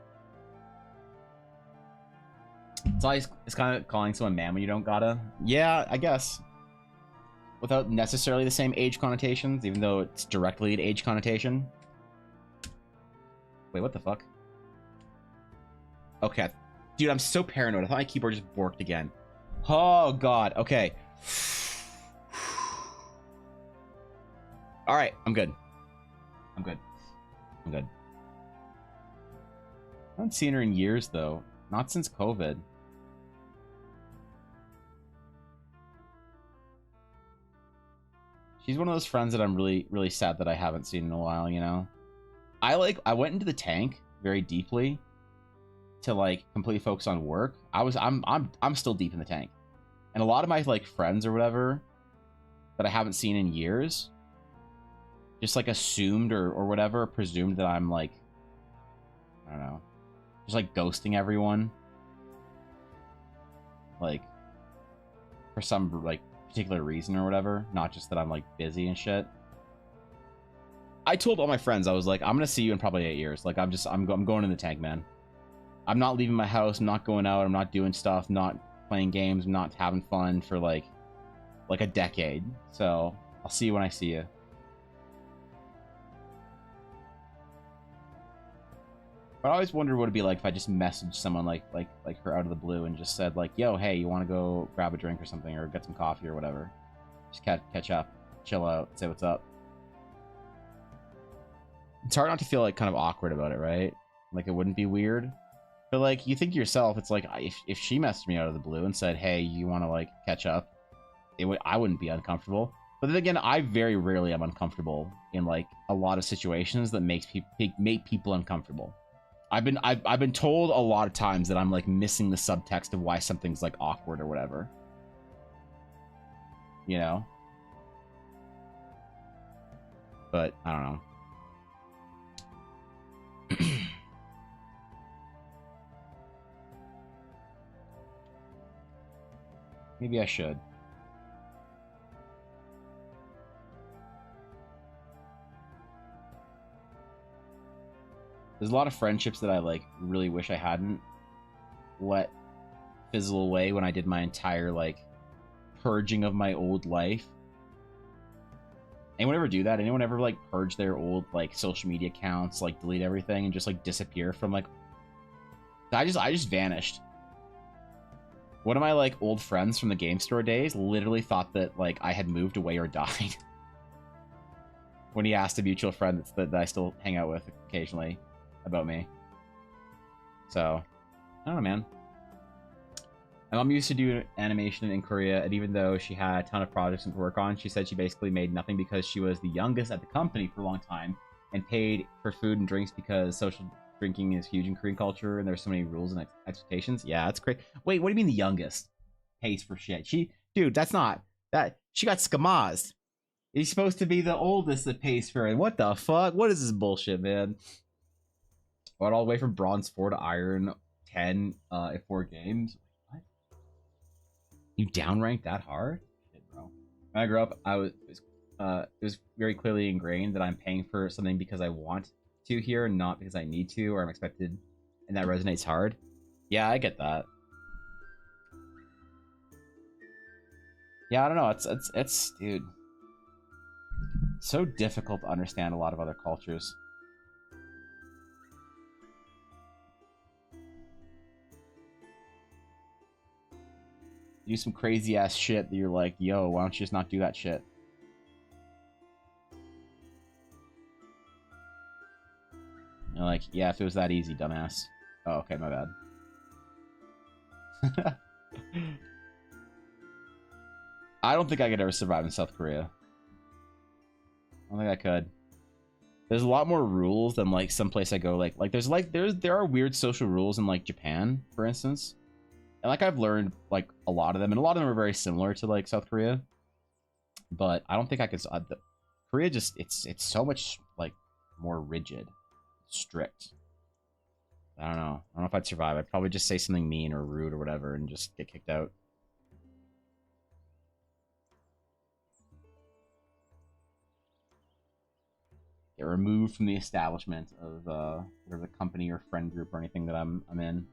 B: It's kind of calling someone man when you don't gotta. Yeah, I guess. Without necessarily the same age connotations, even though it's directly an age connotation. Wait, what the fuck? Okay. Dude, I'm so paranoid. I thought my keyboard just borked again. Oh, God. Okay. Alright, I'm good. I'm good. I haven't seen her in years, though. Not since COVID. She's one of those friends that I'm really, really sad that I haven't seen in a while, you know? I went into the tank very deeply to completely focus on work. I'm still deep in the tank. And a lot of my friends or whatever that I haven't seen in years just assumed or whatever, presumed that I'm I don't know, just ghosting everyone. For some particular reason or whatever, not just that I'm busy and shit. I told all my friends, I was like, I'm gonna see you in probably 8 years. I'm going in the tank, man. I'm not leaving my house, I'm not going out, I'm not doing stuff, not playing games, I'm not having fun for like a decade. So I'll see you when I see you. But I always wondered what it'd be like if I just messaged someone like her out of the blue and just said yo, hey, you want to go grab a drink or something or get some coffee or whatever. Just catch up, chill out, say what's up. It's hard not to feel kind of awkward about it, right?
C: Like, it wouldn't be weird. But, like, you think to yourself, it's like, if she messaged me out of the blue and said, hey, you want to, like, catch up, I wouldn't be uncomfortable. But then again, I very rarely am uncomfortable in, like, a lot of situations that make people uncomfortable. I've been told a lot of times that I'm, like, missing the subtext of why something's, like, awkward or whatever. You know? But, I don't know. Maybe I should. There's a lot of friendships that I, like, really wish I hadn't let fizzle away when I did my entire, like, purging of my old life. Anyone ever do that? Anyone ever, like, purge their old, like, social media accounts, like, delete everything and just, like, disappear from, like... I just vanished. One of my, like, old friends from the game store days literally thought that, like, I had moved away or died. When he asked a mutual friend that I still hang out with occasionally about me. So, I don't know, man. My mom used to do animation in Korea, and even though she had a ton of projects to work on, she said she basically made nothing because she was the youngest at the company for a long time and paid for food and drinks because social drinking is huge in Korean culture and there's so many rules and expectations. Yeah, that's great. Wait, what do you mean the youngest pays for shit? Dude, that's not that. She got skamazed. He's supposed to be the oldest that pays for it. What the fuck? What is this bullshit, man? Went all the way from bronze 4 to iron 10 in 4 games. What? You downranked that hard? Shit, bro. When I grew up, it was very clearly ingrained that I'm paying for something because I want to here, not because I need to or I'm expected, and that resonates hard. Yeah, I get that. Yeah, I don't know. It's dude, so difficult to understand a lot of other cultures. Do some crazy ass shit that you're like, yo, why don't you just not do that shit? You're like, yeah, if it was that easy, dumbass. Oh, okay, my bad. I don't think I could ever survive in South Korea. I don't think I could. There's a lot more rules than like someplace I go. Like there are weird social rules in like Japan, for instance. And like I've learned like a lot of them, and a lot of them are very similar to like South Korea. But I don't think I could. Korea just it's so much like more rigid, strict. I don't know. I don't know if I'd survive. I'd probably just say something mean or rude or whatever and just get kicked out. Get removed from the establishment of whatever the company or friend group or anything that I'm in.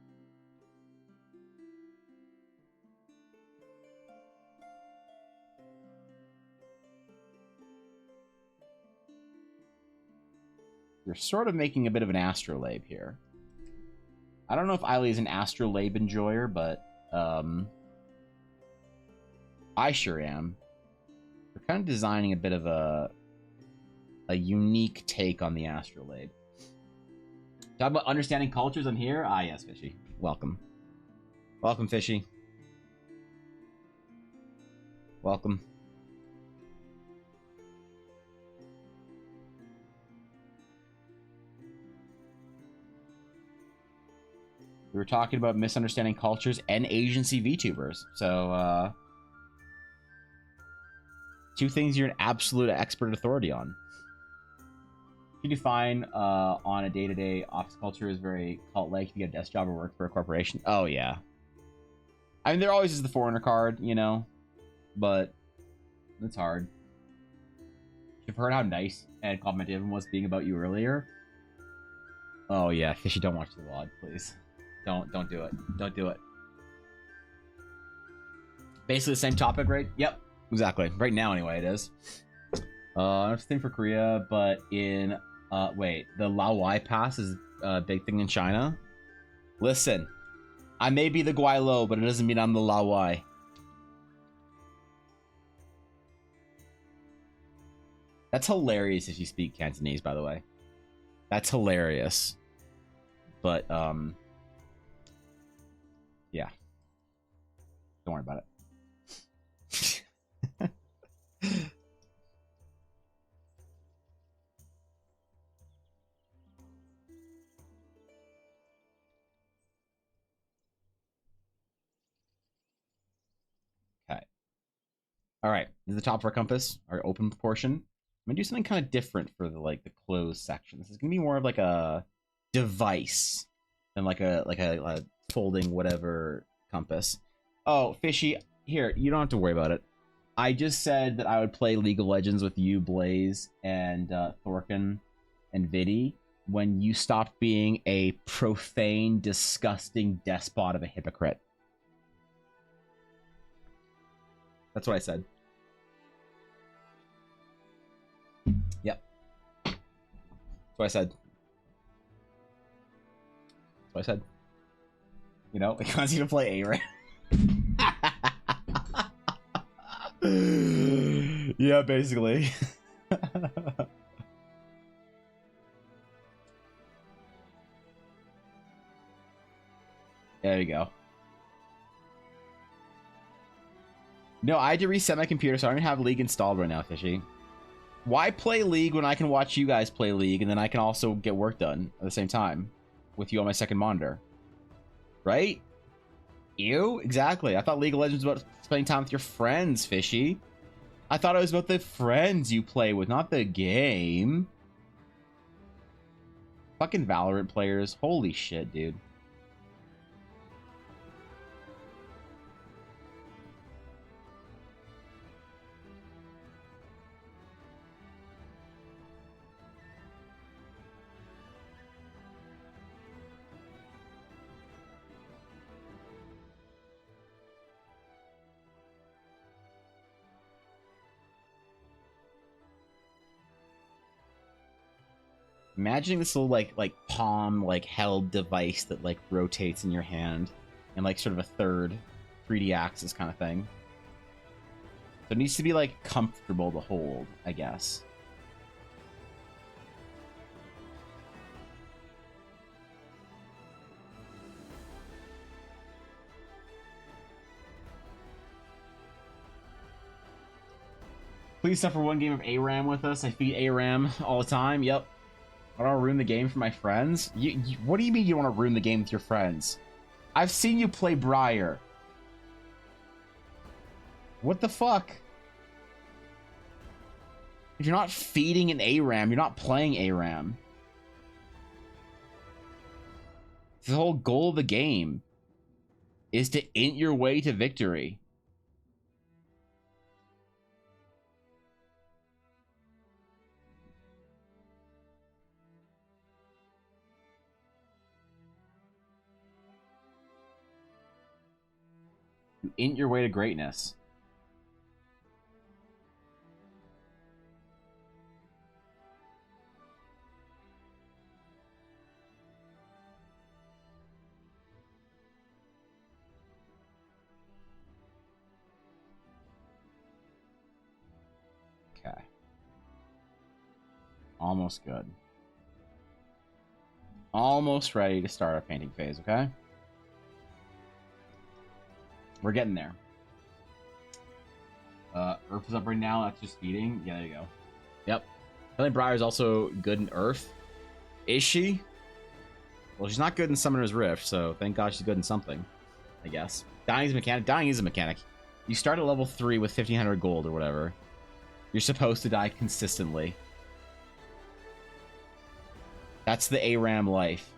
C: You're sort of making a bit of an astrolabe here. I don't know if Eiley is an astrolabe enjoyer, but I sure am. We're kind of designing a bit of a unique take on the astrolabe. Talk about understanding cultures. I'm here. Ah, yes, Fishy. Welcome. Welcome, Fishy. Welcome. We were talking about misunderstanding cultures and agency VTubers. So, two things you're an absolute expert authority on. You define on a day-to-day office culture is very cult-like. You get a desk job or work for a corporation. Oh, yeah. I mean, there always is the foreigner card, you know, but it's hard. You've heard how nice and complimentary was being about you earlier. Oh, yeah. Fishy, don't watch the VOD, please. Don't do it. Don't do it. Basically the same topic, right? Yep, exactly. Right now, anyway, it is. That's the thing for Korea, but in wait, the Laowai Pass is a big thing in China. Listen, I may be the Guaylo, but it doesn't mean I'm the Laowai. That's hilarious if you speak Cantonese, by the way. That's hilarious. But yeah, don't worry about it. Okay. All right. This is the top of our compass, our open portion. I'm gonna do something kind of different for the closed section. This is gonna be more of like a device than like a folding whatever compass. Oh, Fishy, here, you don't have to worry about it. I just said that I would play League of Legends with you, Blaze, and Thorkin and Viddy when you stopped being a profane, disgusting despot of a hypocrite. That's what I said. Yep. That's what I said. That's what I said. You know, it wants you to play A, right? Yeah, basically. There you go. No, I had to reset my computer, so I don't have League installed right now, Fishy. Why play League when I can watch you guys play League, and then I can also get work done at the same time with you on my second monitor? Right? You? Exactly. I thought League of Legends was about spending time with your friends, Fishy. I thought it was about the friends you play with, not the game. Fucking Valorant players. Holy shit, dude. Imagining this little like palm held device that like rotates in your hand and like sort of a third 3D axis kind of thing. So it needs to be like comfortable to hold, I guess. Please suffer one game of ARAM with us. I feed ARAM all the time. Yep. I don't want to ruin the game for my friends. What do you mean you don't want to ruin the game with your friends? I've seen you play Briar. What the fuck? If you're not feeding an ARAM, you're not playing ARAM. The whole goal of the game is to int your way to victory. You int your way to greatness. Okay. Almost good. Almost ready to start our painting phase, okay? We're getting there. Earth is up right now. That's just feeding. Yeah, there you go. Yep. I think Briar's also good in Earth. Is she? Well, she's not good in Summoner's Rift, so thank God she's good in something, I guess. Dying's a mechanic. Dying is a mechanic. You start at level 3 with 1,500 gold or whatever. You're supposed to die consistently. That's the ARAM life.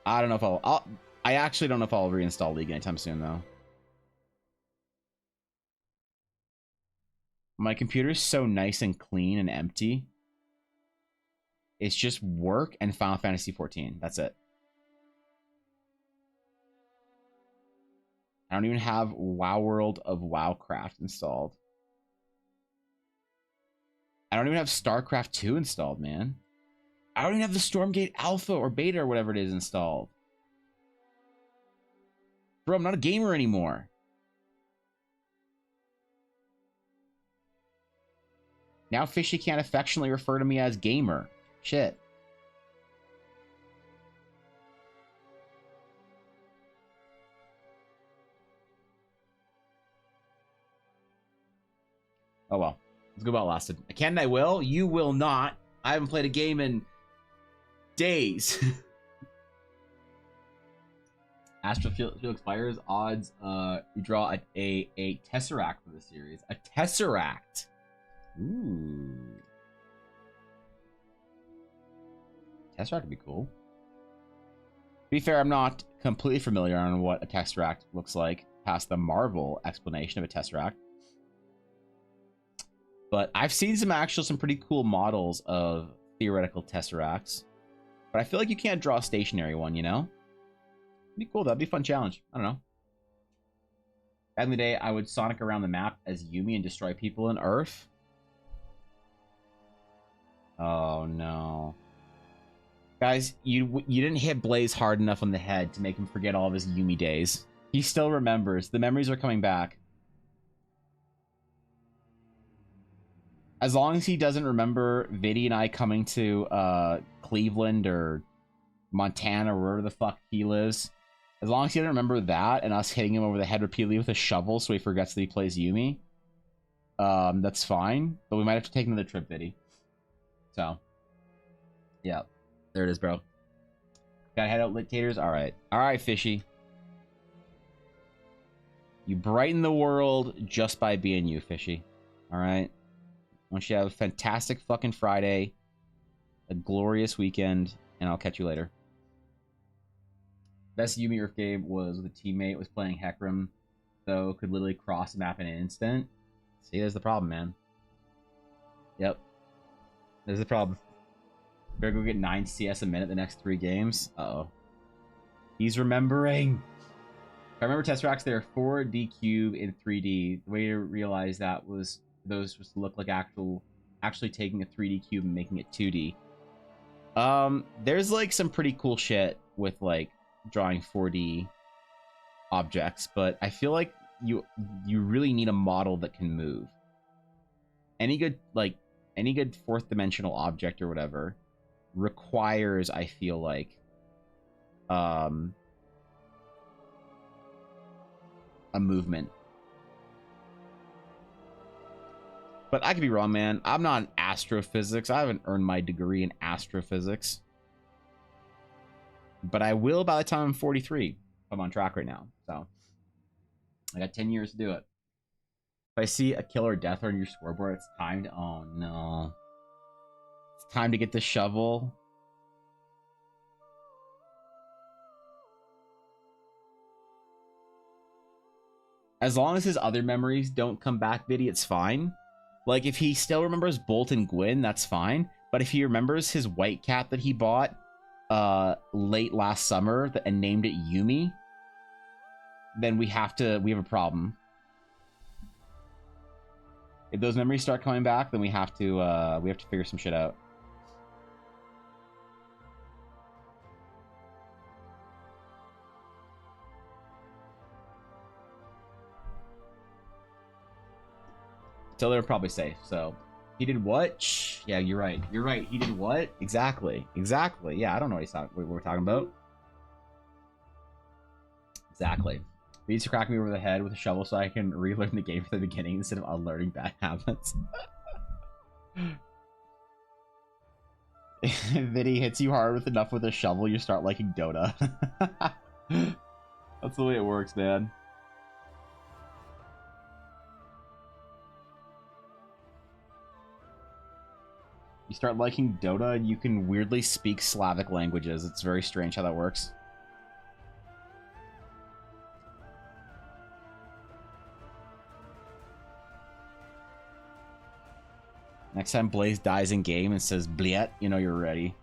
C: I don't know if I actually don't know if I'll reinstall League anytime soon, though. My computer's so nice and clean and empty. It's just work and Final Fantasy 14. That's it. I don't even have WoW World of WoWcraft installed. I don't even have StarCraft 2 installed, man. I don't even have the Stormgate Alpha or Beta or whatever it is installed. Bro, I'm not a gamer anymore. Now Fishy can't affectionately refer to me as gamer. Shit. Oh well. Let's go about lasted. I can and I will. You will not. I haven't played a game in days. Astral Field expires. Odds. You draw a Tesseract for the series. A Tesseract. Ooh. Tesseract would be cool. To be fair, I'm not completely familiar on what a Tesseract looks like past the Marvel explanation of a Tesseract. But I've seen some pretty cool models of theoretical Tesseracts. But I feel like you can't draw a stationary one, you know? It'd be cool. That'd be a fun challenge. I don't know. Back in the day, I would Sonic around the map as Yumi and destroy people in Earth. Oh, no. Guys, you didn't hit Blaze hard enough on the head to make him forget all of his Yumi days. He still remembers. The memories are coming back. As long as he doesn't remember Viddy and I coming to Cleveland or Montana or wherever the fuck he lives, as long as he doesn't remember that and us hitting him over the head repeatedly with a shovel so he forgets that he plays Yumi, that's fine. But we might have to take another trip, Viddy. So, yeah. There it is, bro. Gotta head out, Lit-taters? Alright. Alright, Fishy. You brighten the world just by being you, Fishy. Alright? I want you to have a fantastic fucking Friday, a glorious weekend, and I'll catch you later. Best Yumi Earth game was with a teammate was playing Hecarim, though could literally cross the map in an instant. See, there's the problem, man. Yep. There's the problem. Better go get 9 CS a minute the next 3 games. Uh-oh. He's remembering. If I remember Tesseracts, they're 4D cube in 3D. The way to realize that was those was to look like actually taking a 3D cube and making it 2D. There's like some pretty cool shit with like drawing 4D objects, but I feel like you really need a model that can move. Any good fourth dimensional object or whatever requires, I feel like, a movement. But I could be wrong, man. I'm not in astrophysics. I haven't earned my degree in astrophysics. But I will by the time I'm 43. I'm on track right now. So I got 10 years to do it. If I see a kill or death on your scoreboard, it's time to... Oh, no. It's time to get the shovel. As long as his other memories don't come back, Viddy, it's fine. Like, if he still remembers Bolt and Gwyn, that's fine. But if he remembers his white cat that he bought late last summer and named it Yumi, then we have a problem. If those memories start coming back, then we have to figure some shit out. So they're probably safe. So he did what? Shh. Yeah, you're right. You're right. He did what? Exactly. Exactly. Yeah, I don't know what we're talking about. Exactly. He needs to crack me over the head with a shovel so I can relearn the game from the beginning instead of unlearning bad habits. If Viddy hits you hard with enough with a shovel, you start liking Dota. That's the way it works, man. You start liking Dota and you can weirdly speak Slavic languages. It's very strange how that works. Next time Blaze dies in game and says bliet, you know you're ready.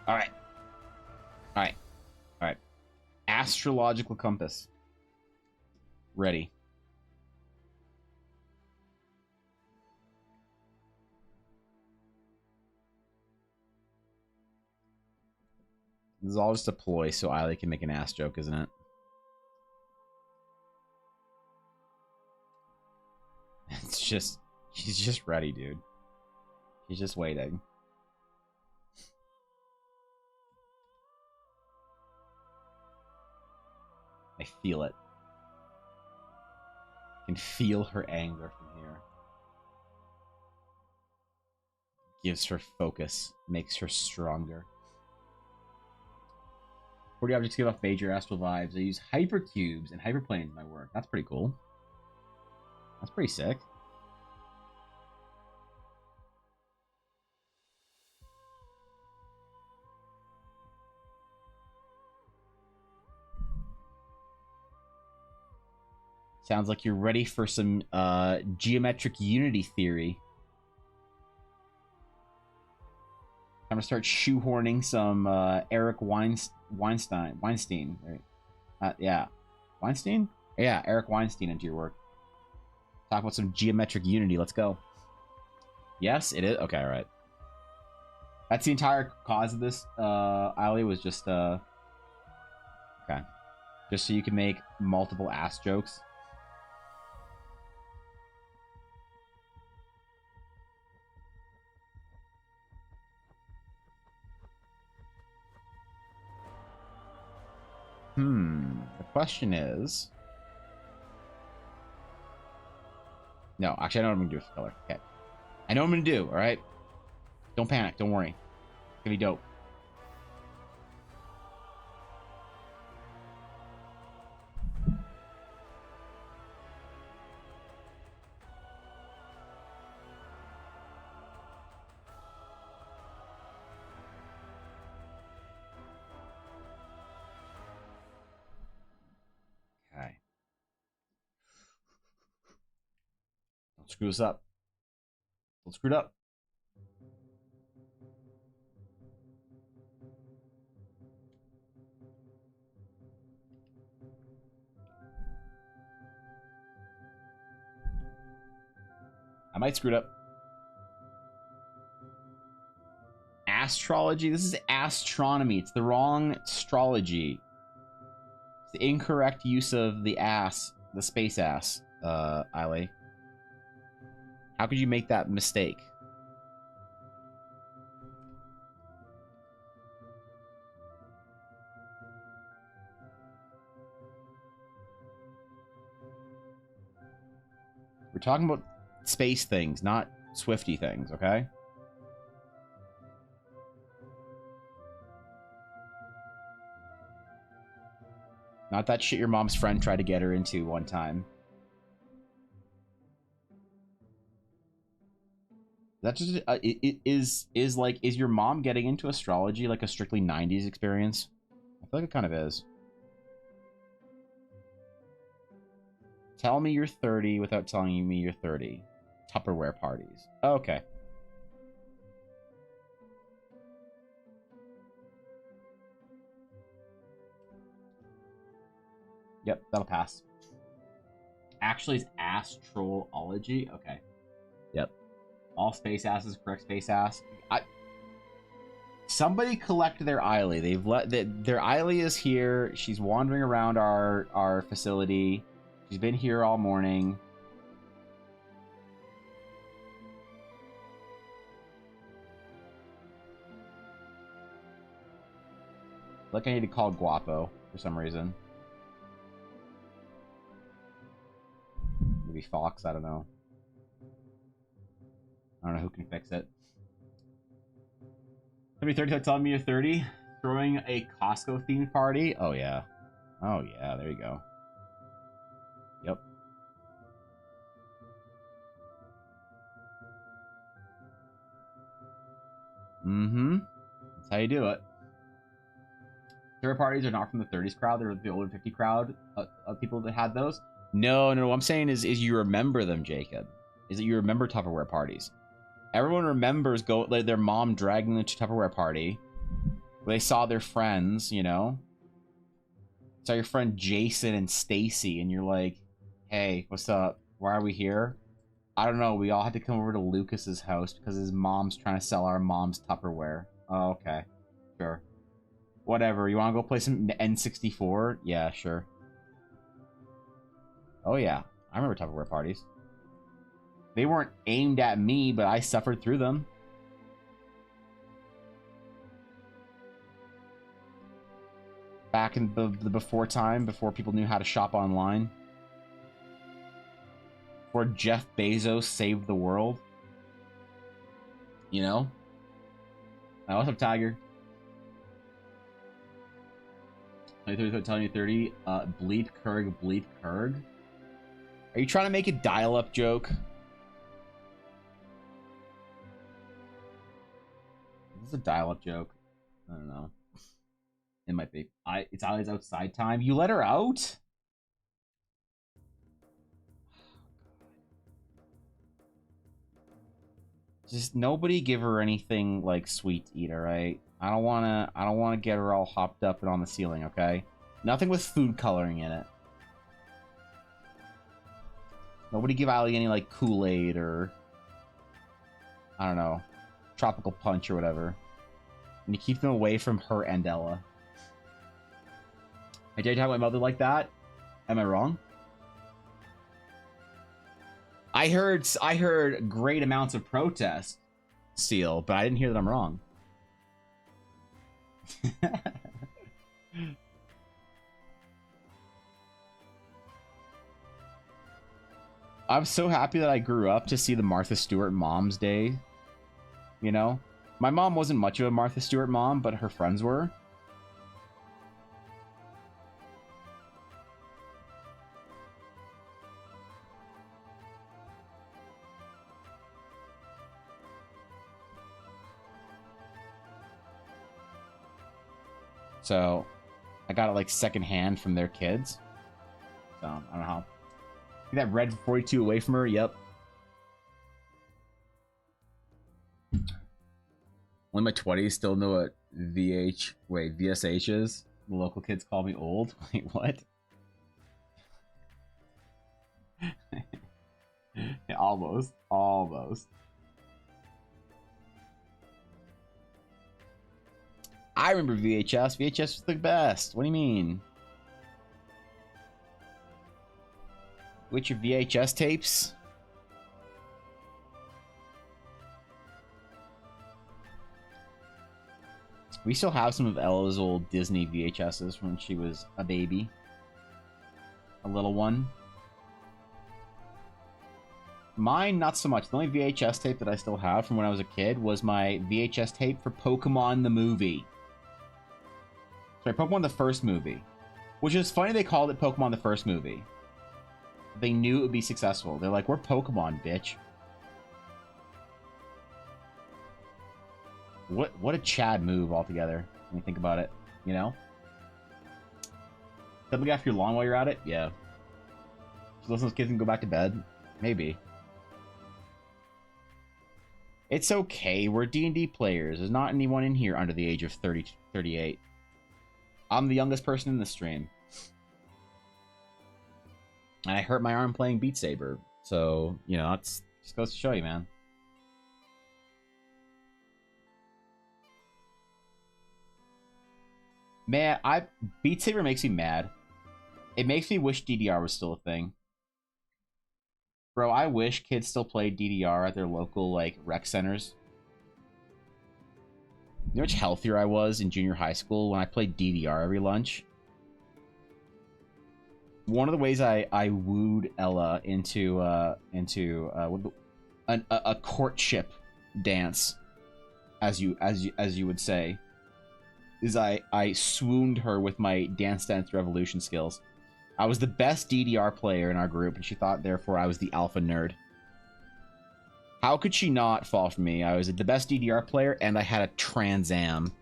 C: Alright. Alright. Alright. Astrological compass. Ready. This is all just a ploy so Eiley can make an ass joke, isn't it? It's just... She's just ready, dude. She's just waiting. I feel it. I can feel her anger from here. Gives her focus, makes her stronger. 40 objects give off major astral vibes. I use hypercubes and hyperplanes in my work. That's pretty cool. That's pretty sick. Sounds like you're ready for some geometric unity theory. I'm gonna start shoehorning some Eric Weinstein, right? Yeah, Weinstein. Yeah, Eric Weinstein into your work. Talk about some geometric unity. Let's go. Yes, it is. Okay, all right. That's the entire cause of this. Eiley was just okay, just so you can make multiple ass jokes. The question is... No, actually, I know what I'm going to do with color. Okay. I know what I'm going to do, alright? Don't panic. Don't worry. It's going to be dope. Okay. Don't screw this up. Don't screw it up. I might screw it up. Astrology? This is astronomy. It's the wrong astrology. It's the incorrect use of the ass, the space ass, Eiley. How could you make that mistake? We're talking about space things, not Swifty things, okay? Not that shit your mom's friend tried to get her into one time. That just is your mom getting into astrology like a strictly 90s experience? I feel like it kind of is. Tell me you're 30 without telling me you're 30. Tupperware parties. Okay. Yep, that'll pass. Actually, it's astrology. Okay. Yep. All space asses, correct space ass. Somebody collect their Eiley. Their Eiley is here. She's wandering around our facility. She's been here all morning. Like I need to call Guapo for some reason. Maybe Fox, I don't know. I don't know who can fix it. Somebody 30 telling me you're 30? Throwing a Costco themed party? Oh yeah. Oh yeah, there you go. Yep. Mm-hmm. That's how you do it. Third parties are not from the 30s crowd. They're the older 50 crowd of people that had those. No. What I'm saying is you remember them, Jacob. Is that you remember Tupperware parties. Everyone remembers their mom dragging them to Tupperware party. They saw their friends, you know. Saw your friend Jason and Stacy, and you're like, hey, what's up? Why are we here? I don't know. We all had to come over to Lucas's house because his mom's trying to sell our mom's Tupperware. Oh, okay. Sure. Whatever. You want to go play some N64? Yeah, sure. Oh yeah, I remember Tupperware parties. They weren't aimed at me, but I suffered through them. Back in the before time, before people knew how to shop online. Before Jeff Bezos saved the world. You know? What's up, Tiger? Telling you 30. Bleep Kurg, Bleep Kurg. Are you trying to make a dial-up joke? Is this a dial-up joke? I don't know. It might be. It's always outside time. You let her out? Just nobody give her anything like sweet to eat, alright? I don't wanna get her all hopped up and on the ceiling, okay? Nothing with food coloring in it. Nobody give Ali any like Kool-Aid or I don't know, tropical punch or whatever. And you keep them away from her and Ella. I dare talk my mother like that? Am I wrong? I heard great amounts of protest, Seal, but I didn't hear that I'm wrong. I'm so happy that I grew up to see the Martha Stewart Mom's Day. You know? My mom wasn't much of a Martha Stewart mom, but her friends were. So, I got it like secondhand from their kids. So, I don't know how. See that red 42 away from her? Yep. One of my 20s still know what VSH is. The local kids call me old. Wait, what? Yeah, almost. Almost. I remember VHS. VHS was the best. What do you mean? Which your VHS tapes? We still have some of Ella's old Disney VHSs from when she was a baby. A little one. Mine, not so much. The only VHS tape that I still have from when I was a kid was my VHS tape for Pokemon the movie. Sorry, Pokemon the first movie. Which is funny they called it Pokemon the first movie. They knew it would be successful. They're like, we're Pokemon, bitch. What a Chad move altogether, when you think about it, you know? Something off your lawn while you're at it? Yeah. So those kids can go back to bed? Maybe. It's okay, we're D&D players. There's not anyone in here under the age of 30 to 38. I'm the youngest person in the stream. And I hurt my arm playing Beat Saber. So, you know, it's just goes to show you, man. Man, Beat Saber makes me mad. It makes me wish DDR was still a thing. Bro, I wish kids still played DDR at their local, like, rec centers. You know how much healthier I was in junior high school when I played DDR every lunch? One of the ways I wooed Ella into a courtship dance, as you would say, is I swooned her with my Dance Dance Revolution skills. I was the best DDR player in our group, and she thought therefore I was the alpha nerd. How could she not fall for me? I was the best DDR player, and I had a Trans Am.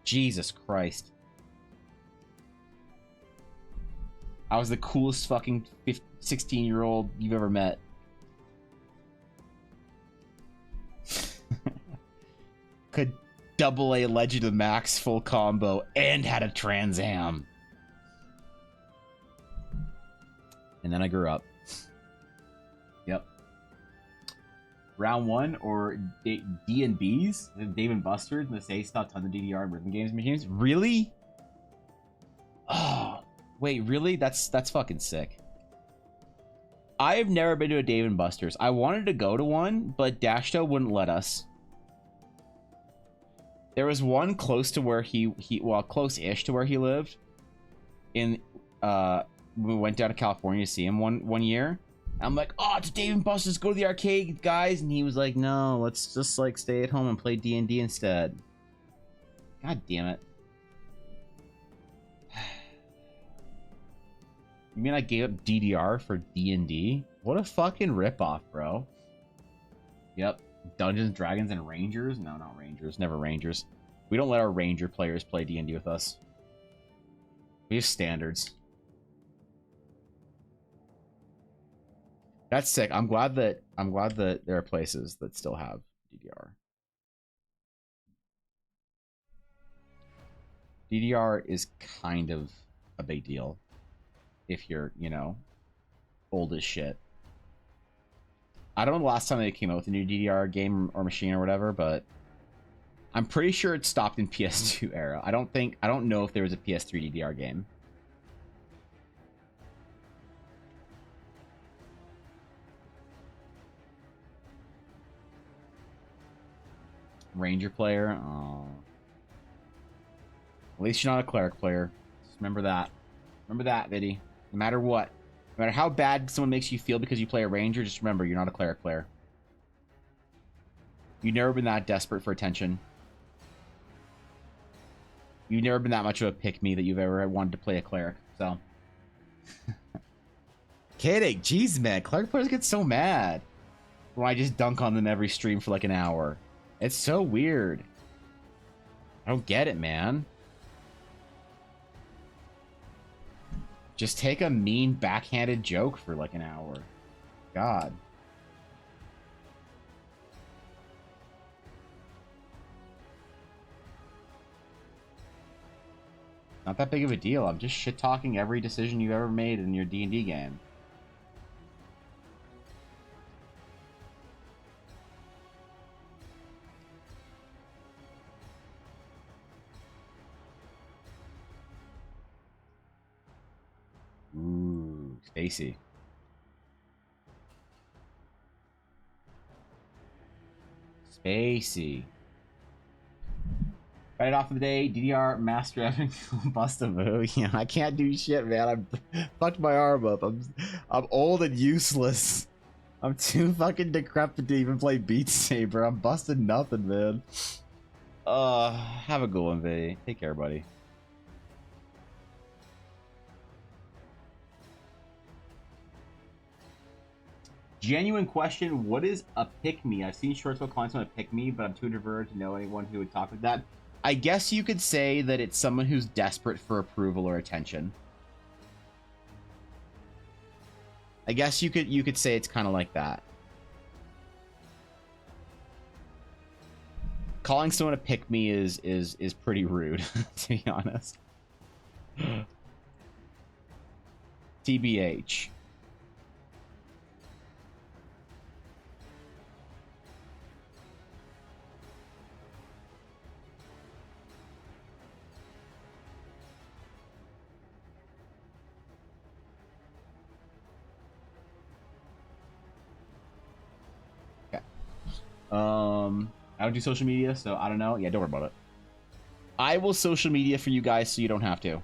C: Jesus Christ. I was the coolest fucking 16-year-old you've ever met. Could double A Legend of Max full combo and had a Trans Am. And then I grew up. Yep. Round 1 or D&B's? Dave and Buster's and the Say stop tons of DDR and rhythm games machines? Really? Wait, really? That's fucking sick. I have never been to a Dave & Buster's. I wanted to go to one, but Dashto wouldn't let us. There was one close to where well, close-ish to where he lived. We went down to California to see him one year. I'm like, oh, it's Dave & Buster's, go to the arcade, guys. And he was like, no, let's just like stay at home and play D&D instead. God damn it. You mean I gave up DDR for D&D? What a fucking ripoff, bro. Yep. Dungeons, Dragons, and Rangers? No, not Rangers. Never Rangers. We don't let our Ranger players play D&D with us. We have standards. That's sick. I'm glad that there are places that still have DDR. DDR is kind of a big deal if you're, you know, old as shit. I don't know the last time they came out with a new DDR game or machine or whatever, but I'm pretty sure it stopped in PS2 era. I don't know if there was a PS3 DDR game. Ranger player? Oh. At least you're not a cleric player. Just remember that. Remember that, Viddy. No matter what. No matter how bad someone makes you feel because you play a ranger, just remember you're not a cleric player. You've never been that desperate for attention. You've never been that much of a pick-me that you've ever wanted to play a cleric, so. Kidding. Jeez, man. Cleric players get so mad when I just dunk on them every stream for like an hour. It's so weird. I don't get it, man. Just take a mean backhanded joke for like an hour. God. Not that big of a deal. I'm just shit-talking every decision you've ever made in your D&D game. Ooh, Stacy. Spacey. Right off of the day, DDR Master Evan bust a move. Yeah, I can't do shit, man. I fucked my arm up. I'm old and useless. I'm too fucking decrepit to even play Beat Saber. I'm busting nothing, man. Have a good one, V. Take care, buddy. Genuine question, what is a pick-me? I've seen shorts about calling someone a pick-me, but I'm too introverted to know anyone who would talk like that. I guess you could say that it's someone who's desperate for approval or attention. I guess you could say it's kind of like that. Calling someone a pick-me is pretty rude, to be honest. TBH. I don't do social media, so I don't know. Yeah, don't worry about it. I will social media for you guys so you don't have to.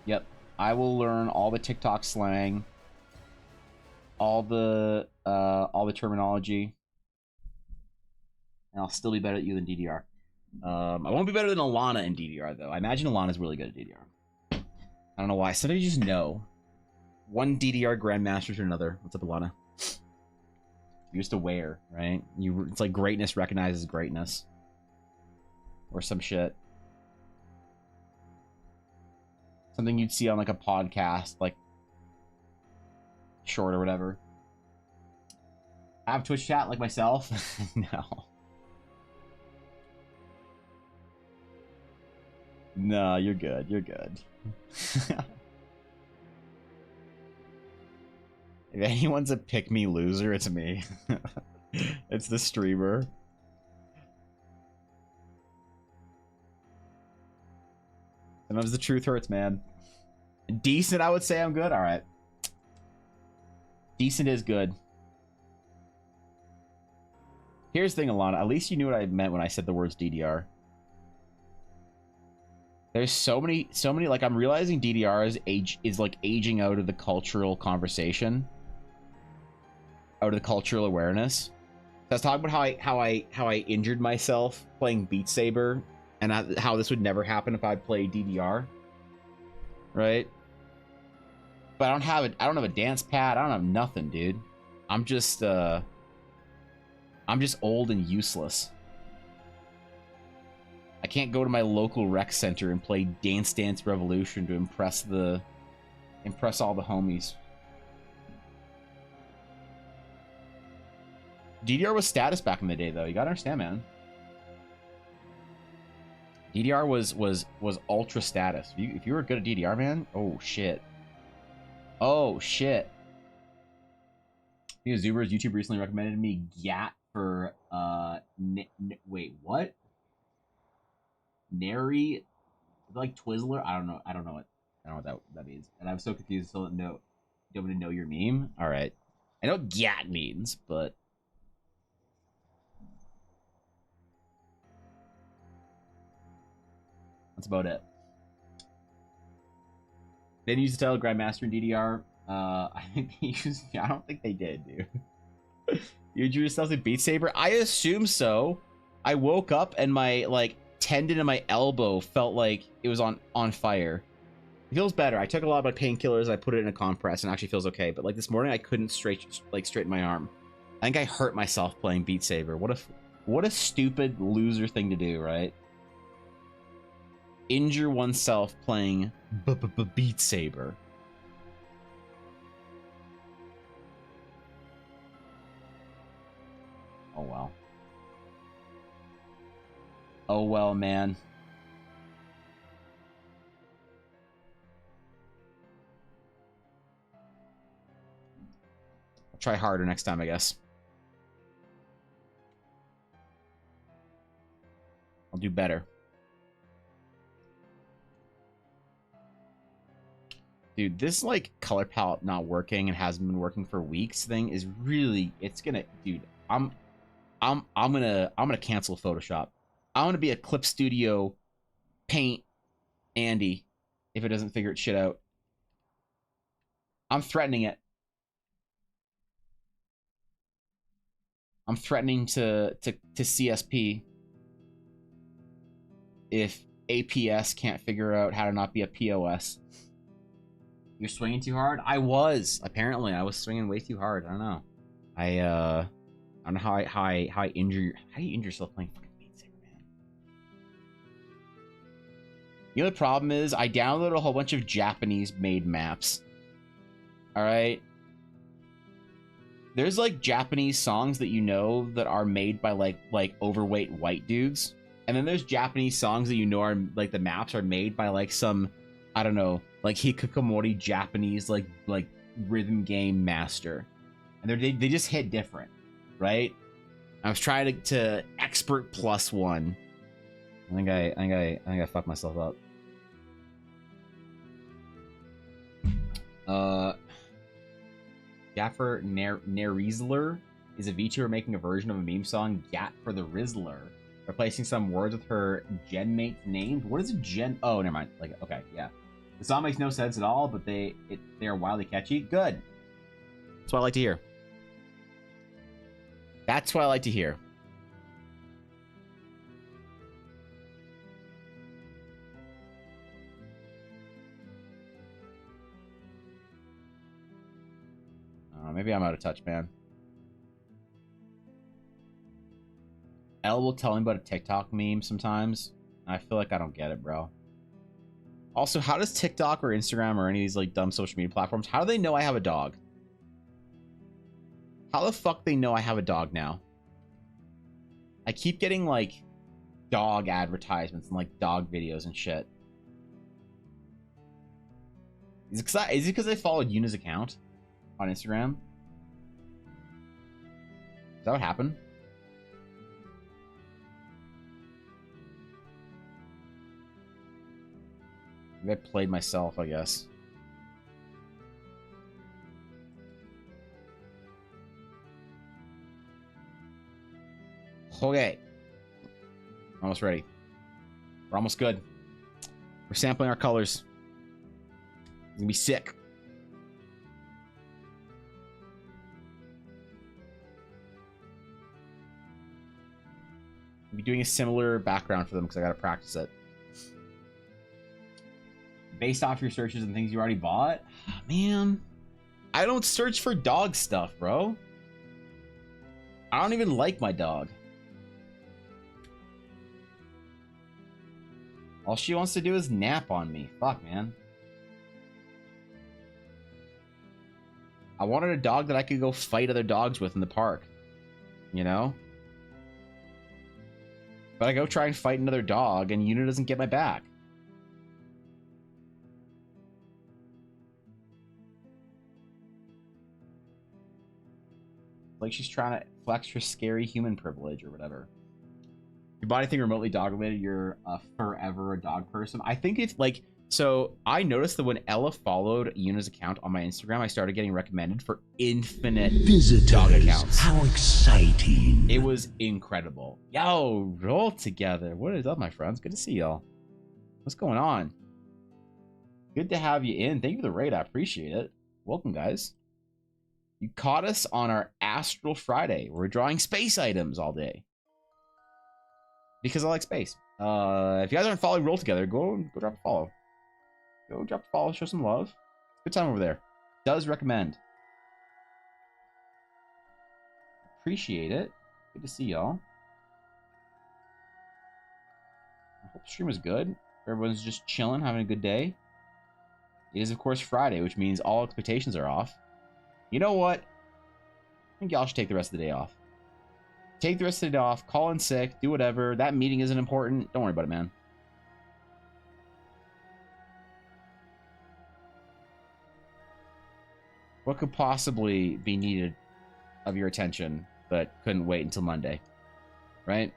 C: Yep. I will learn all the TikTok slang, all the terminology, and I'll still be better at you than DDR. I won't be better than Alana in DDR though. I imagine Alana's really good at DDR. I don't know why. Sometimes you just know. One DDR grandmaster to another. What's up, Alana? You're just aware, right? It's like greatness recognizes greatness. Or some shit. Something you'd see on like a podcast, like short or whatever. I have Twitch chat like myself? No. No, you're good. You're good. If anyone's a pick-me loser, it's me. It's the streamer. Sometimes the truth hurts, man. Decent, I would say I'm good. All right. Decent is good. Here's the thing, Alana. At least you knew what I meant when I said the words DDR. There's so many, like, I'm realizing DDR is like aging out of the cultural conversation. Out of the cultural awareness. So I was talking about how I injured myself playing Beat Saber, and how this would never happen if I played DDR. Right? But I don't have a dance pad. I don't have nothing, dude. I'm just old and useless. I can't go to my local rec center and play Dance Dance Revolution to impress all the homies. DDR was status back in the day, though. You gotta understand, man. DDR was ultra status. If you were good at DDR, man, oh shit. Oh shit. Zuber's YouTube recently recommended me GAT for wait, what? Nary, like Twizzler? I don't know what that means. And I'm so confused. Still don't know. You want me to know your meme? All right. I know what GAT means, but that's about it. They didn't use the title Grandmaster in DDR. I think they used. I don't think they did, dude. You drew yourself to Beat Saber? I assume so. I woke up and my tendon in my elbow felt like it was on fire. It feels better. I took a lot of my painkillers. I put it in a compress and it actually feels okay. But like this morning, I couldn't straighten my arm. I think I hurt myself playing Beat Saber. What a stupid loser thing to do, right? Injure oneself playing Beat Saber. Oh well. Oh well, man. I'll try harder next time, I guess. I'll do better. Dude, this color palette not working and hasn't been working for weeks thing is really, it's gonna, dude, I'm gonna cancel Photoshop. I want to be a Clip Studio Paint Andy if it doesn't figure its shit out. I'm threatening it. I'm threatening to CSP if APS can't figure out how to not be a POS. You're swinging too hard? I was. Apparently, I was swinging way too hard. I don't know. I don't know how I injure. How do you injure yourself playing fucking Beat Saber, man? You know the problem is I downloaded a whole bunch of Japanese-made maps. All right. There's Japanese songs that you know that are made by like overweight white dudes, and then there's Japanese songs that you know are the maps are made by some, I don't know, hikikomori Japanese like rhythm game master, and they just hit different, right? I was trying to expert plus one. I think I fucked myself up. Gaffer Nerizler is a VTuber making a version of a meme song, Gat for the Rizzler, replacing some words with her gen mate's name. What is a gen? Oh, never mind. Okay, yeah. The song makes no sense at all, but they are wildly catchy. Good. That's what I like to hear. That's what I like to hear. Maybe I'm out of touch, man. Elle will tell me about a TikTok meme sometimes. I feel like I don't get it, bro. Also, how does TikTok or Instagram or any of these dumb social media platforms, how do they know I have a dog? How the fuck they know I have a dog now? I keep getting dog advertisements and dog videos and shit. Is it because I followed Yuna's account on Instagram? Is that what happened? Maybe I played myself, I guess. Okay. Almost ready. We're almost good. We're sampling our colors. It's gonna be sick. I'll be doing a similar background for them because I gotta practice it. Based off your searches and things you already bought? Man, I don't search for dog stuff, bro. I don't even like my dog. All she wants to do is nap on me. Fuck, man. I wanted a dog that I could go fight other dogs with in the park. You know? But I go try and fight another dog, and Yuna doesn't get my back. Like she's trying to flex her scary human privilege or whatever. If you buy anything remotely dog related, you're forever a dog person. I think it's like, so I noticed that when Ella followed Yuna's account on my Instagram, I started getting recommended for infinite dog accounts.
D: How exciting.
C: It was incredible. Yo, roll together. What is up, my friends? Good to see y'all. What's going on? Good to have you in. Thank you for the raid. I appreciate it. Welcome, guys. You caught us on our Astral Friday. We're drawing space items all day. Because I like space. If you guys aren't following Roll Together, go drop a follow. Go drop a follow, show some love. Good time over there. Does recommend. Appreciate it. Good to see y'all. I hope the stream was good. Everyone's just chilling, having a good day. It is, of course, Friday, which means all expectations are off. You know what? I think y'all should take the rest of the day off. Take the rest of the day off, call in sick, do whatever. That meeting isn't important. Don't worry about it, man. What could possibly be needed of your attention but couldn't wait until Monday? Right?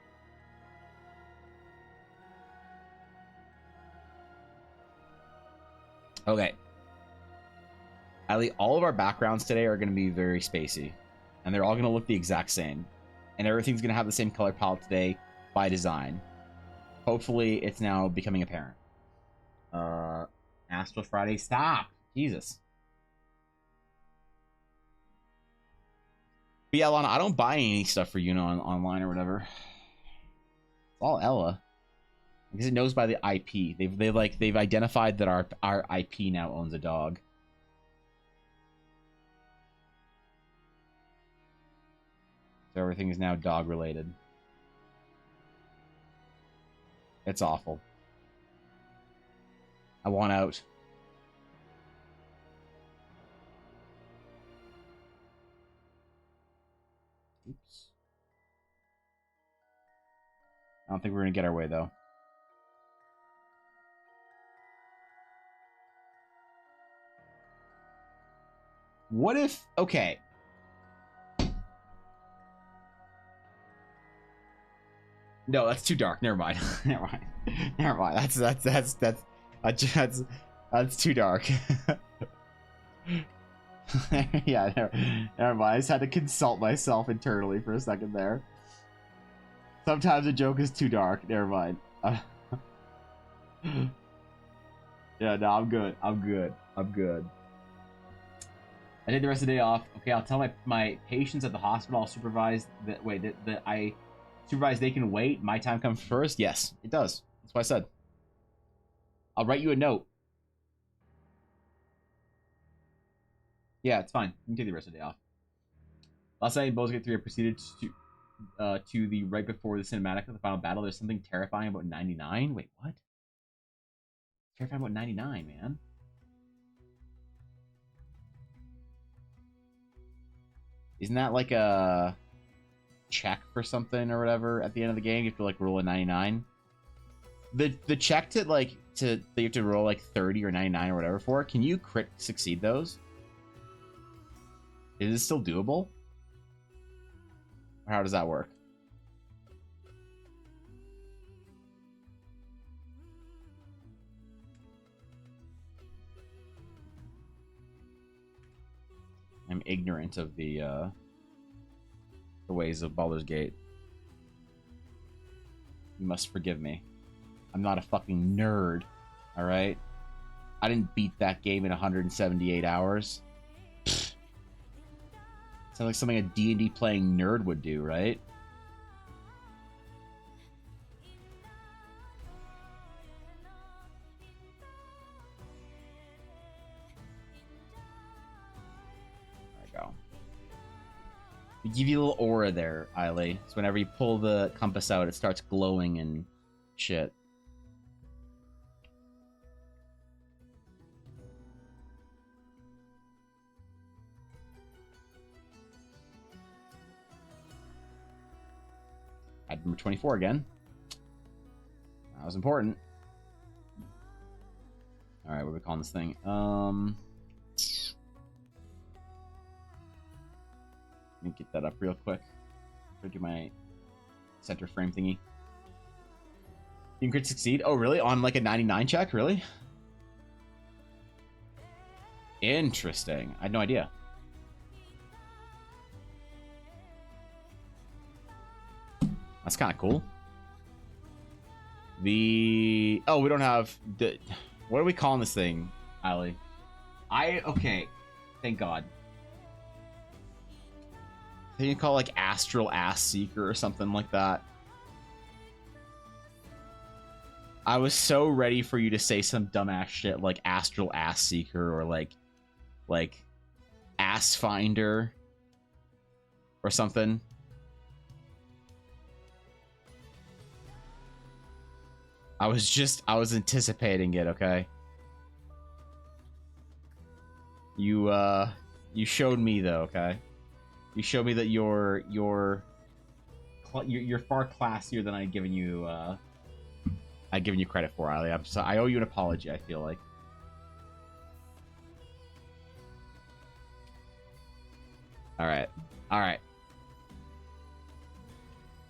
C: Okay. Ali, all of our backgrounds today are going to be very spacey. And they're all going to look the exact same. And everything's going to have the same color palette today by design. Hopefully, it's now becoming apparent. Astral Friday, stop! Jesus. But yeah, Lana, I don't buy any stuff for Yuna online or whatever. It's all Ella. Because it knows by the IP. They've identified that our IP now owns a dog. So everything is now dog related. It's awful. I want out. Oops. I don't think we're gonna get our way though. What if, okay. No, that's too dark. Never mind. Never mind. Never mind. That's too dark. Yeah, never mind. I just had to consult myself internally for a second there. Sometimes a joke is too dark. Never mind. Yeah, no, I'm good. I'm good. I'm good. I did the rest of the day off. Okay, I'll tell my patients at the hospital I'll supervise that. Wait, that I supervise they can wait. My time comes first. Yes, it does. That's what I said. I'll write you a note. Yeah, it's fine. You can take the rest of the day off. Last night, Bowser Gate 3, I proceeded to the right before the cinematic of the final battle. There's something terrifying about 99. Wait, what? Terrifying about 99, man. Isn't that like a check for something or whatever at the end of the game? You have to like roll a 99. The check to like you have to roll like 30 or 99 or whatever for. Can you crit succeed those? Is it still doable? Or how does that work? I'm ignorant of the ways of Baldur's Gate. You must forgive me. I'm not a fucking nerd, all right? I didn't beat that game in 178 hours. Pfft. Sounds like something a D&D playing nerd would do, right? There we go. We give you a little aura there, Eiley. So whenever you pull the compass out, it starts glowing and shit. Add number 24 again. That was important. All right, what are we calling this thing? Let me get that up real quick. Do my center frame thingy. You can crit succeed. Oh, really? On like a 99 check? Really? Interesting. I had no idea. That's kind of cool. Oh, we don't have the. What are we calling this thing, Ali? Okay. Thank God. I think you call it like Astral Ass Seeker or something like that. I was so ready for you to say some dumbass shit like Astral Ass Seeker or like Ass Finder or something. I was anticipating it, okay? You showed me though, okay? You showed me that you're far classier than I'd given you credit for, Riley. I'm so I owe you an apology, I feel like. All right.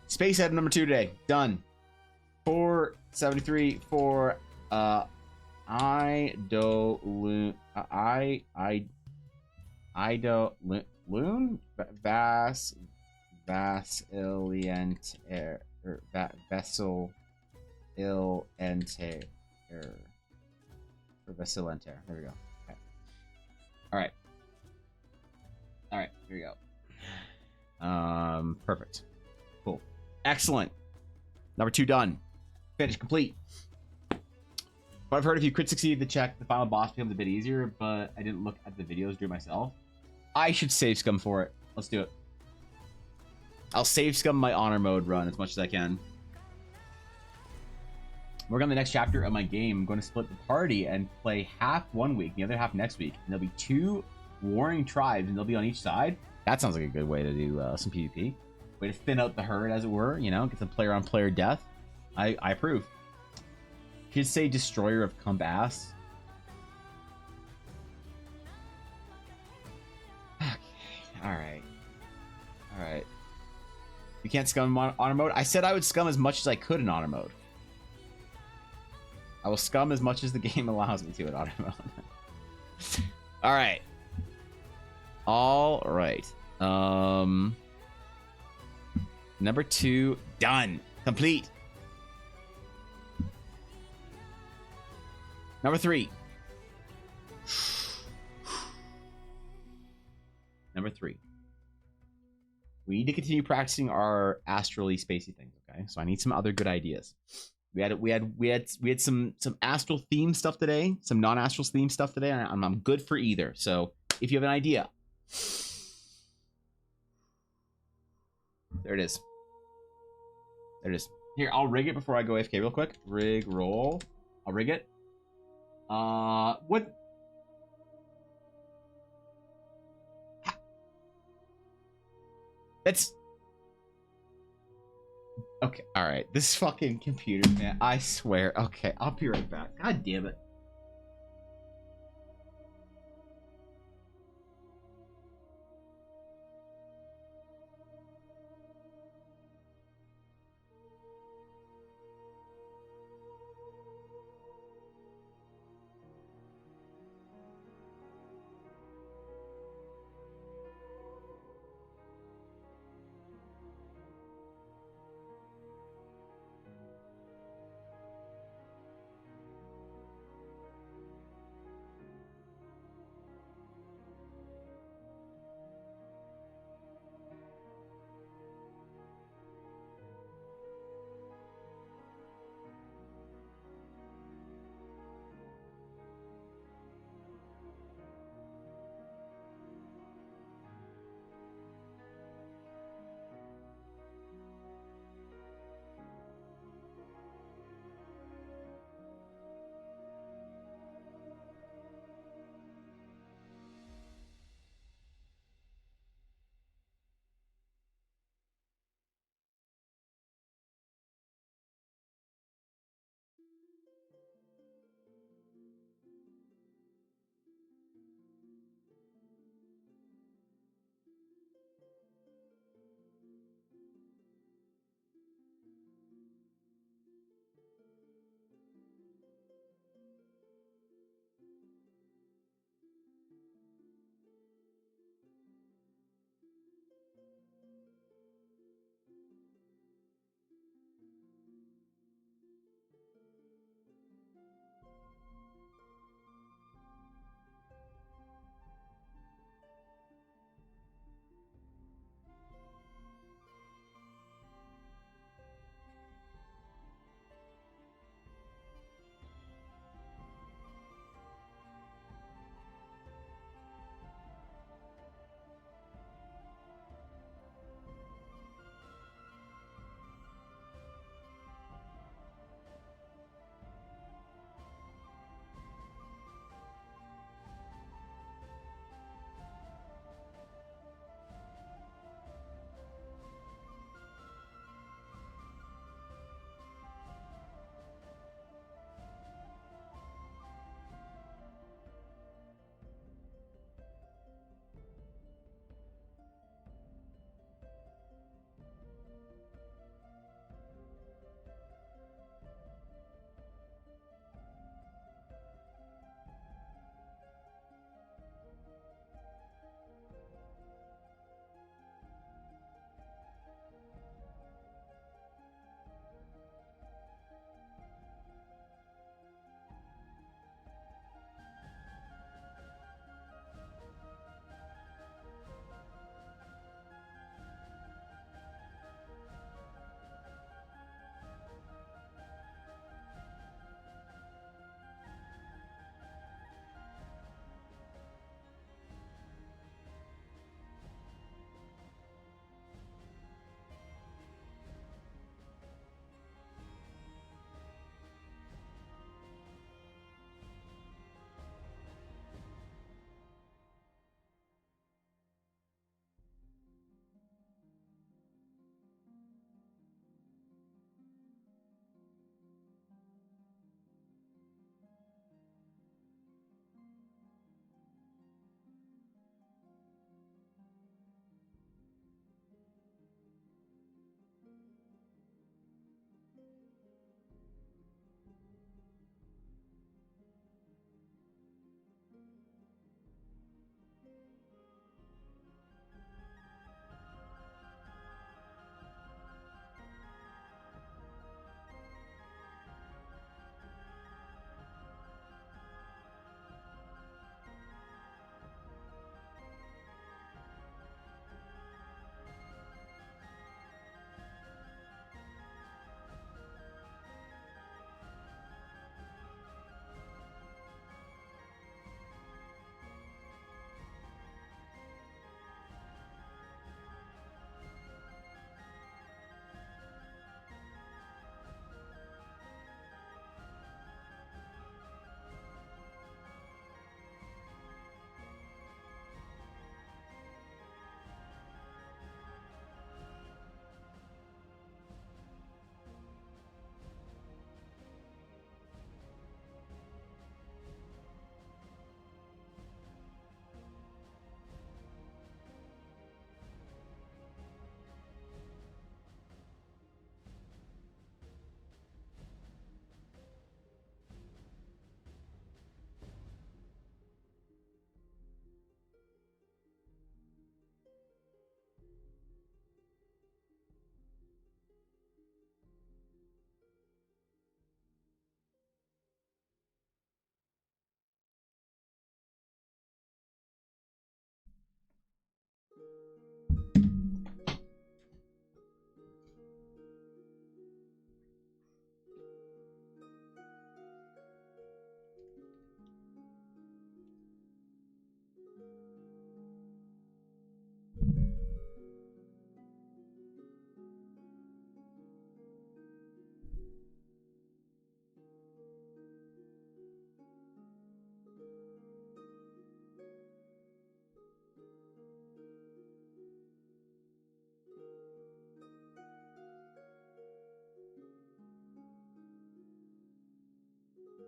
C: Space head number 2 today. Done. 473 for Idoloon Vessel Enter There we go. Okay. All right, here we go. Perfect. Cool. Excellent. Number 2 done. Finish complete. But I've heard if you crit succeed the check, the final boss becomes a bit easier, but I didn't look at the videos, do it myself. I should save scum for it. Let's do it. I'll save scum my honor mode run as much as I can. Work on the next chapter of my game. I'm going to split the party and play half one week, the other half next week. And there'll be 2 warring tribes, and they'll be on each side. That sounds like a good way to do some PvP. Way to thin out the herd, as it were. You know, get some player-on-player death. I approve. Should say Destroyer of Cumbas. Okay. All right. You can't scum in honor mode. I said I would scum as much as I could in honor mode. I will scum as much as the game allows me to in honor mode. All right. Number 2 done. Complete. Number 3. Number 3. We need to continue practicing our astrally spacey things, okay? So I need some other good ideas. We had some astral theme stuff today, some non-astral theme stuff today, and I'm good for either. So if you have an idea, there it is. Here, I'll rig it before I go AFK real quick. Rig roll. I'll rig it. What? That's okay. All right, this fucking computer, man. I swear. Okay, I'll be right back. God damn it.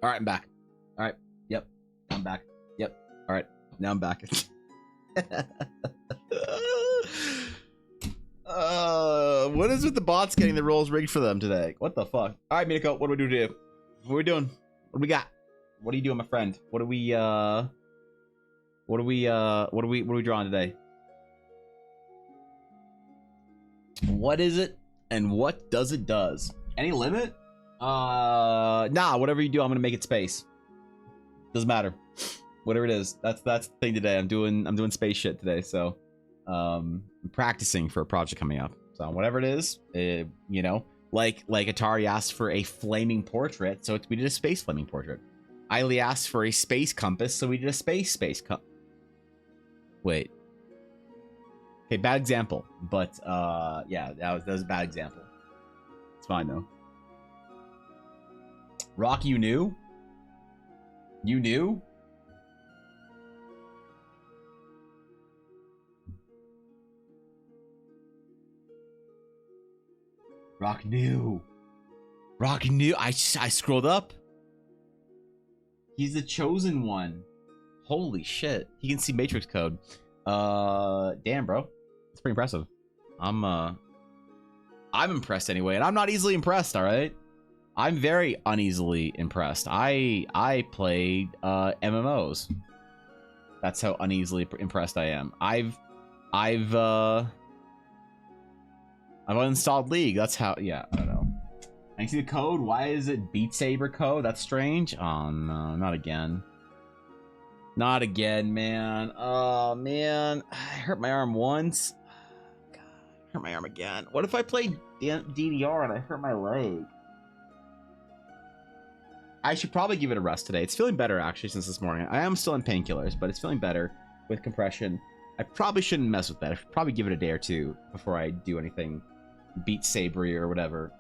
B: All right, I'm back. All right. Yep. I'm back. Yep. All right. Now I'm back. What is with the bots getting the rolls rigged for them today? What the fuck? All right, Minako, what do we do today? What are we doing? What do we got? What are you doing, my friend? What are we drawing today? What is it and what does it does? Any limit? Nah, whatever you do, I'm gonna make it space. Doesn't matter. Whatever it is. That's the thing today. I'm doing space shit today, so I'm practicing for a project coming up. So whatever it is, you know, like Atari asked for a flaming portrait, so we did a space flaming portrait. Eiley asked for a space compass, so we did a space compass. Wait. Okay, bad example, but yeah, that was a bad example. It's fine though. Rock, you knew? You knew? Rock knew. Rock knew. I scrolled up. He's the chosen one. Holy shit. He can see Matrix code. Damn, bro. It's pretty impressive. I'm impressed anyway, and I'm not easily impressed, all right? I'm very uneasily impressed. I played MMOs. That's how uneasily impressed I am. I've uninstalled League. That's how. Yeah, I don't know. I can see the code. Why is it Beat Saber code? That's strange. Oh no, not again. Not again, man. Oh man, I hurt my arm once. God, I hurt my arm again. What if I played DDR and I hurt my leg? I should probably give it a rest today. It's feeling better actually since this morning. I am still in painkillers, but it's feeling better with compression. I probably shouldn't mess with that. I should probably give it a day or two before I do anything Beat Sabery or whatever.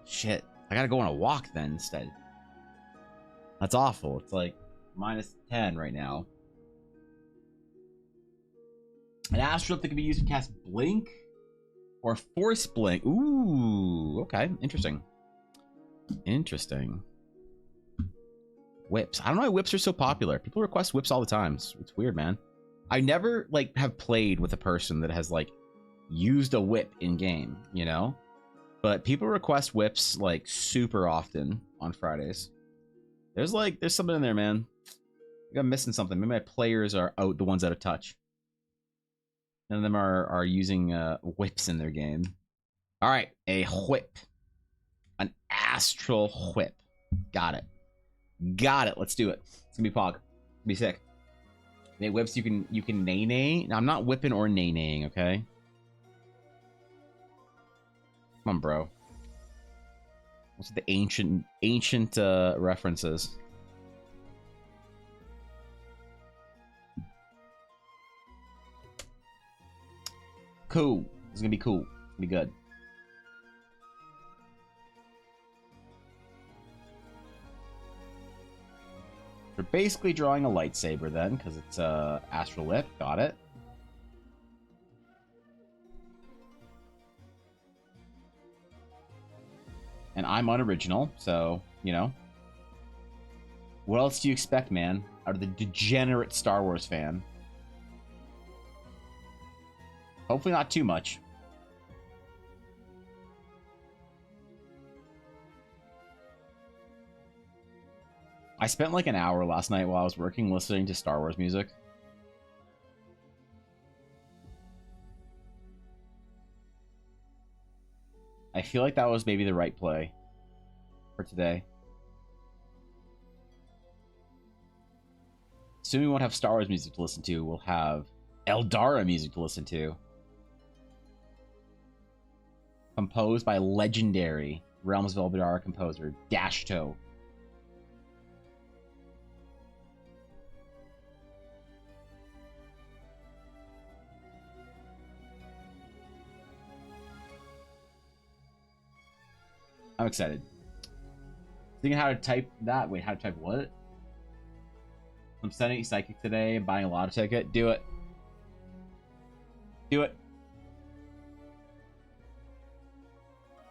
B: Shit. I gotta go on a walk then instead. That's awful. It's like -10 right now. An astral that can be used to cast Blink or Force Blink. Ooh, okay. Interesting. Interesting. Whips. I don't know why whips are so popular. People request whips all the time. It's weird, man. I never like have played with a person that has like used a whip in game, you know? But people request whips like super often on Fridays. There's something in there, man. I think I'm missing something. Maybe my players are out the ones out of touch. None of them are using whips in their game. All right, a whip. An astral whip. Got it. Got it. Let's do it. It's gonna be pog. It's gonna be sick. They whips you can nay. Now I'm not whipping or nay-naying, okay? Come on, bro. What's the ancient references? Cool. This is gonna be cool. It's gonna be good. We're basically drawing a lightsaber then, because it's astral whip. Got it. And I'm unoriginal, so, you know. What else do you expect, man? Out of the degenerate Star Wars fan. Hopefully not too much. I spent like an hour last night while I was working listening to Star Wars music. I feel like that was maybe the right play for today. Soon we won't have Star Wars music to listen to. We'll have Eldara music to listen to. Composed by legendary Realms of Eldara composer Dashto. I'm excited. Thinking how to type that. Wait, how to type what? I'm studying psychic today and buying a lotto ticket. Do it. Do it.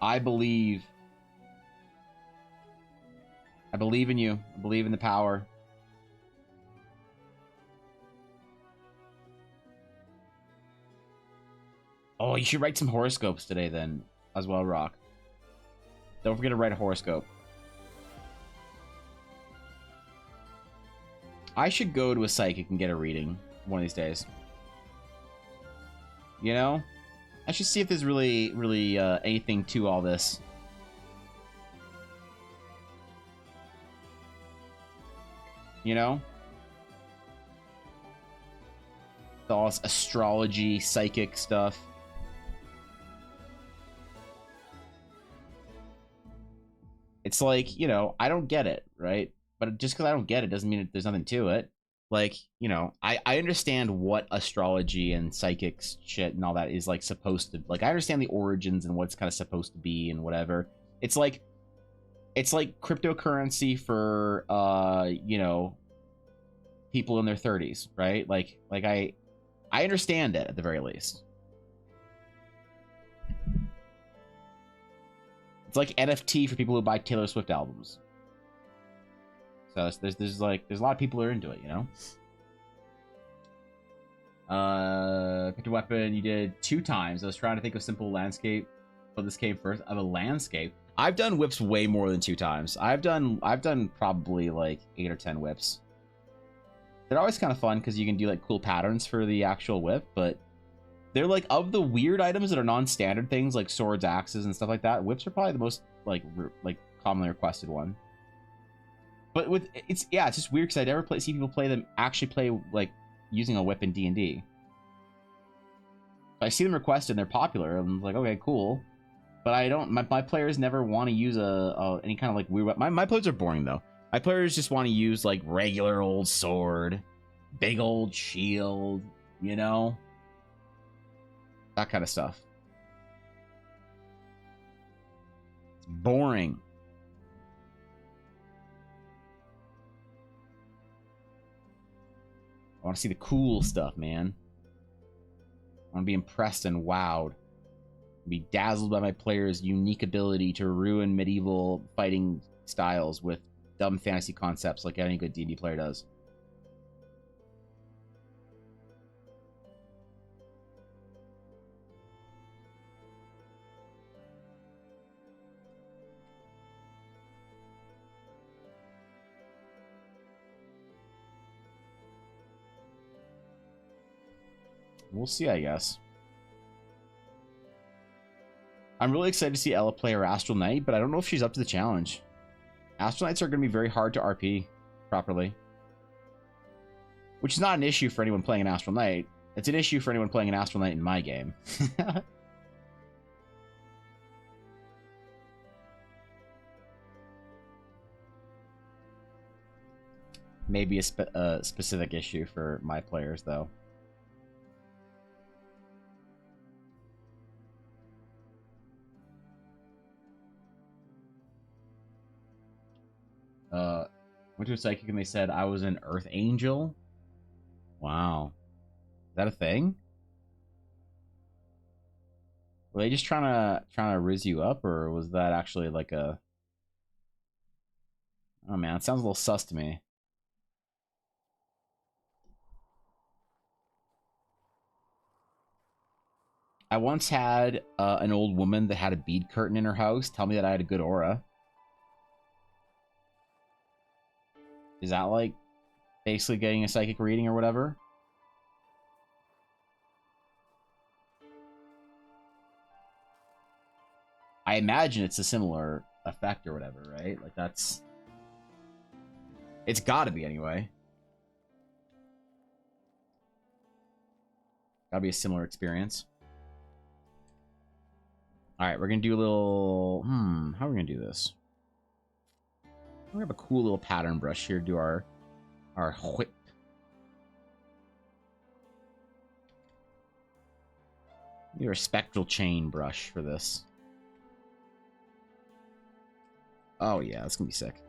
B: I believe
C: I believe in you. I believe in the power. Oh, you should write some horoscopes today then, as well, Rock. Don't forget to write a horoscope. I should go to a psychic and get a reading one of these days. You know? I should see if there's really anything to all this. You know? All this astrology, psychic stuff. It's like, you know, I don't get it, right? But just because I don't get it doesn't mean that there's nothing to it. Like, you know, I understand what astrology and psychics shit and all that is like supposed to, like, I understand the origins and what it's kind of supposed to be and whatever. It's like cryptocurrency for you know, people in their 30s, right? Like I understand it at the very least. It's like NFT for people who buy Taylor Swift albums. So there's a lot of people who are into it, you know. Picked a weapon. You did 2 times. I was trying to think of simple landscape, but this came first. Of a landscape. I've done whips way more than 2 times. I've done probably like 8 or 10 whips. They're always kind of fun because you can do like cool patterns for the actual whip, but they're like, of the weird items that are non-standard things like swords, axes, and stuff like that, whips are probably the most like commonly requested one. But with it's just weird because I never see people actually play like using a whip in D&D. I see them requested and they're popular. I'm like, okay, cool. But I don't. My players never want to use any kind of like weird weapon. My players are boring though. My players just want to use like regular old sword, big old shield, you know, that kind of stuff. It's boring. I want to see the cool stuff, man. I want to be impressed and wowed. Be dazzled by my players' unique ability to ruin medieval fighting styles with dumb fantasy concepts like any good D&D player does. We'll see, I guess. I'm really excited to see Ella play her Astral Knight, but I don't know if she's up to the challenge. Astral Knights are going to be very hard to RP properly. Which is not an issue for anyone playing an Astral Knight. It's an issue for anyone playing an Astral Knight in my game. Maybe a specific issue for my players, though. Went to a psychic and they said I was an Earth Angel. Wow. Is that a thing? Were they just trying to riz you up, or was that actually like a... Oh man, it sounds a little sus to me. I once had an old woman that had a bead curtain in her house tell me that I had a good aura. Is that like basically getting a psychic reading or whatever? I imagine it's a similar effect or whatever, right? Like that's... It's gotta be anyway. Gotta be a similar experience. Alright, we're gonna do a little... how are we gonna do this? We have a cool little pattern brush here to do our whip. Need a spectral chain brush for this. Oh yeah, that's gonna be sick.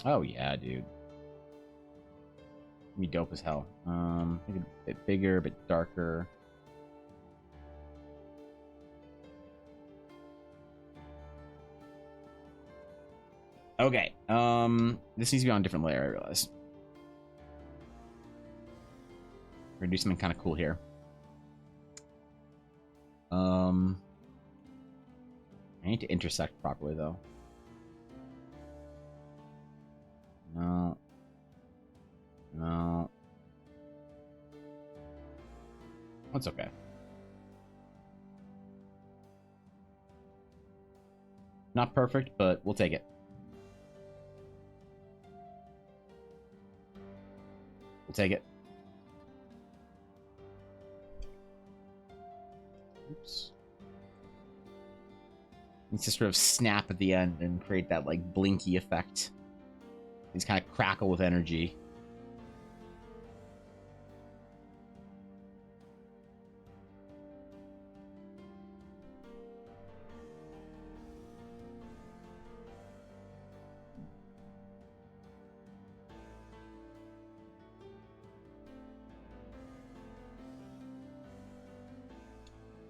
C: Oh yeah, dude. be dope as hell. Make it a bit bigger, a bit darker. Okay. This needs to be on a different layer, I realize. We're gonna do something kind of cool here. I need to intersect properly though. No. No. That's okay. Not perfect, but we'll take it. We'll take it. Oops. Needs to sort of snap at the end and create that like blinky effect. These kind of crackle with energy.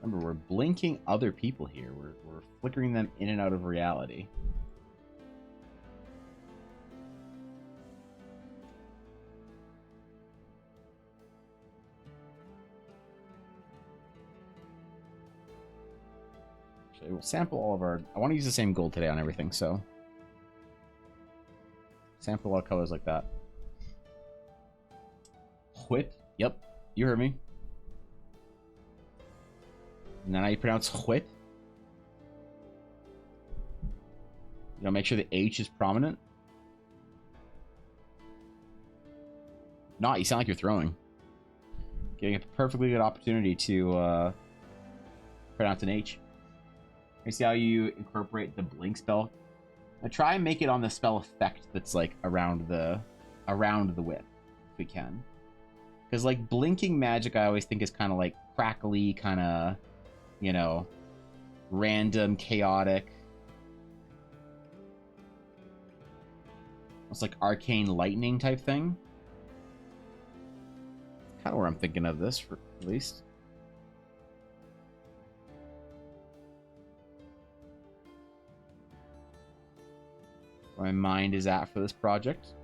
C: Remember, we're blinking other people here. We're flickering them in and out of reality. Actually, we'll sample all of our... I want to use the same gold today on everything, so... Sample a lot of colors like that. Whip. Yep, you heard me. And then how you pronounce whip. You know, make sure the H is prominent. Not, you sound like you're throwing. Getting a perfectly good opportunity to pronounce an H. You see how you incorporate the blink spell? Now try and make it on the spell effect that's like around the whip, if we can. Because like blinking magic, I always think is kind of like crackly, kind of, you know, random, chaotic. It's like arcane lightning type thing. Kind of where I'm thinking of this, for at least. Where my mind is at for this project.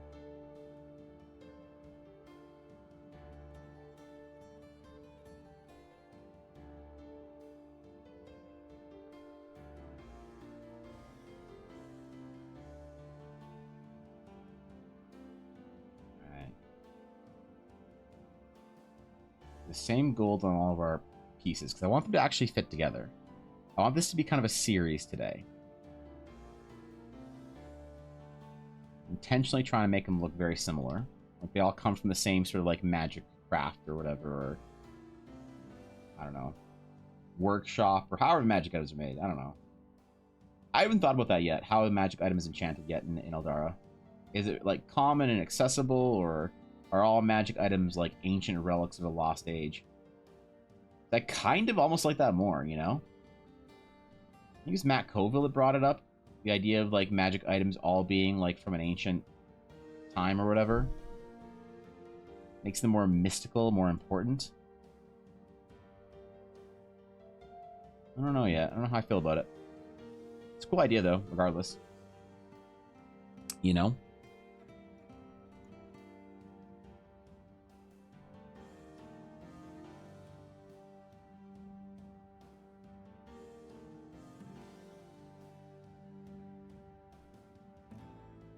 C: The same gold on all of our pieces because I want them to actually fit together. I want this to be kind of a series today. Intentionally trying to make them look very similar. Like they all come from the same sort of like magic craft or whatever, or I don't know, workshop, or however magic items are made. I don't know. I haven't thought about that yet. How a magic item is enchanted yet in Eldara. Is it like common and accessible, or are all magic items like ancient relics of a lost age? That kind of almost like that more, you know? I think it's Matt Colville that brought it up. The idea of like magic items all being like from an ancient time or whatever. Makes them more mystical, more important. I don't know yet. I don't know how I feel about it. It's a cool idea though, regardless. You know?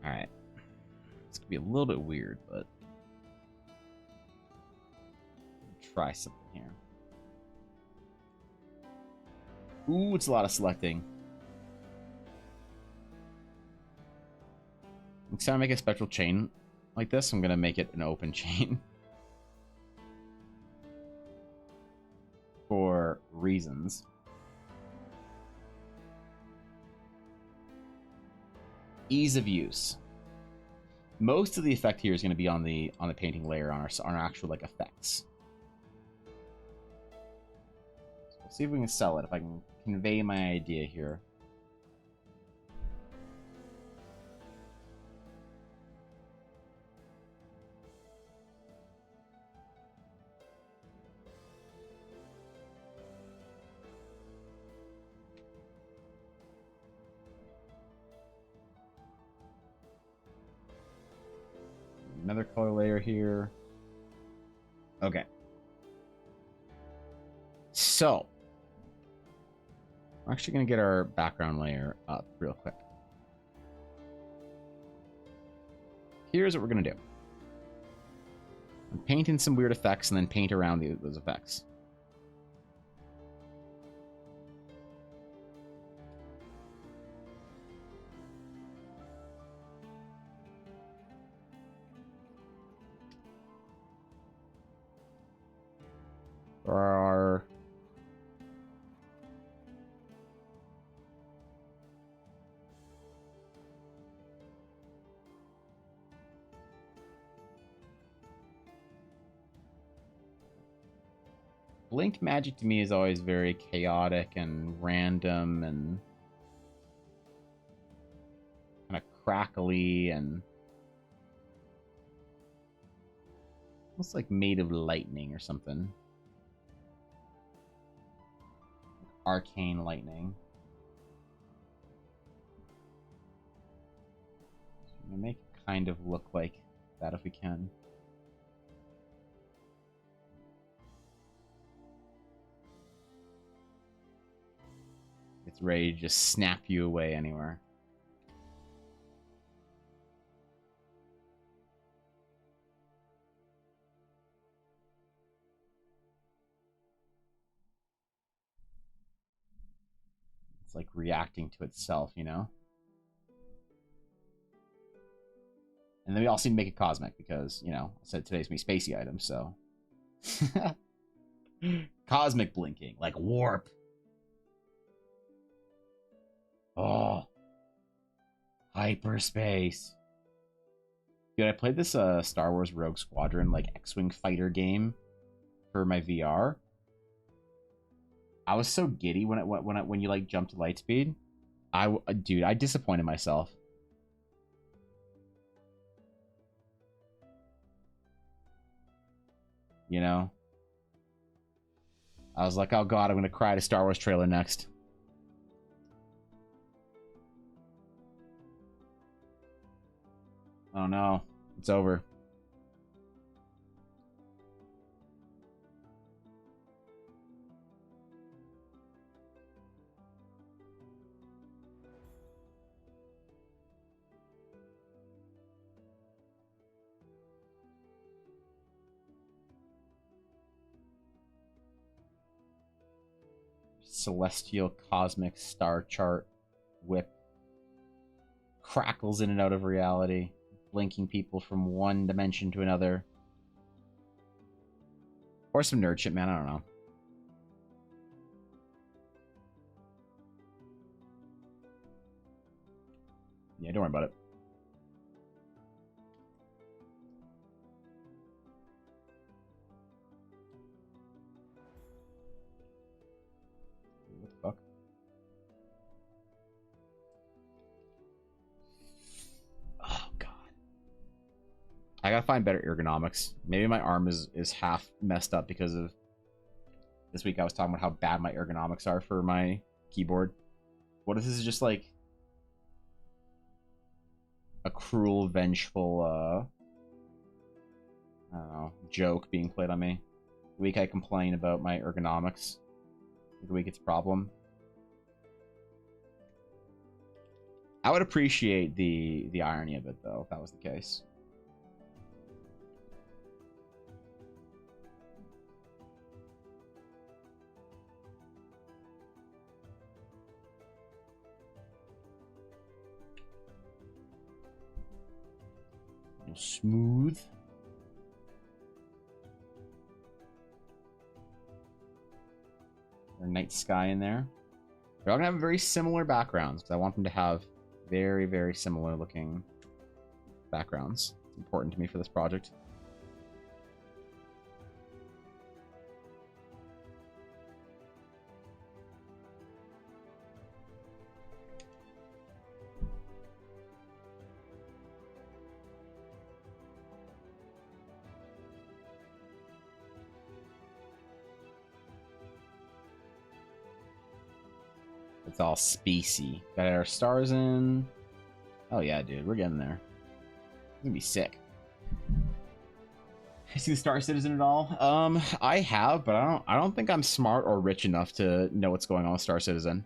C: Alright. It's gonna be a little bit weird, but try something here. Ooh, it's a lot of selecting. Next time I make a spectral chain like this, I'm gonna make it an open chain. For reasons. Ease of use. Most of the effect here is going to be on the painting layer on our actual like effects. So we'll see if we can sell it. If I can convey my idea here. Another color layer here. Okay. So, we're actually going to get our background layer up real quick. Here's what we're going to do. I'm painting some weird effects and then paint around those effects. There are Blink magic to me is always very chaotic and random and kind of crackly and almost like made of lightning or something. Arcane lightning. So I'm gonna make it kind of look like that if we can. It's ready to just snap you away anywhere. It's like reacting to itself, you know? And then we also need to make it cosmic because, you know, I said today's gonna be spacey items, so. Cosmic blinking, like warp. Oh. Hyperspace. Dude, I played this Star Wars Rogue Squadron, like X-Wing fighter game for my VR. I was so giddy when you like jumped to light speed. Dude, I disappointed myself. You know? I was like, oh god, I'm gonna cry at a Star Wars trailer next. Oh no, it's over. Celestial cosmic star chart whip crackles in and out of reality, blinking people from one dimension to another. Or some nerd shit, man, I don't know. Yeah, don't worry about it. What the fuck? Oh god. I gotta find better ergonomics. Maybe my arm is half messed up because of this week I was talking about how bad my ergonomics are for my keyboard. What if this is just like a cruel, vengeful, I don't know, joke being played on me? The week I complain about my ergonomics, the week it's a problem. I would appreciate the irony of it, though, if that was the case. Smooth. Or night sky in there. They're all gonna have very similar backgrounds because I want them to have very, very similar looking backgrounds. It's important to me for this project. It's all spacey. Got our stars in. Oh yeah, dude, we're getting there. It's gonna be sick. See the Star Citizen at all? I have, but I don't think I'm smart or rich enough to know what's going on with Star Citizen.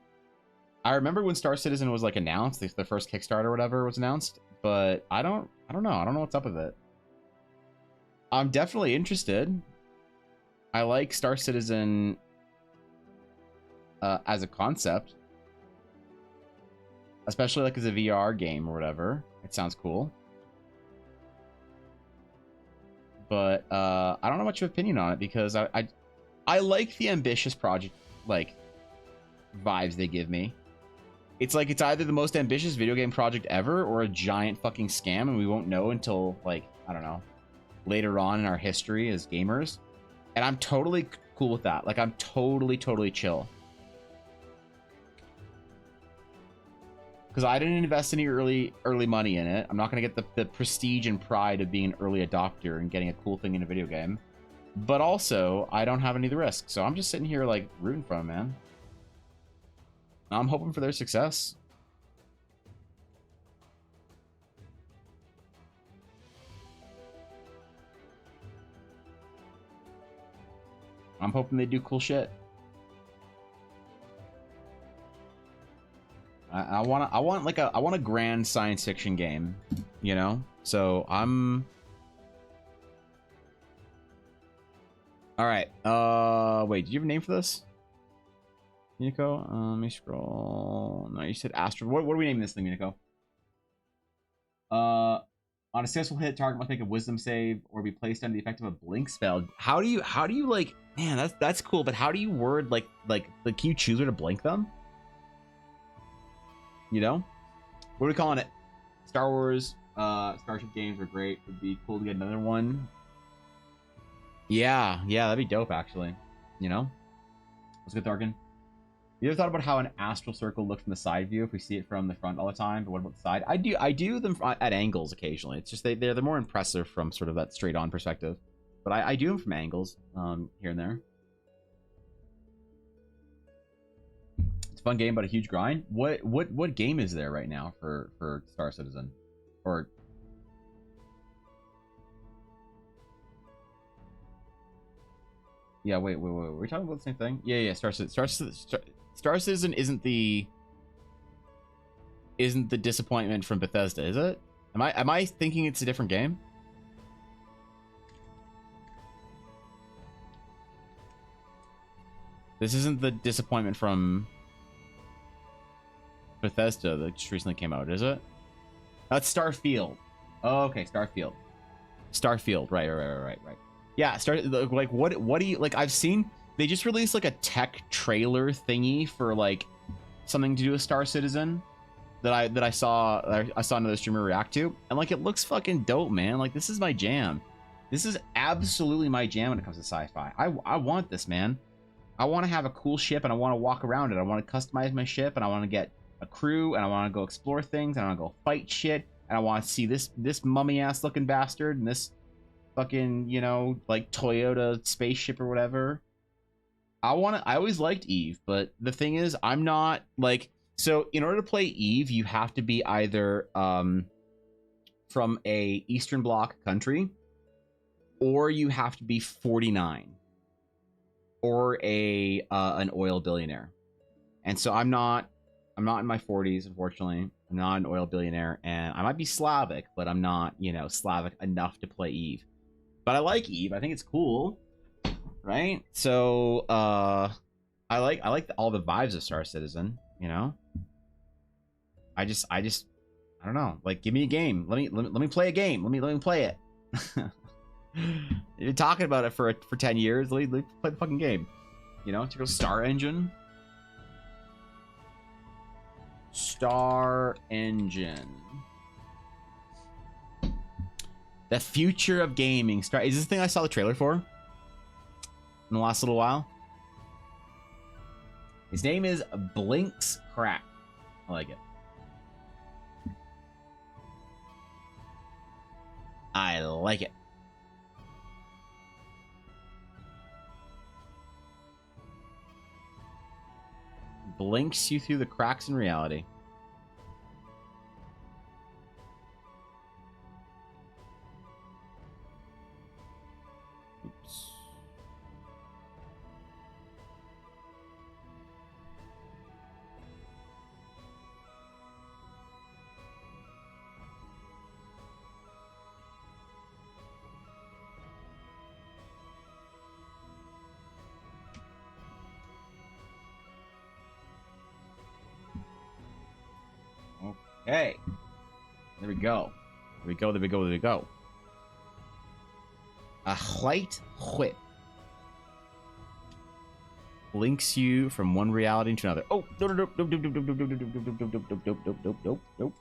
C: I remember when Star Citizen was like announced, the first Kickstarter or whatever was announced, but I don't know. I don't know what's up with it. I'm definitely interested. I like Star Citizen as a concept, especially like as a VR game or whatever. It sounds cool. But I don't know much of an opinion on it because I like the ambitious project like vibes they give me. It's like it's either the most ambitious video game project ever or a giant fucking scam, and we won't know until like, I don't know, later on in our history as gamers. And I'm totally cool with that. Like I'm totally chill. Because I didn't invest any early money in it. I'm not going to get the prestige and pride of being an early adopter and getting a cool thing in a video game. But also, I don't have any of the risk. So I'm just sitting here like rooting for them, man. I'm hoping for their success. I'm hoping they do cool shit. I want a grand science fiction game, you know? So I'm all right. Wait, did you have a name for this? Minako? Let me scroll. No, you said Astral. What are we naming this thing, Minako? On a successful hit, target must make a wisdom save or be placed under the effect of a blink spell. How do you like, man, that's cool, but how do you word like can you choose where to blink them? You know? What are we calling it? Star Wars, Starship games are great. It'd be cool to get another one. Yeah, that'd be dope actually. You know? Let's get Darkin. You ever thought about how an astral circle looks from the side view if we see it from the front all the time? But what about the side? I do them at angles occasionally. It's just they're more impressive from sort of that straight on perspective. But I do them from angles here and there. It's a fun game, but a huge grind. What game is there right now for Star Citizen? Or yeah, wait. We're talking about the same thing. Yeah. Star Citizen isn't the disappointment from Bethesda, is it? Am I thinking it's a different game? This isn't the disappointment from Bethesda that just recently came out, is it? That's Starfield. Oh, okay, Starfield. Right. Yeah, like what do you like? I've seen they just released like a tech trailer thingy for like something to do with Star Citizen that I saw another streamer react to, and like it looks fucking dope, man. Like this is my jam. This is absolutely my jam when it comes to sci-fi. I want this, man. I want to have a cool ship and I want to walk around it. I want to customize my ship and I want to get a crew and I want to go explore things and I want to go fight shit and I want to see this mummy ass looking bastard and this fucking, you know, like Toyota spaceship or whatever. I always liked Eve, but the thing is I'm not like, so in order to play Eve, you have to be either from a Eastern Bloc country or you have to be 49 or an oil billionaire. And so I'm not in my 40s, unfortunately. I'm not an oil billionaire, and I might be Slavic, but I'm not, you know, Slavic enough to play Eve. But I like Eve. I think it's cool, right? So I like all the vibes of Star Citizen, you know. I don't know. Like, give me a game. Let me play a game. Let me play it. You've been talking about it for 10 years. Let me play the fucking game. You know, to go Star Engine. Star Engine. The future of gaming. Is this the thing I saw the trailer for in the last little while? His name is Blinks Crack. I like it. I like it. Blinks you through the cracks in reality. Hey. There we go. There we go, there we go, there we go. A white whip links you from one reality to another. Oh, nope.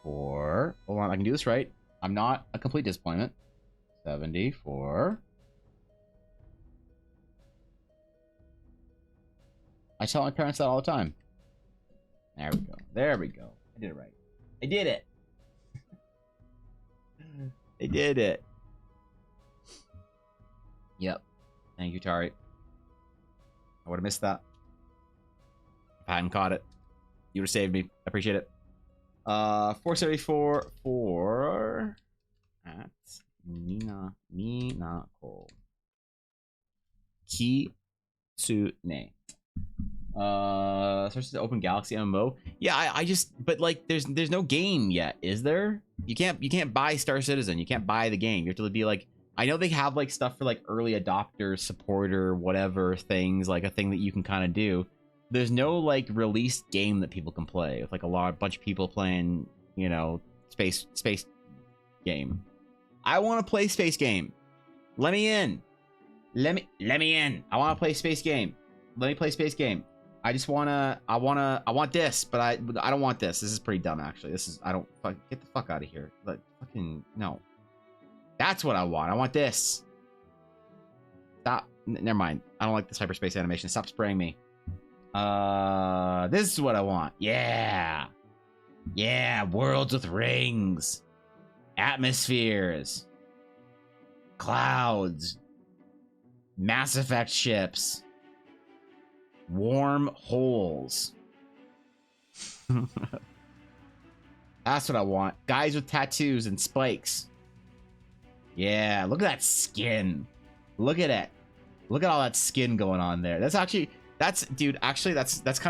C: Four. Hold on, I can do this right. I'm not a complete disappointment. 74. I tell my parents that all the time. There we go. There we go. I did it right. I did it. I did it. Yep. Thank you, Tari. I would have missed that. If I hadn't caught it, you would have saved me. I appreciate it. 474 for at Nina Cole. Kitsune. Starts to open Galaxy MMO. Yeah, I just, but like there's no game yet, is there? You can't buy Star Citizen. You can't buy the game. You have to be like, I know they have like stuff for like early adopters, supporter, whatever things, like a thing that you can kind of do. There's no like released game that people can play with like a bunch of people playing, you know, space game. I want to play space game. Let me in. Let me in. I want to play space game. Let me play space game. I want this, but I don't want this. This is pretty dumb actually. Get the fuck out of here. Like fucking no. That's what I want. I want this. Stop. Never mind. I don't like this hyperspace animation. Stop spraying me. This is what I want. Yeah. Yeah, worlds with rings. Atmospheres. Clouds. Mass Effect ships. Warm holes. That's what I want. Guys with tattoos and spikes. Yeah, look at that skin. Look at it. Look at all that skin going on there. That's kind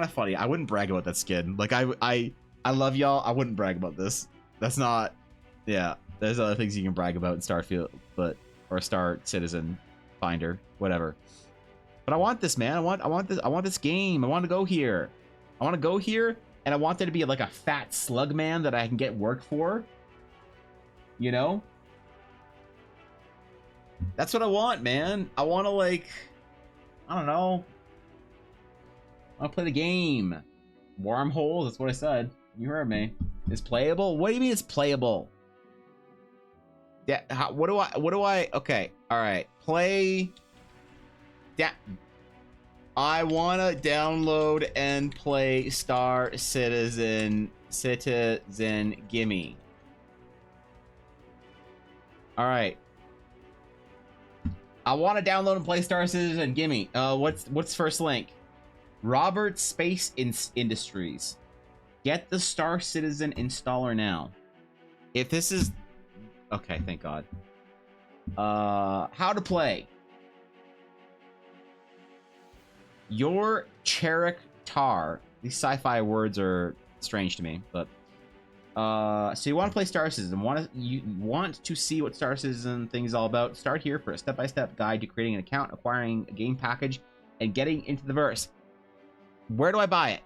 C: of funny. I wouldn't brag about that skin. Like I love y'all. I wouldn't brag about this. That's not. Yeah, there's other things you can brag about in Starfield, or Star Citizen Finder, whatever. But I want this, man. I want this game. I want to go here. I want to go here, and I want there to be like a fat slug man that I can get work for. You know? That's what I want, man. I want to like, I don't know. I want to play the game. Wormholes, that's what I said. You heard me. It's playable? What do you mean it's playable? Yeah, what do I, okay, all right. Play, I want to download and play Star Citizen, gimme. All right. I want to download and play Star Citizen. Gimme. What's first link? Robert Space Industries. Get the Star Citizen installer now. If this is okay, thank God. How to play? Your Cherik Tar. These sci-fi words are strange to me, but so you want to play Star Citizen, you want to see what Star Citizen thing is all about. Start here for a step-by-step guide to creating an account, acquiring a game package, and getting into the verse. Where do I buy it?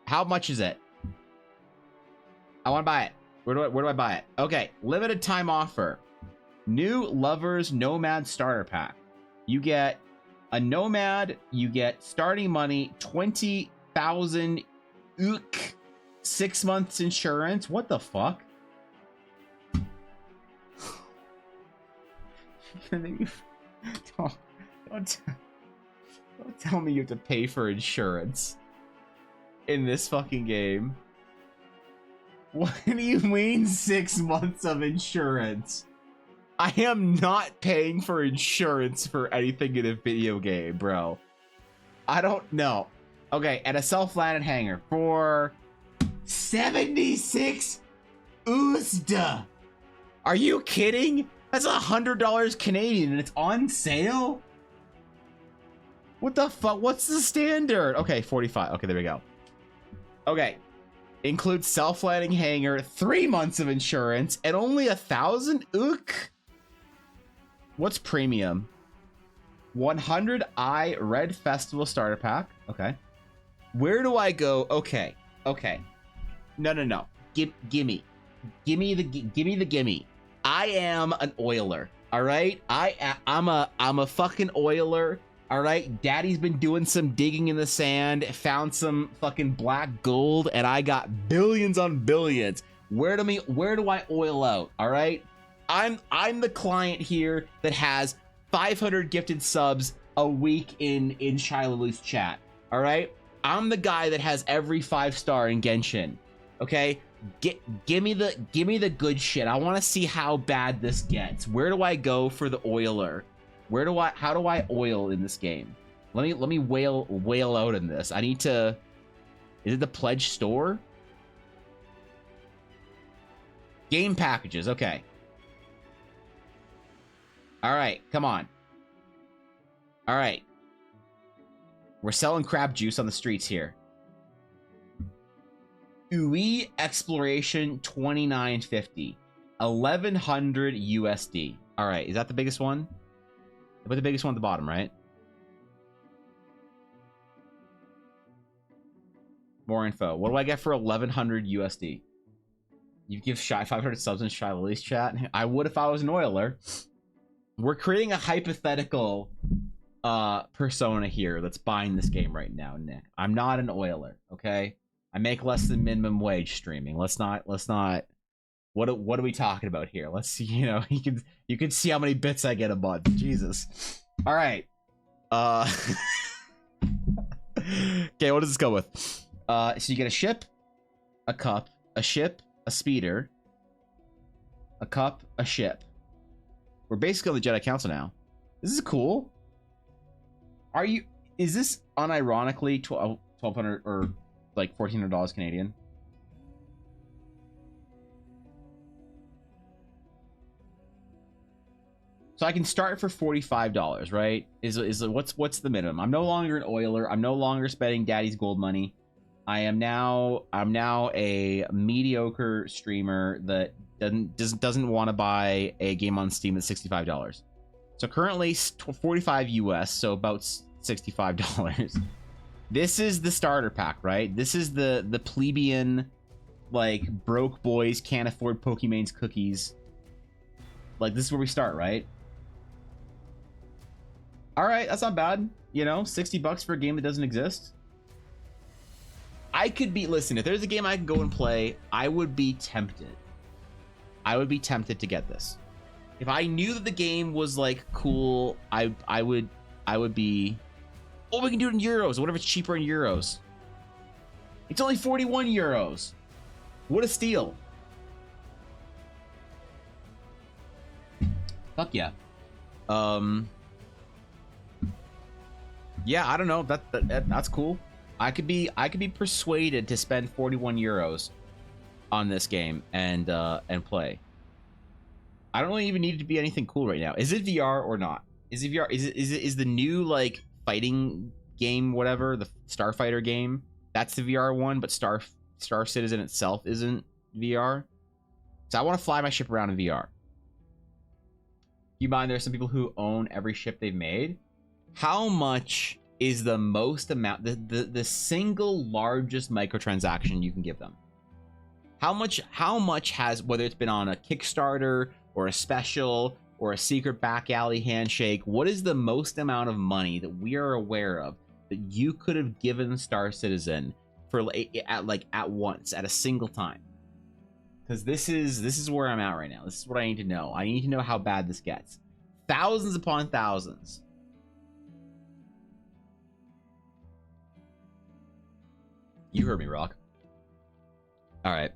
C: How much is it? I want to buy it. Where do I buy it? Okay, limited time offer. New Lovers Nomad Starter Pack. You get a Nomad, you get starting money, 20,000 ook. 6 months insurance. What the fuck? Don't tell me you have to pay for insurance in this fucking game. What do you mean 6 months of insurance? I am not paying for insurance for anything in a video game, bro. I don't know. Okay, and a self-landed hangar for 76 USD. Are you kidding? That's $100 Canadian and it's on sale? What the fuck? What's the standard? Okay, 45. Okay, there we go. Okay. Includes self-landing hangar, 3 months of insurance, and only 1,000 ook. What's premium? 100 Red Festival starter pack. Okay. Where do I go? Okay. Okay. No. gimme the gimme. I am an oiler, all right? I'm a fucking oiler, all right? Daddy's been doing some digging in the sand, found some fucking black gold, and I got billions on billions. Where do I oil out, all right? I'm the client here that has 500 gifted subs a week in Shiloh's chat, all right? I'm the guy that has every 5-star in Genshin, okay? Give me the good shit. I want to see how bad this gets. Where do I go for the oiler? How do I oil in this game? Let me whale out in this. I need to. Is it the pledge store? Game packages. Okay. All right, come on. All right. We're selling crab juice on the streets here. UI Exploration 2950. 1100 USD. All right, is that the biggest one? I put the biggest one at the bottom, right? More info. What do I get for 1100 USD? You give Shy 500 subs in Shy Lily's chat? I would if I was an oiler. We're creating a hypothetical persona here that's buying this game right now, Nick. I'm not an oiler, okay? I make less than minimum wage streaming. Let's not what are we talking about here? Let's see, you know, you can see how many bits I get a month. Jesus. All right. Okay, what does this go with? So you get a ship, a cup, a ship, a speeder, a cup, a ship. We're basically on the Jedi Council now. This is cool. Is this unironically 1200 or like $1,400 Canadian? So I can start for $45, right? What's the minimum? I'm no longer an oiler. I'm no longer spending daddy's gold money. I'm now a mediocre streamer that doesn't want to buy a game on Steam at $65. So currently 45 US, so about $65. This is the starter pack, right? This is the plebeian, like, broke boys can't afford Pokemon's cookies. Like, this is where we start, right? All right, that's not bad. You know, $60 for a game that doesn't exist. Listen, if there's a game I can go and play, I would be tempted. I would be tempted to get this. If I knew that the game was like cool, I would be. Oh, we can do it in euros. What if it's cheaper in euros? It's only 41 euros. What a steal. Fuck yeah. Yeah, I don't know. That's cool. I could be persuaded to spend 41 euros on this game and play. I don't really even need it to be anything cool right now. Is it VR or not? Is it VR? Is the new like fighting game, whatever, the Starfighter game, that's the VR one, but Star Citizen itself isn't VR. So I want to fly my ship around in VR. You mind there's some people who own every ship they've made? How much is the most amount, the single largest microtransaction you can give them? How much has, whether it's been on a Kickstarter or a special or a secret back alley handshake, what is the most amount of money that we are aware of that you could have given Star Citizen for at once, at a single time? Because this is where I'm at right now. This is what I need to know. I need to know how bad this gets. Thousands upon thousands. You heard me, Rock. All right.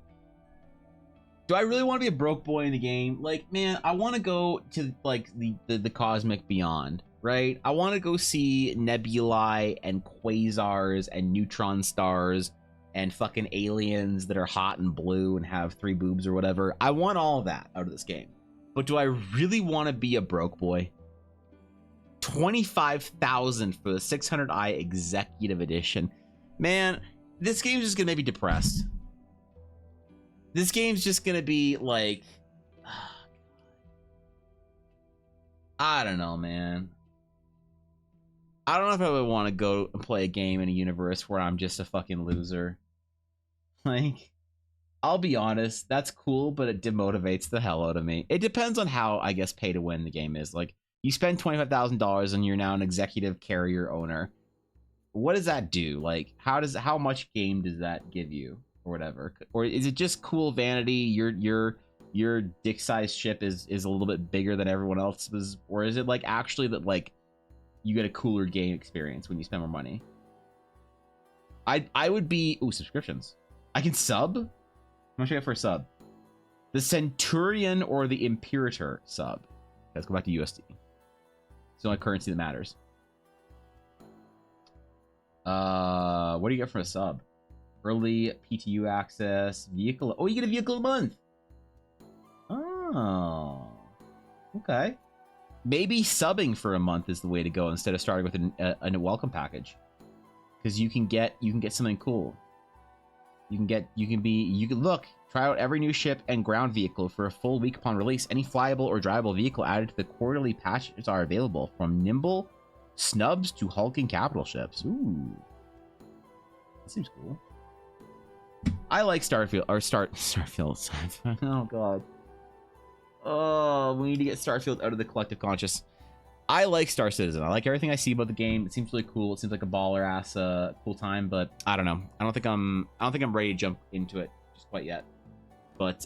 C: Do I really want to be a broke boy in the game? Like, man, I want to go to like the cosmic beyond, right? I want to go see nebulae and quasars and neutron stars and fucking aliens that are hot and blue and have 3 boobs or whatever. I want all of that out of this game. But do I really want to be a broke boy? 25,000 for the 600i Executive Edition. Man, this game's just gonna make me depressed. This game's just gonna be like, I don't know, man. I don't know if I would want to go and play a game in a universe where I'm just a fucking loser. Like, I'll be honest, that's cool, but it demotivates the hell out of me. It depends on how, I guess, pay to win the game is. Like, you spend $25,000 and you're now an executive carrier owner. What does that do? Like, how much game does that give you, or whatever? Or is it just cool vanity? Your dick-sized ship is a little bit bigger than everyone else's, or is it like actually that like you get a cooler game experience when you spend more money? I would be subscriptions. I can sub. How much do I get for a sub? The Centurion or the Imperator sub. Let's go back to USD. It's the only currency that matters. What do you get from a sub? Early PTU access, vehicle. Oh, you get a vehicle a month. Oh, okay. Maybe subbing for a month is the way to go instead of starting with a welcome package, because you can get something cool. You can look, try out every new ship and ground vehicle for a full week upon release. Any flyable or drivable vehicle added to the quarterly patches are available, from nimble snubs to hulking capital ships. Ooh, that seems cool. I like Starfield. Oh god. Oh, we need to get Starfield out of the collective conscious. I like Star Citizen. I like everything I see about the game. It seems really cool. It seems like a baller ass cool time, but I don't know. I don't think I'm ready to jump into it just quite yet. But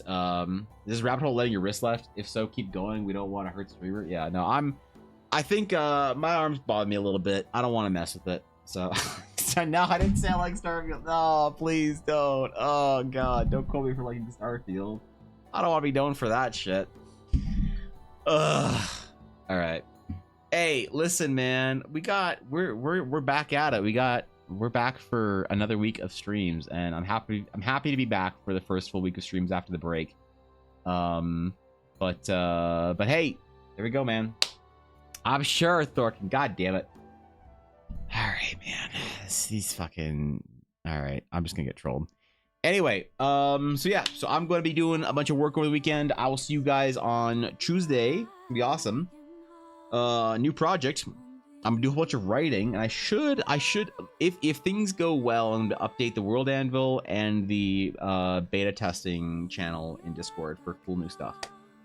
C: is rabbit hole letting your wrist left? If so, keep going. We don't want to hurt the streamer. Yeah, no, I think my arms bother me a little bit. I don't want to mess with it. So no, I didn't say I like Starfield. No, please don't. Oh god, don't quote me for liking Starfield. I don't want to be known for that shit. Ugh. All right. Hey, listen, man. We're back at it. We're back for another week of streams, and I'm happy to be back for the first full week of streams after the break. But hey, there we go, man. I'm sure Thorkin. God damn it. All right, man. These fucking. All right, I'm just gonna get trolled. Anyway, so yeah, so I'm going to be doing a bunch of work over the weekend. I will see you guys on Tuesday. It'll be awesome. New project. I'm gonna do a whole bunch of writing, and I should, if things go well, I'm gonna update the World Anvil and the beta testing channel in Discord for cool new stuff.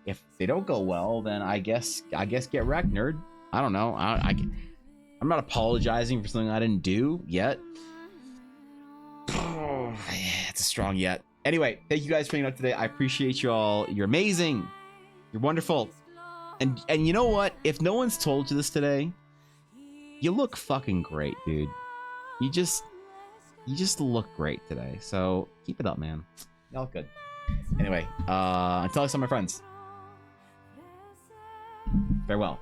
C: If they don't go well, then I guess get wrecked, nerd. I don't know. I'm not apologizing for something I didn't do yet. Oh, yeah, it's a strong yet. Anyway, thank you guys for hanging out today. I appreciate you all. You're amazing. You're wonderful. And you know what? If no one's told you this today, you look fucking great, dude. You just look great today. So keep it up, man. Y'all good. Anyway, until I saw my friends. Farewell.